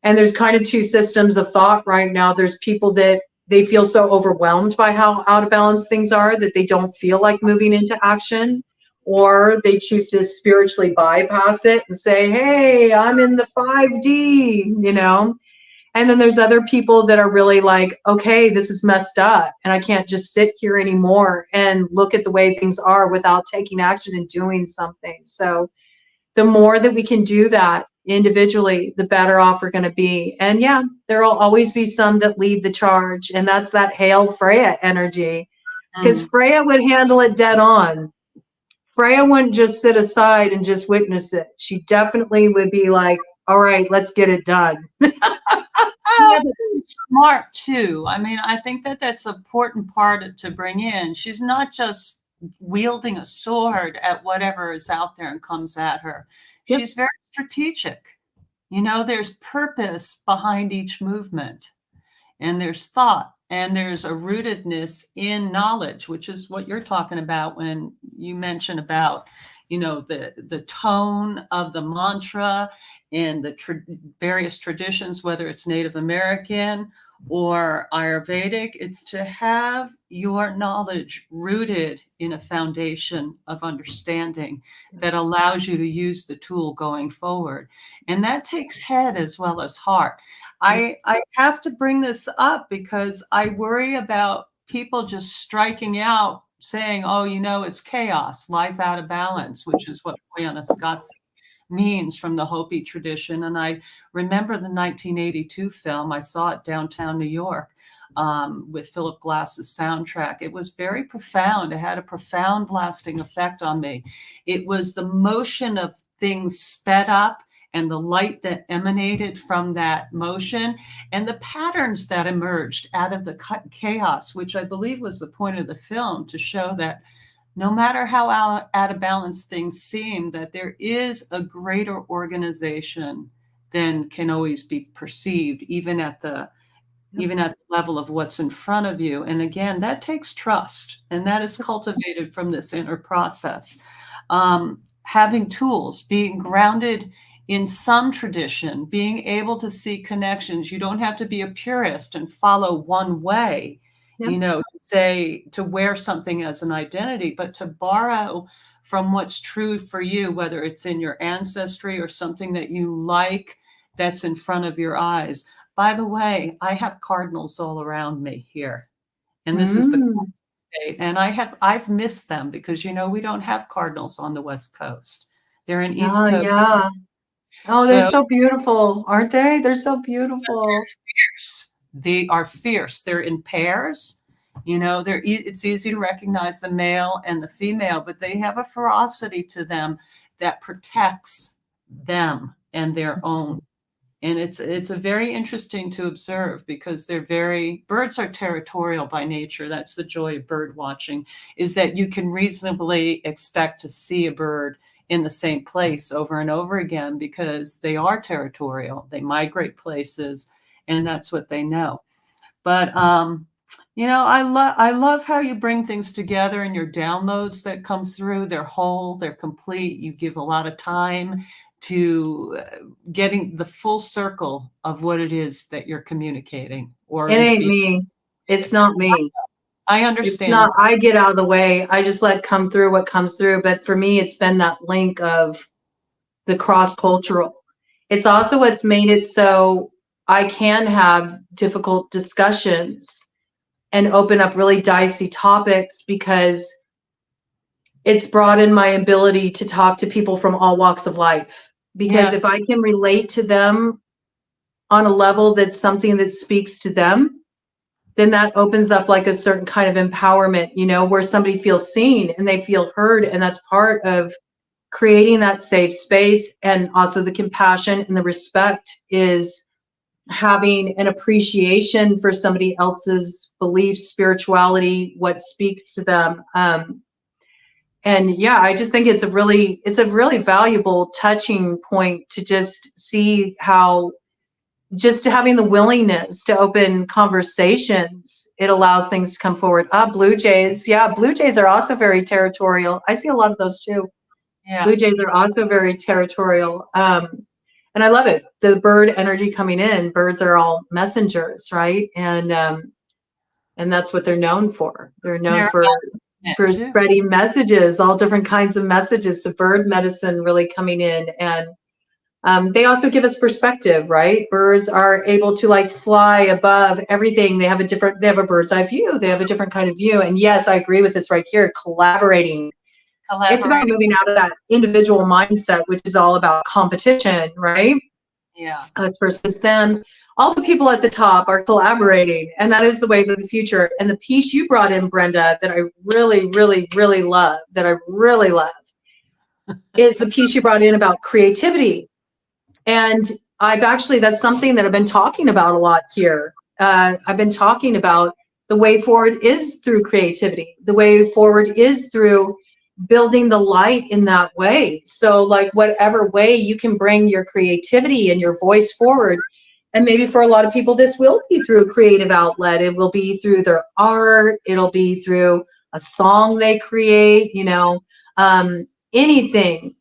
And there's kind of two systems of thought right now. There's people that they feel so overwhelmed by how out of balance things are that they don't feel like moving into action, or they choose to spiritually bypass it and say, hey, I'm in the 5D, you know? And then there's other people that are really like, okay, this is messed up and I can't just sit here anymore and look at the way things are without taking action and doing something. So the more that we can do that individually, the better off we're going to be. And yeah, there will always be some that lead the charge, and that's that Hail Freya energy, because Freya would handle it dead on. Freya wouldn't just sit aside and just witness it. She definitely would be like, all right, let's get it done. Yeah, but she's smart too. I mean, I think that that's an important part to bring in. She's not just wielding a sword at whatever is out there and comes at her. Yep. She's very strategic. You know, there's purpose behind each movement, and there's thought, and there's a rootedness in knowledge, which is what you're talking about when you mention about, you know, the tone of the mantra and the various traditions, whether it's Native American or Ayurvedic. It's to have your knowledge rooted in a foundation of understanding that allows you to use the tool going forward. And that takes head as well as heart. I have to bring this up because I worry about people just striking out saying, oh, you know, it's chaos, life out of balance, which is what Brianna Scott's means from the Hopi tradition. And I remember the 1982 film. I saw it downtown New York with Philip Glass's soundtrack. It was very profound. It had a profound lasting effect on me. It was the motion of things sped up and the light that emanated from that motion and the patterns that emerged out of the chaos, which I believe was the point of the film, to show that no matter how out of balance things seem, that there is a greater organization than can always be perceived, even at the level of what's in front of you. And again, that takes trust, and that is cultivated from this inner process. Having tools, being grounded in some tradition, being able to see connections. You don't have to be a purist and follow one way. Yep. You know, to wear something as an identity, but to borrow from what's true for you, whether it's in your ancestry or something that you like that's in front of your eyes. By the way, I have cardinals all around me here. And this is the state. And I've missed them because, you know, we don't have cardinals on the West Coast. They're in East Coast. Yeah. Oh, they're so beautiful, aren't they? They're so beautiful. Fierce. They are fierce. They're in pairs. You know, it's easy to recognize the male and the female, but they have a ferocity to them that protects them and their own. And it's a very interesting to observe because birds are territorial by nature. That's the joy of bird watching, is that you can reasonably expect to see a bird in the same place over and over again because they are territorial. They migrate places, and that's what they know. But, you know, I love how you bring things together in your downloads that come through. They're whole, they're complete. You give a lot of time to getting the full circle of what it is that you're communicating. Or it ain't me. It's not me. I understand. It's not, I get out of the way. I just let come through what comes through. But for me, it's been that link of the cross-cultural. It's also what's made it so I can have difficult discussions and open up really dicey topics because it's broadened my ability to talk to people from all walks of life. Because if I can relate to them on a level that's something that speaks to them, then that opens up like a certain kind of empowerment, you know, where somebody feels seen and they feel heard. And that's part of creating that safe space. And also the compassion and the respect is having an appreciation for somebody else's beliefs, spirituality, what speaks to them. And yeah, I just think it's a really valuable touching point to just see how just having the willingness to open conversations, it allows things to come forward. Blue jays. Yeah, blue jays are also very territorial. I see a lot of those too. Yeah. Blue jays are also very territorial. And I love it. The bird energy coming in, birds are all messengers, right? And that's what they're known for. They're known for spreading messages, all different kinds of messages. So bird medicine really coming in. And they also give us perspective, right? Birds are able to like fly above everything. They have a bird's eye view. They have a different kind of view. And yes, I agree with this right here, collaborating. It's about moving out of that individual mindset, which is all about competition, right? Yeah. Versus them. All the people at the top are collaborating, and that is the way of the future. And the piece you brought in, Brenda, that I really, really, really love, is the piece you brought in about creativity. And that's something that I've been talking about a lot here. I've been talking about the way forward is through creativity. The way forward is through building the light in that way. So like whatever way you can bring your creativity and your voice forward. And maybe for a lot of people, this will be through a creative outlet. It will be through their art. It'll be through a song they create, you know, anything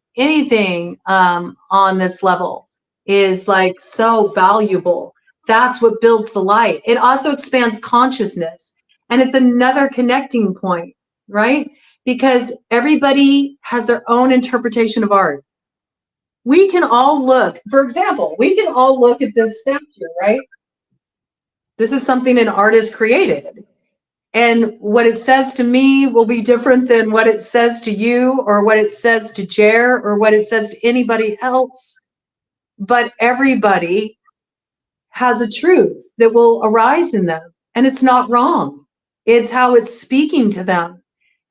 on this level is like so valuable. That's what builds the light. It also expands consciousness. And it's another connecting point, right? Because everybody has their own interpretation of art. We can all look, for example, at this statue, right? This is something an artist created. And what it says to me will be different than what it says to you or what it says to Jer or what it says to anybody else. But everybody has a truth that will arise in them. And it's not wrong. It's how it's speaking to them.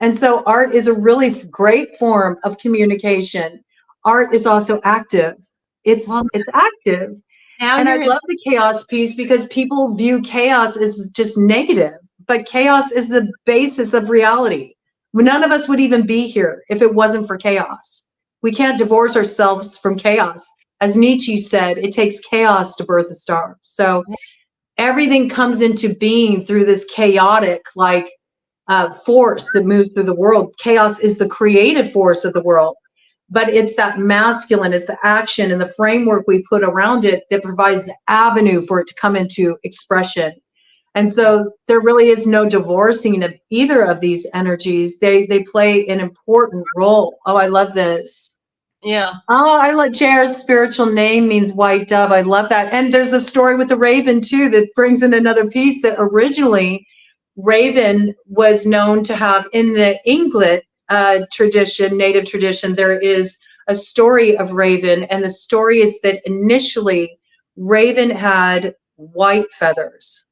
And so art is a really great form of communication. Art is also active. It's active. And I love the chaos piece because people view chaos as just negative, but chaos is the basis of reality. None of us would even be here if it wasn't for chaos. We can't divorce ourselves from chaos. As Nietzsche said, it takes chaos to birth a star. So everything comes into being through this chaotic, force that moves through the world. Chaos is the creative force of the world, but it's that masculine, it's the action and the framework we put around it that provides the avenue for it to come into expression. And so there really is no divorcing of either of these energies. They play an important role. Oh, I love this. Yeah. Oh, I love Jair's spiritual name means white dove. I love that. And there's a story with the raven too that brings in another piece that originally raven was known to have in the Inglet tradition, native tradition. There is a story of raven, and the story is that initially raven had white feathers,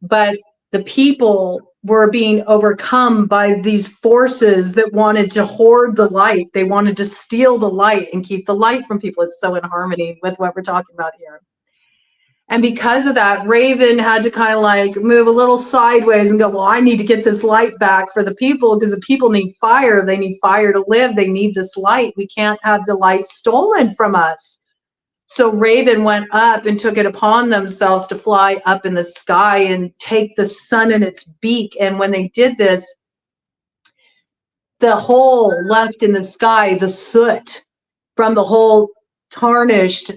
but the people were being overcome by these forces that wanted to hoard the light. They wanted to steal the light and keep the light from people. It's so in harmony with what we're talking about here. And because of that, raven had to kind of like move a little sideways and go, well, I need to get this light back for the people, because the people need fire. They need fire to live. They need this light. We can't have the light stolen from us. So raven went up and took it upon themselves to fly up in the sky and take the sun in its beak. And when they did this, the hole left in the sky, the soot from the hole tarnished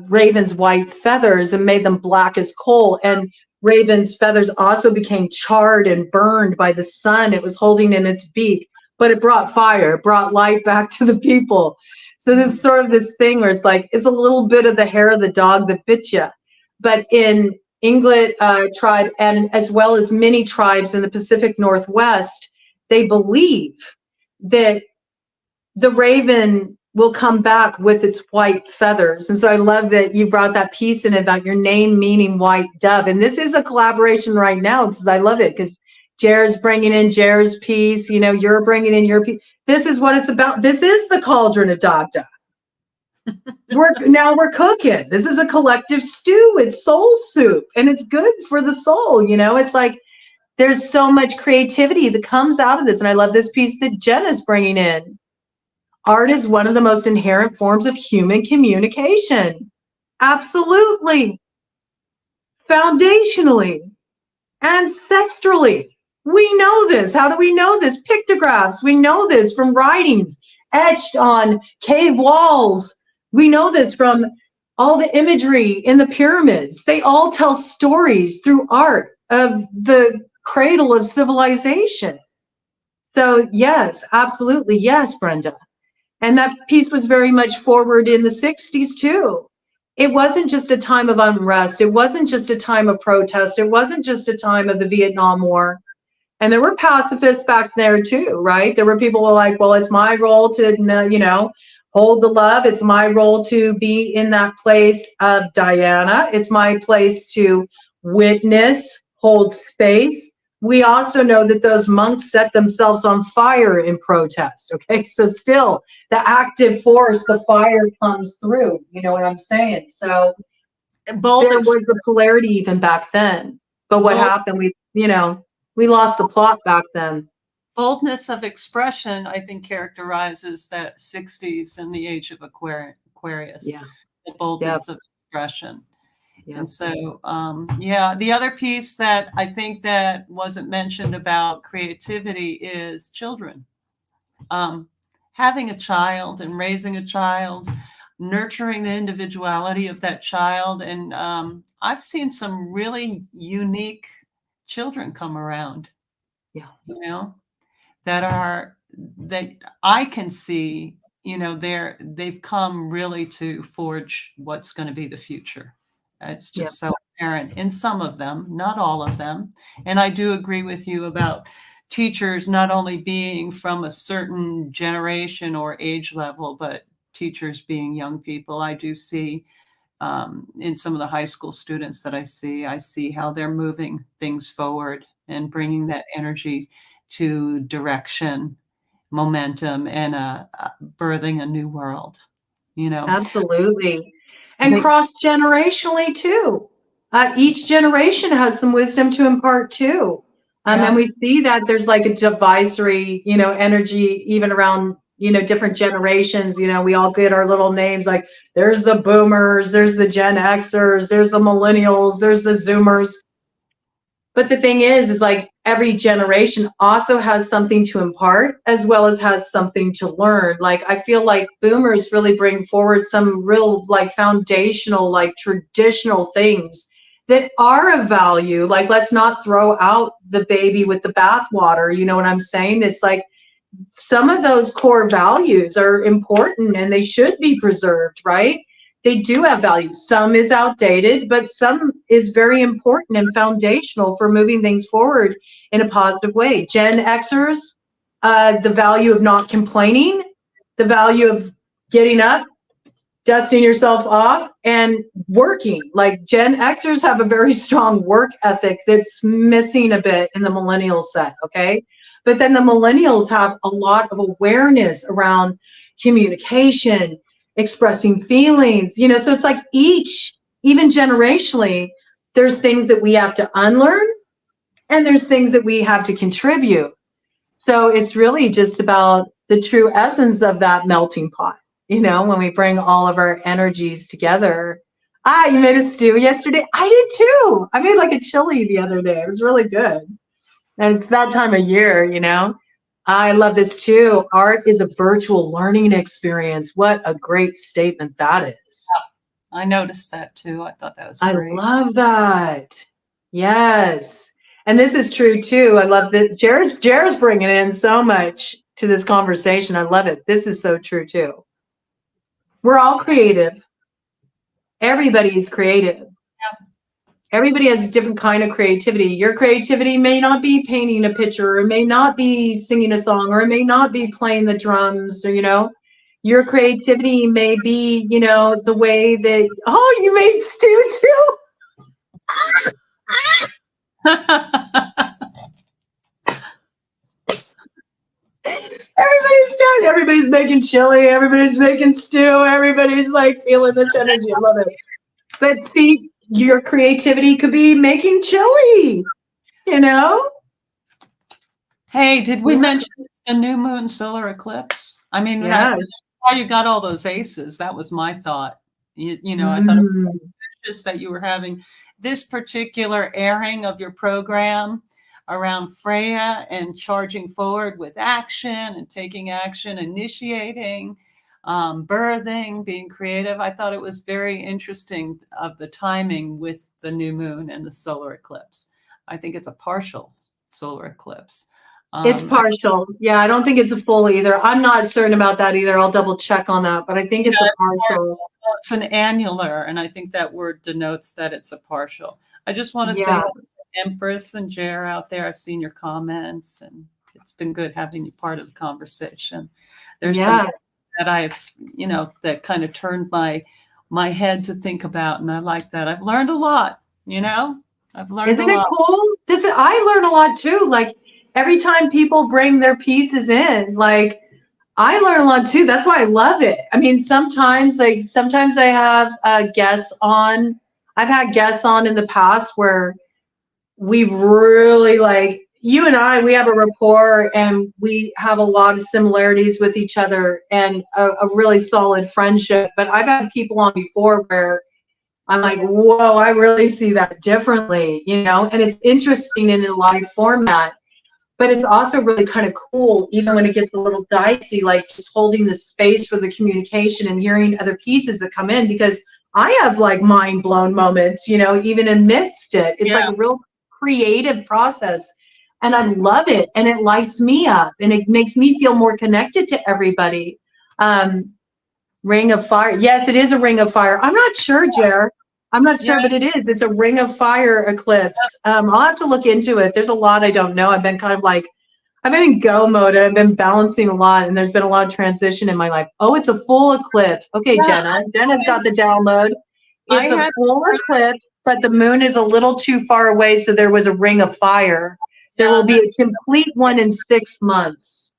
raven's white feathers and made them black as coal. And raven's feathers also became charred and burned by the sun it was holding in its beak. But it brought fire, it brought light back to the people. So there's sort of this thing where it's like, it's a little bit of the hair of the dog that bit you. But in Inglet tribe, and as well as many tribes in the Pacific Northwest, they believe that the raven will come back with its white feathers. And so I love that you brought that piece in about your name meaning white dove. And this is a collaboration right now, because I love it, because Jair's bringing in Jair's piece, you know, you're bringing in your piece. This is what it's about. This is the cauldron of Dagda. We're cooking. This is a collective stew. It's soul soup, and it's good for the soul. You know, it's like there's so much creativity that comes out of this. And I love this piece that Jenna's bringing in. Art is one of the most inherent forms of human communication. Absolutely. Foundationally. Ancestrally. We know this. How do we know this? Pictographs. We know this from writings etched on cave walls. We know this from all the imagery in the pyramids. They all tell stories through art of the cradle of civilization. So yes, absolutely. Yes, Brenda. And that piece was very much forward in the 60s too. It wasn't just a time of unrest. It wasn't just a time of protest. It wasn't just a time of the Vietnam War. And there were pacifists back there too, right? There were people who were like, well, it's my role to, you know, hold the love. It's my role to be in that place of Diana. It's my place to witness, hold space. We also know that those monks set themselves on fire in protest, okay? So still, the active force, the fire comes through, you know what I'm saying? So there was a polarity even back then. But what happened, we lost the plot back then. Boldness of expression, I think, characterizes that 60s and the age of Aquarius. Yeah. The boldness of expression. Yeah. And so, the other piece that I think that wasn't mentioned about creativity is children. Having a child and raising a child, nurturing the individuality of that child. And I've seen some really unique children come around, yeah, you know, that I can see, you know, they've come really to forge what's going to be the future. It's just so apparent in some of them, not all of them. And I do agree with you about teachers not only being from a certain generation or age level, but teachers being young people. I do see in some of the high school students that I see how they're moving things forward and bringing that energy to direction, momentum, and birthing a new world, you know. Absolutely. And cross-generationally too. Each generation has some wisdom to impart too. And we see that there's like a divisory, you know, energy even around, you know, different generations. You know, we all get our little names, like there's the boomers, there's the Gen Xers, there's the millennials, there's the Zoomers. But the thing is like every generation also has something to impart as well as has something to learn. Like I feel like boomers really bring forward some real like foundational, like traditional things that are of value. Like let's not throw out the baby with the bathwater. You know what I'm saying? It's like some of those core values are important and they should be preserved, right? They do have value. Some is outdated, but some is very important and foundational for moving things forward in a positive way. Gen Xers, the value of not complaining, the value of getting up, dusting yourself off, and working. Like Gen Xers have a very strong work ethic that's missing a bit in the millennial set, okay? But then the millennials have a lot of awareness around communication, expressing feelings, you know, so it's like each, even generationally, there's things that we have to unlearn and there's things that we have to contribute. So it's really just about the true essence of that melting pot, you know, when we bring all of our energies together. Ah, you made a stew yesterday? I did too. I made like a chili the other day. It was really good. And it's that time of year, you know. I love this too. Art is a virtual learning experience. What a great statement that is. I noticed that too. I thought that was great. I love that. Yes. And this is true too. I love that Jared's bringing in so much to this conversation. I love it. This is so true too. We're all creative. Everybody is creative. Yeah. Everybody has a different kind of creativity. Your creativity may not be painting a picture, or it may not be singing a song, or it may not be playing the drums, or, you know, your creativity may be, you know, the way that, oh, you made stew too? Everybody's done. Everybody's making chili. Everybody's making stew. Everybody's like feeling this energy. I love it. But see, your creativity could be making chili, you know? Hey, did we mention the new moon solar eclipse? I mean, Yeah. how you got all those aces. That was my thought. You know, I thought it was just that you were having this particular airing of your program around FREYA and charging forward with action and taking action, initiating, birthing, being creative. I thought it was very interesting of the timing with the new moon and the solar eclipse. I think it's a partial solar eclipse. It's partial. Yeah, I don't think it's a full either. I'm not certain about that either. I'll double check on that, but I think it's a partial. It's an annular, and I think that word denotes that it's a partial. I just want to say, Empress and Jer out there, I've seen your comments, and it's been good having you part of the conversation. There's something that I've, you know, that kind of turned my head to think about, and I like that. I've learned a lot, you know? I've learned a lot. Isn't it cool? I learn a lot too. Like every time people bring their pieces in, like I learn a lot too. That's why I love it. I mean, sometimes I have guests on. I've had guests on in the past where we really, like, you and I, we have a rapport and we have a lot of similarities with each other and a really solid friendship. But I've had people on before where I'm like, whoa, I really see that differently, you know? And it's interesting in a live format, but it's also really kind of cool, even when it gets a little dicey, like just holding the space for the communication and hearing other pieces that come in, because I have like mind blown moments, you know, even amidst it. It's like a real creative process. And I love it. And it lights me up and it makes me feel more connected to everybody. Ring of fire. Yes, it is a ring of fire. I'm not sure, Jer. I'm not sure, but it is. It's a ring of fire eclipse. I'll have to look into it. There's a lot I don't know. I've been kind of like, I've been in go mode. I've been balancing a lot, and there's been a lot of transition in my life. Oh, it's a full eclipse. Okay, Jenna. Jenna's got the download. It's a full eclipse, but the moon is a little too far away, so there was a ring of fire. There will be a complete one in 6 months.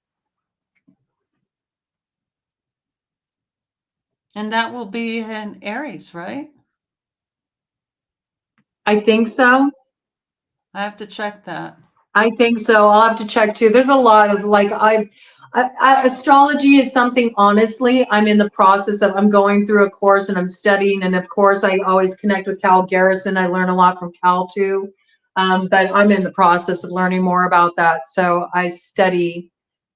And that will be in Aries, right? I think so. I have to check that. I think so. I'll have to check too. There's a lot of like, astrology is something, honestly, I'm in the process of, I'm going through a course and I'm studying. And of course, I always connect with Cal Garrison. I learn a lot from Cal too. But I'm in the process of learning more about that. So I study.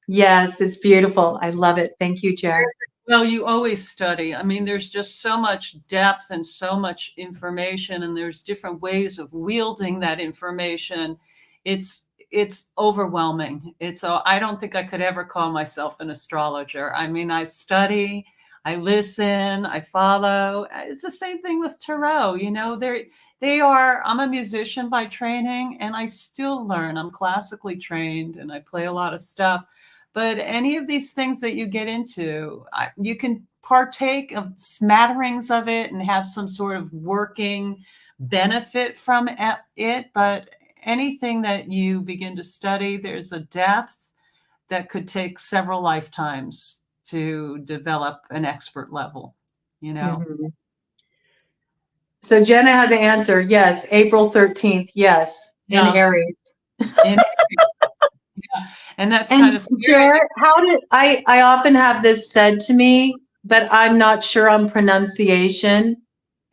Yes, it's beautiful. I love it. Thank you, Jared. Well, you always study. I mean, there's just so much depth and so much information, and there's different ways of wielding that information. It's it's overwhelming. I don't think I could ever call myself an astrologer. I mean, I study, I listen, I follow. It's the same thing with tarot. You know, I'm a musician by training, and I still learn. I'm classically trained and I play a lot of stuff. But any of these things that you get into, you can partake of smatterings of it and have some sort of working benefit from it. But anything that you begin to study, there's a depth that could take several lifetimes to develop an expert level, you know. Mm-hmm. So Jenna had the answer. Yes, April 13th. Yes, in Aries. Yeah. And that's kind of scary. I often have this said to me, but I'm not sure on pronunciation.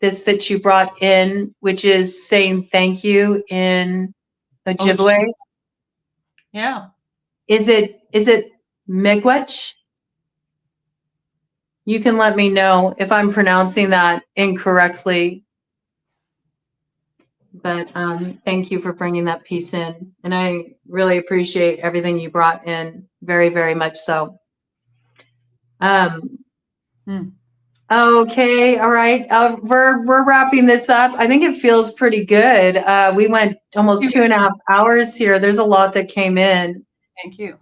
This that you brought in, which is saying thank you in Ojibwe. Yeah. Is it miigwech? You can let me know if I'm pronouncing that incorrectly. But thank you for bringing that piece in. And I really appreciate everything you brought in. Very, very much so. Okay. All right. We're wrapping this up. I think it feels pretty good. We went almost 2.5 hours here. There's a lot that came in. Thank you.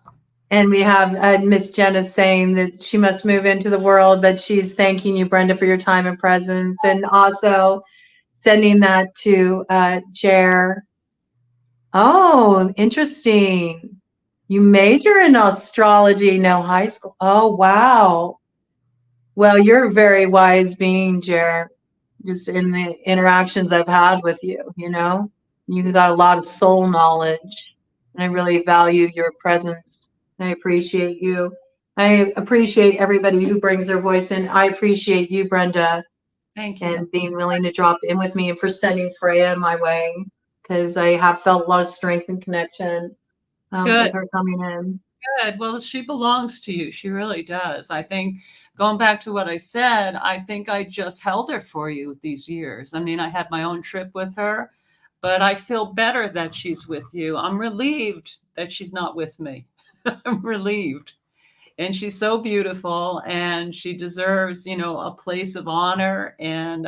And we have Miss Jenna saying that she must move into the world, but she's thanking you, Brenda, for your time and presence. And also sending that to Jer. Oh, interesting. You major in astrology, no high school. Oh, wow. Well, you're a very wise being, Jer, just in the interactions I've had with you, you know? You've got a lot of soul knowledge, and I really value your presence. I appreciate you. I appreciate everybody who brings their voice in. I appreciate you, Brenda. Thank you. And being willing to drop in with me and for sending Freya my way, because I have felt a lot of strength and connection with her coming in. Good. Well, she belongs to you. She really does. I think going back to what I said, I think I just held her for you these years. I mean, I had my own trip with her, but I feel better that she's with you. I'm relieved that she's not with me. I'm relieved. And she's so beautiful, and she deserves, you know, a place of honor and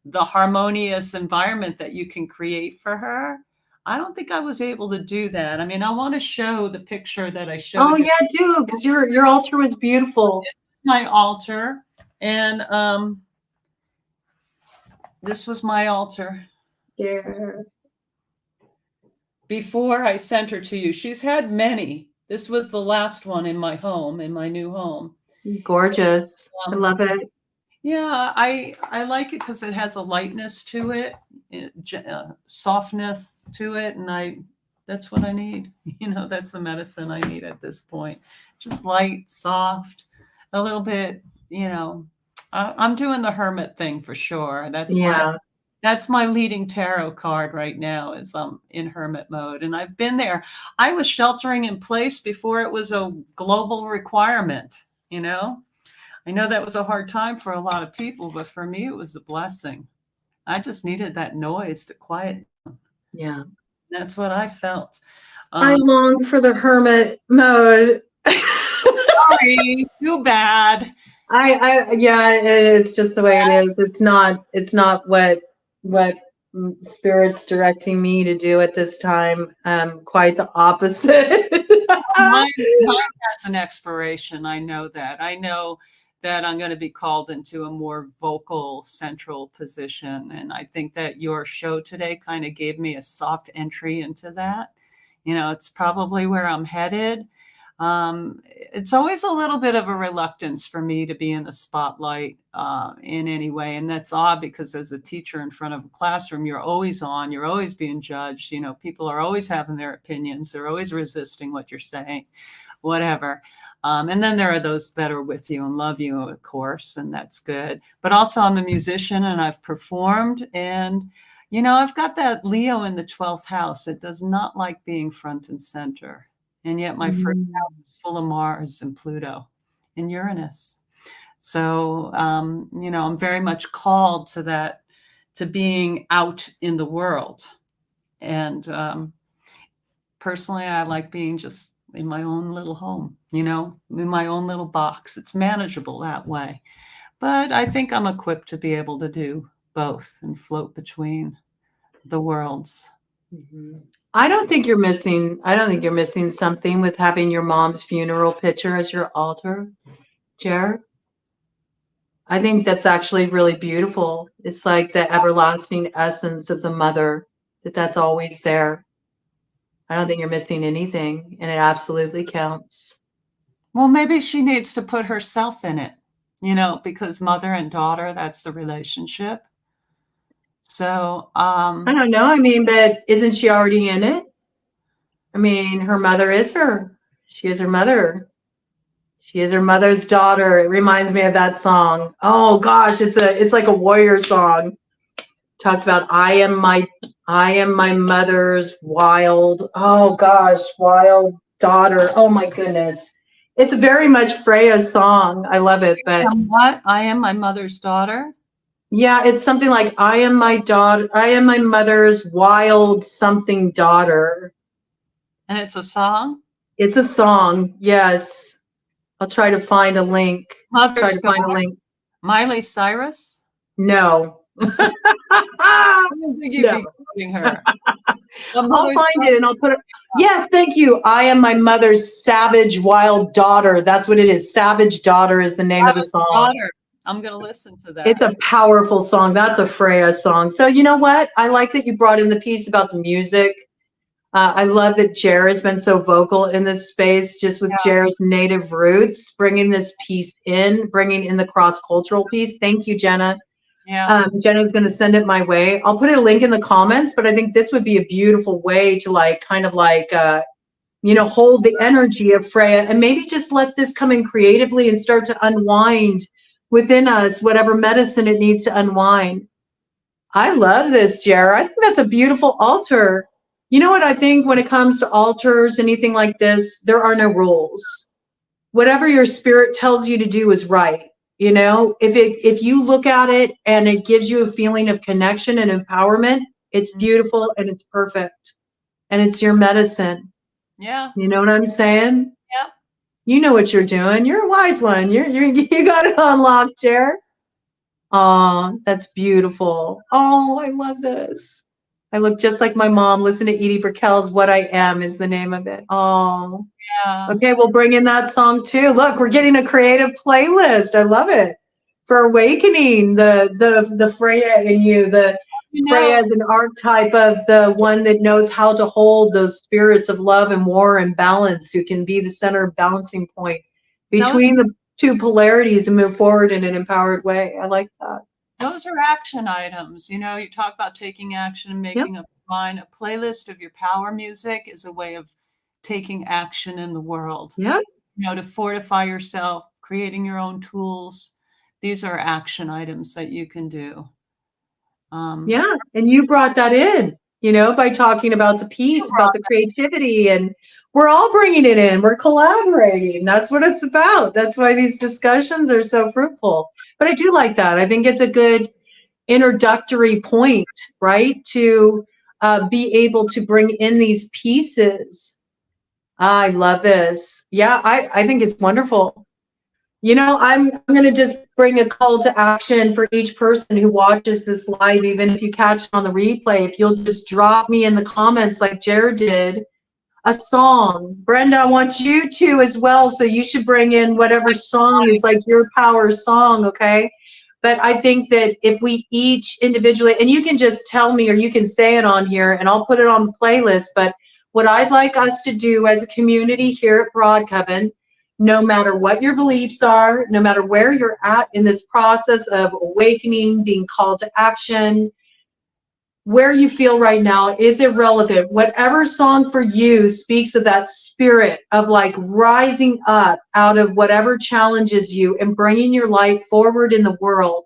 the harmonious environment that you can create for her. I don't think I was able to do that. I mean, I want to show the picture that I showed you. Oh, yeah, do, because your altar was beautiful. This is my altar, and this was my altar. Yeah. Before I sent her to you. She's had many. This was the last one in my home, in my new home. Gorgeous. I love it. Yeah, I like it because it has a lightness to it, softness to it, and that's what I need. You know, that's the medicine I need at this point. Just light, soft, a little bit. You know, I'm doing the hermit thing for sure. That's my leading tarot card right now. Is I'm in hermit mode, and I've been there. I was sheltering in place before it was a global requirement. You know. I know that was a hard time for a lot of people, but for me, it was a blessing. I just needed that noise to quiet down. Yeah. That's what I felt. I long for the hermit mode. Sorry, too bad. Yeah, it's just the way it is. It's not what Spirit's directing me to do at this time. Quite the opposite. Mine has an expiration. I know that. I know that I'm going to be called into a more vocal central position. And I think that your show today kind of gave me a soft entry into that. You know, it's probably where I'm headed. It's always a little bit of a reluctance for me to be in the spotlight in any way. And that's odd because as a teacher in front of a classroom, you're always on, you're always being judged. You know, people are always having their opinions. They're always resisting what you're saying, whatever. And then there are those that are with you and love you, of course, and that's good. But also I'm a musician and I've performed, and, you know, I've got that Leo in the 12th house. It does not like being front and center. And yet my first house is full of Mars and Pluto and Uranus. So, you know, I'm very much called to that, to being out in the world. And personally, I like being just in my own little home, you know, in my own little box. It's manageable that way. But I think I'm equipped to be able to do both and float between the worlds. I don't think you're missing something with having your mom's funeral picture as your altar, Jer. I think that's actually really beautiful. It's like the everlasting essence of the mother, that's always there. I don't think you're missing anything, and it absolutely counts. Well, maybe she needs to put herself in it, you know, because mother and daughter, that's the relationship. So, I don't know. I mean, but isn't she already in it? I mean, her mother is her. She is her mother. She is her mother's daughter. It reminds me of that song. Oh gosh, it's like a warrior song. Talks about I am my mother's wild daughter. Oh my goodness. It's very much Freya's song. I love it. But what? I am my mother's daughter? Yeah, it's something like I am my daughter. I am my mother's wild something daughter. And it's a song? It's a song. Yes. I'll try to find a link. Mother's daughter. Miley Cyrus? No. I don't think you'd be quoting her. I'll find it and I'll put it. Yes, thank you. I am my mother's savage wild daughter. That's what it is. Savage daughter is the name of the song. Daughter. I'm going to listen to that. It's a powerful song. That's a Freya song. So you know what? I like that you brought in the piece about the music. I love that Jer has been so vocal in this space, just with Jer's native roots, bringing this piece in, bringing in the cross-cultural piece. Thank you, Jenna. Yeah. Jenna's going to send it my way. I'll put a link in the comments, but I think this would be a beautiful way to hold the energy of Freya and maybe just let this come in creatively and start to unwind within us, whatever medicine it needs to unwind. I love this, Jer. I think that's a beautiful altar. You know what I think when it comes to altars, anything like this, there are no rules. Whatever your spirit tells you to do is right. You know, if you look at it and it gives you a feeling of connection and empowerment, it's beautiful and it's perfect. And it's your medicine. Yeah. You know what I'm saying? Yeah. You know what you're doing. You're a wise one. You got it unlocked, Jer. Oh, that's beautiful. Oh, I love this. I look just like my mom. Listen to Edie Brickell's What I Am is the name of it. Oh, yeah. Okay, we'll bring in that song too. Look, we're getting a creative playlist. I love it. For awakening the Freya in you. Freya is an archetype of the one that knows how to hold those spirits of love and war and balance, who can be the center balancing point between the two polarities and move forward in an empowered way. I like that. Those are action items. You know, you talk about taking action and making up your mind. A playlist of your power music is a way of taking action in the world. Yeah. You know, to fortify yourself, creating your own tools. These are action items that you can do. Yeah. And you brought that in, you know, by talking about the piece, about the creativity, and we're all bringing it in. We're collaborating. That's what it's about. That's why these discussions are so fruitful. But I do like that. I think it's a good introductory point, right? To be able to bring in these pieces. I love this. Yeah, I think it's wonderful. You know, I'm going to just bring a call to action for each person who watches this live, even if you catch it on the replay. If you'll just drop me in the comments like Jared did, a song. Brenda, I want you to as well, so you should bring in whatever song is like your power song, okay? But I think that if we each individually, and you can just tell me or you can say it on here and I'll put it on the playlist, but what I'd like us to do as a community here at Broadcoven, no matter what your beliefs are, no matter where you're at in this process of awakening, being called to action, where you feel right now is irrelevant. Whatever song for you speaks of that spirit of like rising up out of whatever challenges you and bringing your light forward in the world,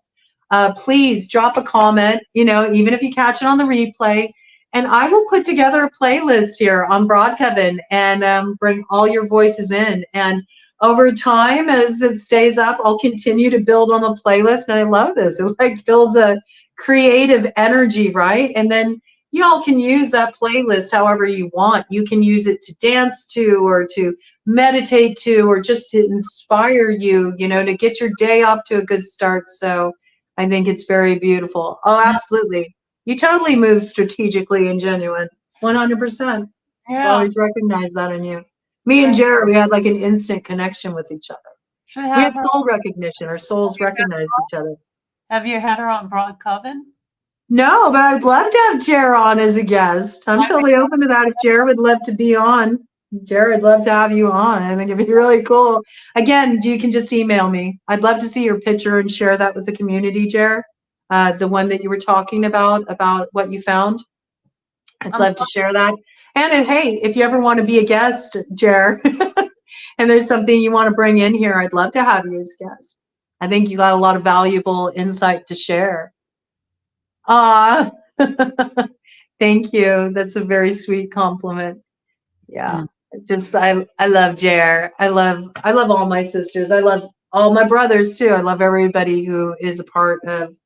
please drop a comment, you know, even if you catch it on the replay, and I will put together a playlist here on Broadcoven and bring all your voices in. And over time, as it stays up, I'll continue to build on the playlist. And I love this. It like builds a creative energy, right? And then you all can use that playlist however you want. You can use it to dance to, or to meditate to, or just to inspire you, you know, to get your day off to a good start. So I think it's very beautiful. Oh, absolutely. You totally move strategically and genuine. 100%. Yeah. I always recognize that in you. Me and Jared, we had like an instant connection with each other. Should We have had her. soul recognition. Our souls recognize each other. Have you had her on Broad Coven? No, but I'd love to have Jared on as a guest. I'm totally open to that. If Jared would love to be on, Jared, I'd love to have you on. I think it'd be really cool. Again, you can just email me. I'd love to see your picture and share that with the community, Jared. The one that you were talking about what you found. I'd love to share that. And hey, if you ever want to be a guest, Jared, and there's something you want to bring in here, I'd love to have you as guest. I think you got a lot of valuable insight to share. Thank you. That's a very sweet compliment. Yeah. Just I love Jer. I love all my sisters. I love all my brothers too. I love everybody who is a part of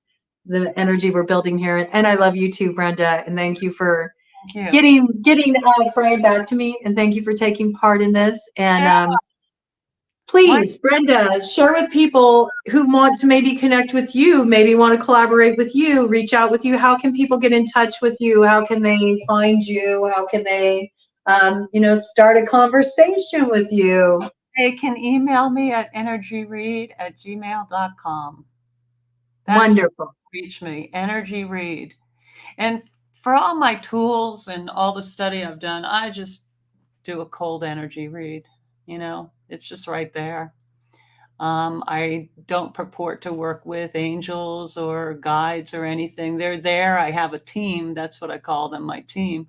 the energy we're building here. And I love you too, Brenda. And thank you for getting Freya back to me. And thank you for taking part in this. And please, Brenda, share with people who want to maybe connect with you, maybe want to collaborate with you, reach out with you. How can people get in touch with you? How can they find you? How can they, start a conversation with you? They can email me at energyread@gmail.com. Wonderful. Reach me, energyread. And for all my tools and all the study I've done, I just do a cold energy read. You know, it's just right there. I don't purport to work with angels or guides or anything. They're there. I have a team. That's what I call them, my team.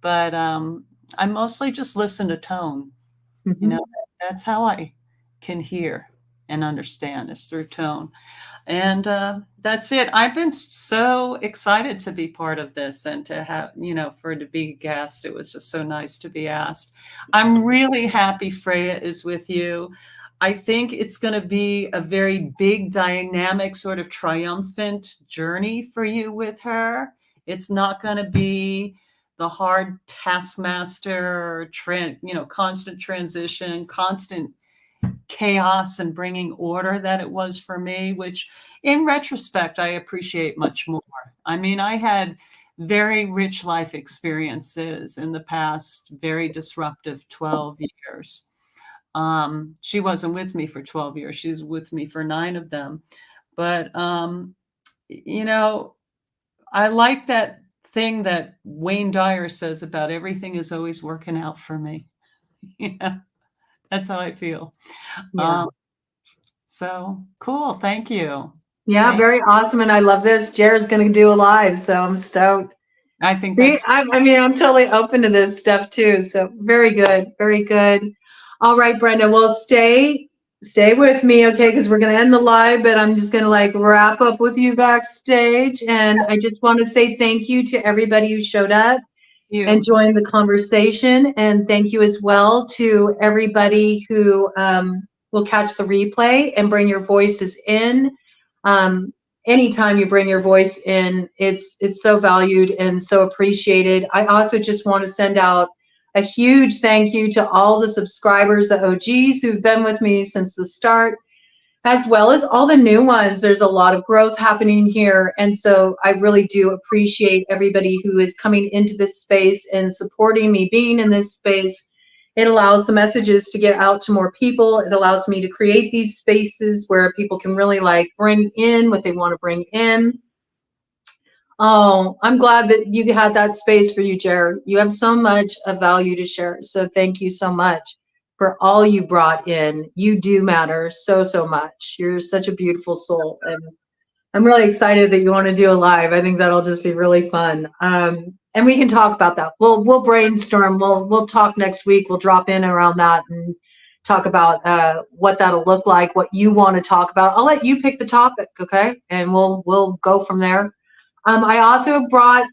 But I mostly just listen to tone. Mm-hmm. You know, that's how I can hear and understand, is through tone. And that's it. I've been so excited to be part of this and to have, for to be a guest. It was just so nice to be asked. I'm really happy Freya is with you. I think it's going to be a very big, dynamic, sort of triumphant journey for you with her. It's not going to be the hard taskmaster, constant transition, constant chaos and bringing order that it was for me, which in retrospect, I appreciate much more. I mean, I had very rich life experiences in the past, very disruptive 12 years. She wasn't with me for 12 years. She was with me for 9 of them. But, I like that thing that Wayne Dyer says about everything is always working out for me. That's how I feel. Yeah. So cool. Thank you. Yeah, very awesome. And I love this. Jared's going to do a live, so I'm stoked. I think that's... I'm totally open to this stuff too. So very good. Very good. All right, Brenda, well, stay with me, okay? Because we're going to end the live, but I'm just going to wrap up with you backstage. And I just want to say thank you to everybody who showed up and joined the conversation. And thank you as well to everybody who will catch the replay and bring your voices in. Anytime you bring your voice in, it's so valued and so appreciated. I also just want to send out a huge thank you to all the subscribers, the OGs who've been with me since the start, as well as all the new ones. There's a lot of growth happening here. And so I really do appreciate everybody who is coming into this space and supporting me being in this space. It allows the messages to get out to more people. It allows me to create these spaces where people can really bring in what they want to bring in. Oh, I'm glad that you had that space for you, Jared. You have so much of value to share. So thank you so much for all you brought in. You do matter so, so much. You're such a beautiful soul. And I'm really excited that you want to do a live. I think that'll just be really fun. And we can talk about that. We'll brainstorm. We'll talk next week. We'll drop in around that and talk about what that'll look like, what you want to talk about. I'll let you pick the topic, okay? And we'll go from there. I also brought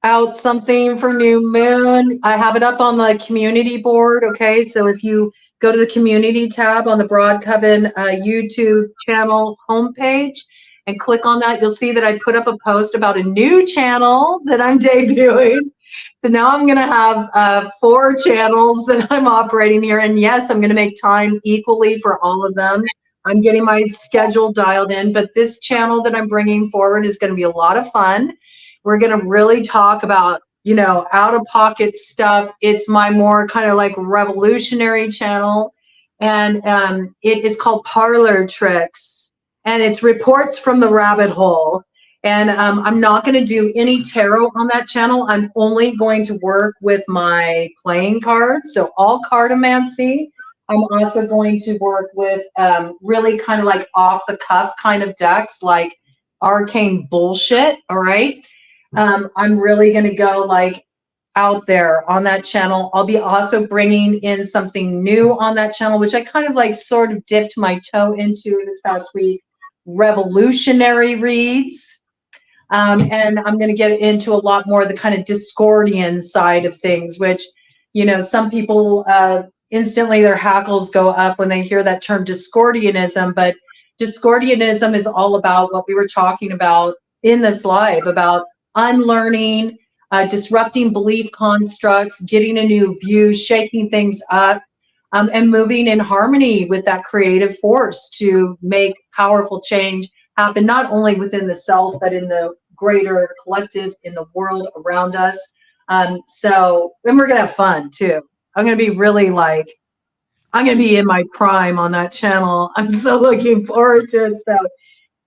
out something for New Moon. I have it up on the community board, okay? So if you go to the community tab on the Broad Coven YouTube channel homepage, and click on that, you'll see that I put up a post about a new channel that I'm debuting. So now I'm going to have 4 channels that I'm operating here. And yes, I'm going to make time equally for all of them. I'm getting my schedule dialed in, but this channel that I'm bringing forward is going to be a lot of fun. We're going to really talk about, you know, out-of-pocket stuff. It's my more kind of like revolutionary channel. And it is called Parlor Tricks. And it's reports from the rabbit hole. And I'm not going to do any tarot on that channel. I'm only going to work with my playing cards. So all cartomancy. I'm also going to work with really kind of like off the cuff kind of decks, like arcane bullshit. All right. I'm really going to go like out there on that channel. I'll be also bringing in something new on that channel, which I kind of like sort of dipped my toe into this past week. Revolutionary reads. And I'm going to get into a lot more of the kind of Discordian side of things, which, you know, some people instantly their hackles go up when they hear that term Discordianism. But Discordianism is all about what we were talking about in this live, about unlearning, disrupting belief constructs, getting a new view, shaking things up, and moving in harmony with that creative force to make powerful change happen, not only within the self, but in the greater collective, in the world around us. So, and we're going to have fun too. I'm going to be really like, I'm going to be in my prime on that channel. I'm so looking forward to it. So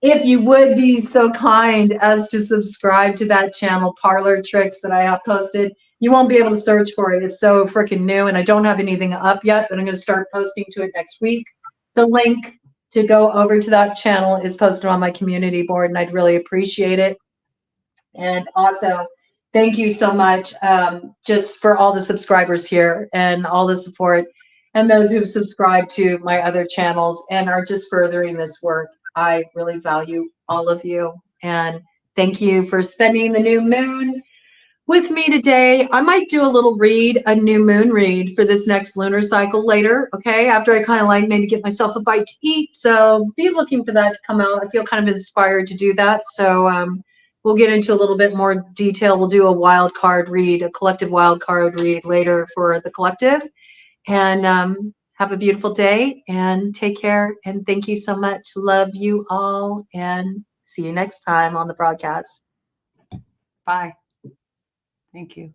if you would be so kind as to subscribe to that channel, Parlor Tricks, that I have posted, you won't be able to search for it. It's so freaking new, and I don't have anything up yet, but I'm going to start posting to it next week. The link to go over to that channel is posted on my community board, and I'd really appreciate it. And also, thank you so much just for all the subscribers here and all the support, and those who've subscribed to my other channels and are just furthering this work. I really value all of you, and thank you for spending the new moon with me today. I might do a little read, a new moon read for this next lunar cycle later, okay? After I kind of like maybe get myself a bite to eat. So be looking for that to come out. I feel kind of inspired to do that. So we'll get into a little bit more detail. We'll do a wild card read, a collective wild card read later for the collective. And have a beautiful day and take care. And thank you so much. Love you all, and see you next time on the broadcast. Bye. Thank you.